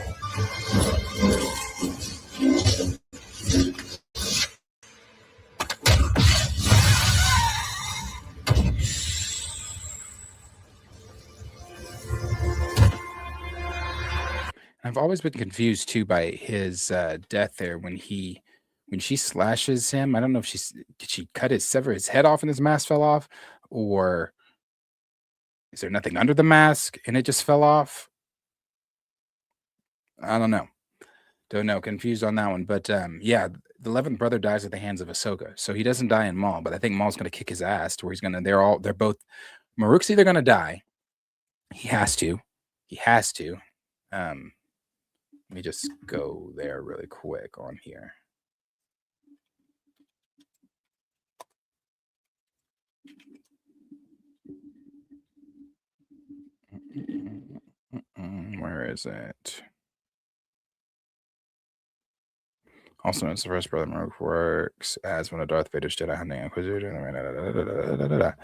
I've always been confused too by his death there when she slashes him. I don't know if did she sever his head off and his mask fell off, or is there nothing under the mask and it just fell off? I don't know. Confused on that one. But yeah, the 11th brother dies at the hands of Ahsoka, so he doesn't die in Maul. But I think Maul's going to kick his ass to where they're both. Maruk's either going to die. He has to. Let me just go there really quick on here. Where is it? Also known as the first brother, Maruk works as one of Darth Vader's Jedi hunting Inquisitor.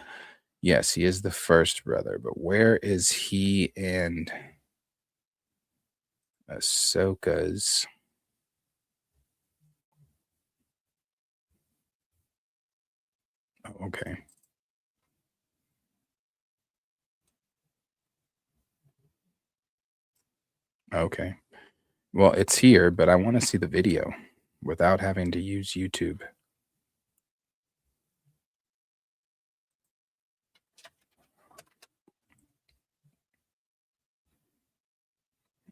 Yes, he is the first brother, but where is he in Ahsoka's? Oh, okay. Okay. Well, it's here, but I want to see the video without having to use YouTube.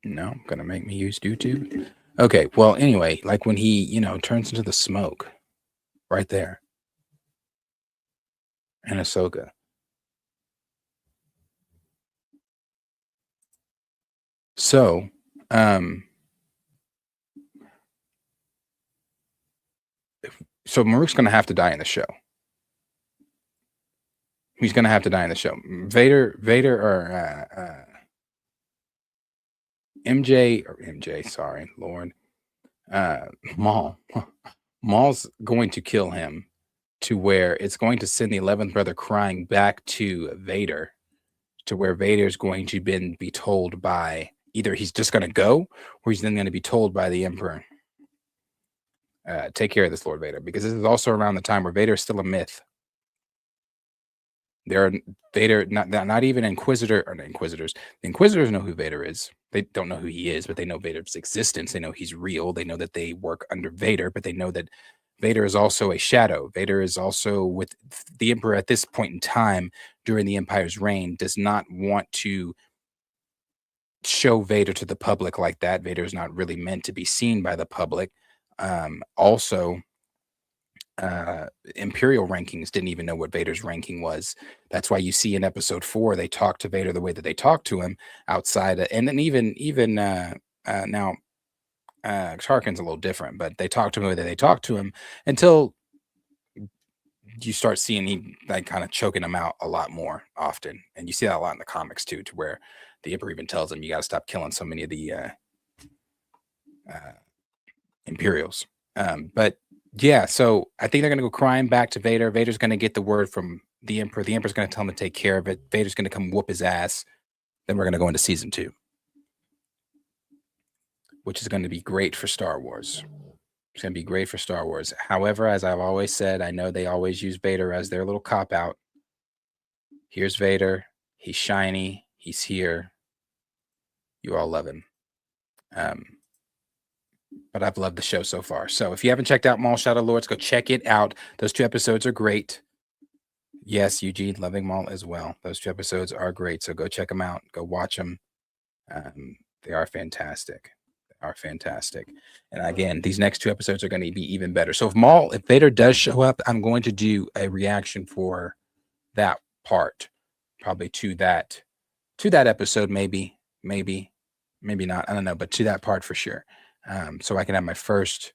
No, gonna make me use YouTube. Okay, well, anyway, like when he, turns into the smoke right there in Ahsoka. So, so Maruk's gonna have to die in the show. He's gonna have to die in the show. Vader, or MJ, sorry, Lord. Maul's going to kill him to where it's going to send the 11th brother crying back to Vader, to where Vader's going to be told by either he's just going to go or he's then going to be told by the Emperor, take care of this, Lord Vader, because this is also around the time where Vader is still a myth. Vader, not even Inquisitor or Inquisitors. The Inquisitors know who Vader is. They don't know who he is, but they know Vader's existence. They know he's real. They know that they work under Vader, but they know that Vader is also a shadow. Vader is also with the Emperor at this point in time during the Empire's reign, does not want to show Vader to the public like that. Vader is not really meant to be seen by the public. Also, Imperial rankings didn't even know what Vader's ranking was. That's why you see in episode 4 they talk to Vader the way that they talk to him outside, and then even now Tarkin's a little different, but they talk to him the way that they talk to him until you start seeing he like kind of choking him out a lot more often, and you see that a lot in the comics too, to where the Emperor even tells him you got to stop killing so many of the Imperials. But yeah, so I think they're going to go crying back to Vader. Vader's going to get the word from the Emperor. The Emperor's going to tell him to take care of it. Vader's going to come whoop his ass. Then we're going to go into season 2, which is going to be great for Star Wars. It's going to be great for Star Wars. However, as I've always said, I know they always use Vader as their little cop-out. Here's Vader. He's shiny. He's here. You all love him. But I've loved the show so far. So if you haven't checked out Maul Shadow Lords, go check it out. Those 2 episodes are great. Yes, Eugene, loving Maul as well. Those 2 episodes are great. So go check them out. Go watch them. They are fantastic. They are fantastic. And again, these next 2 episodes are going to be even better. So if Vader does show up, I'm going to do a reaction for that part. Probably to that episode, maybe not. I don't know, but to that part for sure. So I can have my first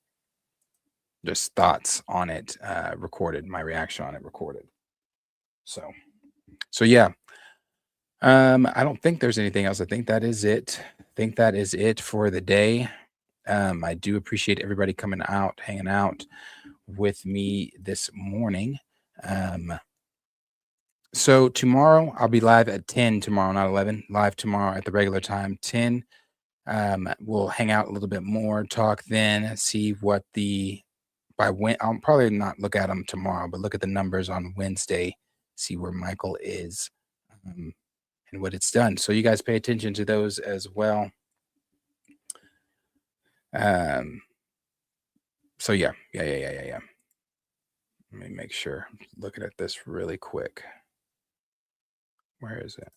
just thoughts on it recorded, my reaction on it recorded. So yeah. I don't think there's anything else. I think that is it. For the day. I do appreciate everybody coming out, hanging out with me this morning. So tomorrow I'll be live at 10 tomorrow, not 11. Live tomorrow at the regular time, 10. We'll hang out a little bit more, talk then, see what I'll probably not look at them tomorrow, but look at the numbers on Wednesday, see where Michael is, and what it's done. So you guys pay attention to those as well. So yeah. Let me make sure. Looking at this really quick. Where is it?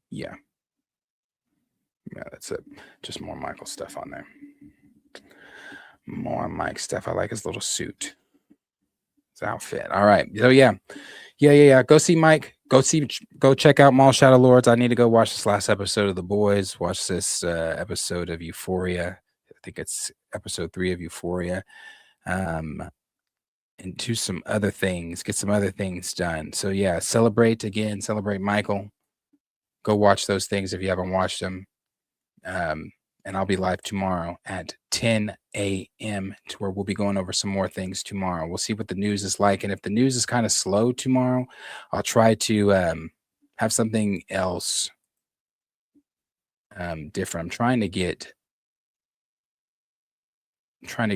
Yeah, that's it. Just more Michael stuff on there. More Mike stuff. I like his little suit, his outfit. All right. So yeah. Go see Mike. Go check out Maul Shadow Lords. I need to go watch this last episode of The Boys. Watch this episode of Euphoria. I think it's episode 3 of Euphoria. And do some other things. Get some other things done. So yeah, celebrate Michael. Go watch those things if you haven't watched them. And I'll be live tomorrow at 10 a.m. to where we'll be going over some more things tomorrow. We'll see what the news is like. And if the news is kind of slow tomorrow, I'll try to have something else different. I'm trying to get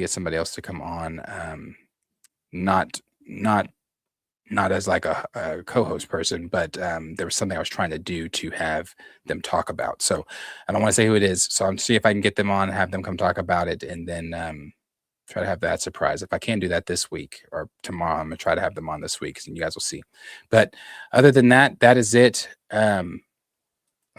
somebody else to come on, not as like a co-host person, but there was something I was trying to do to have them talk about. So I don't want to say who it is. So I'm see if I can get them on and have them come talk about it, and then try to have that surprise. If I can't do that this week or tomorrow, I'm gonna try to have them on this week, and you guys will see. But other than that, that is it.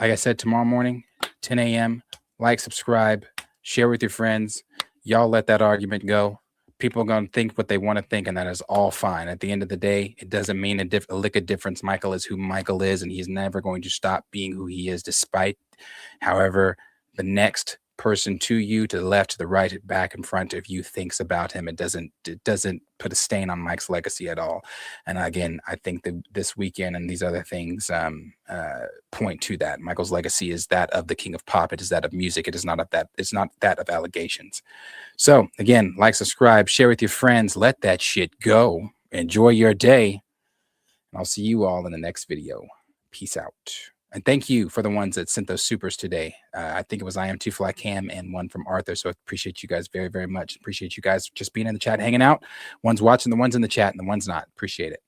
Like I said, tomorrow morning, 10 a.m. Like, subscribe, share with your friends. Y'all let that argument go. People are going to think what they want to think, and that is all fine. At the end of the day, it doesn't mean a lick of difference. Michael is who Michael is, and he's never going to stop being who he is, despite, however, the next person to you, to the left, to the right, back, in front of you thinks about him. It doesn't put a stain on Mike's legacy at all. And again, I think that this weekend and these other things point to that. Michael's legacy is that of the king of pop. It is that of music. It is not of that. It's not that of allegations. So again, like, subscribe, share with your friends. Let that shit go. Enjoy your day. And I'll see you all in the next video. Peace out. And thank you for the ones that sent those supers today. I think it was I Am Too Fly Cam and one from Arthur. So I appreciate you guys very, very much. Appreciate you guys just being in the chat, hanging out. One's watching, the one's in the chat, and the one's not. Appreciate it.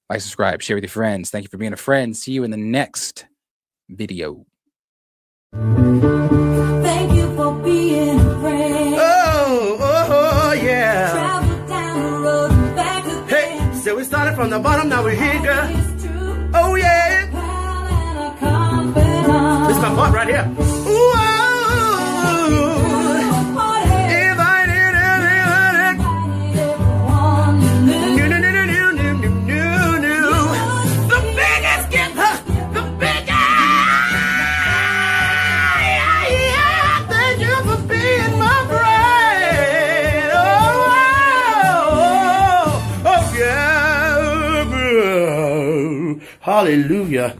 Like, subscribe, share with your friends. Thank you for being a friend. See you in the next video. Thank you for being a friend. Oh, yeah. Travel down the road and back again. Hey, so we started from the bottom, now we're here, girl. Oh, yeah. This is my butt right here. Ooh, if I did everything, the biggest gift, the biggest. Thank you for being my friend. Oh, yeah. Hallelujah.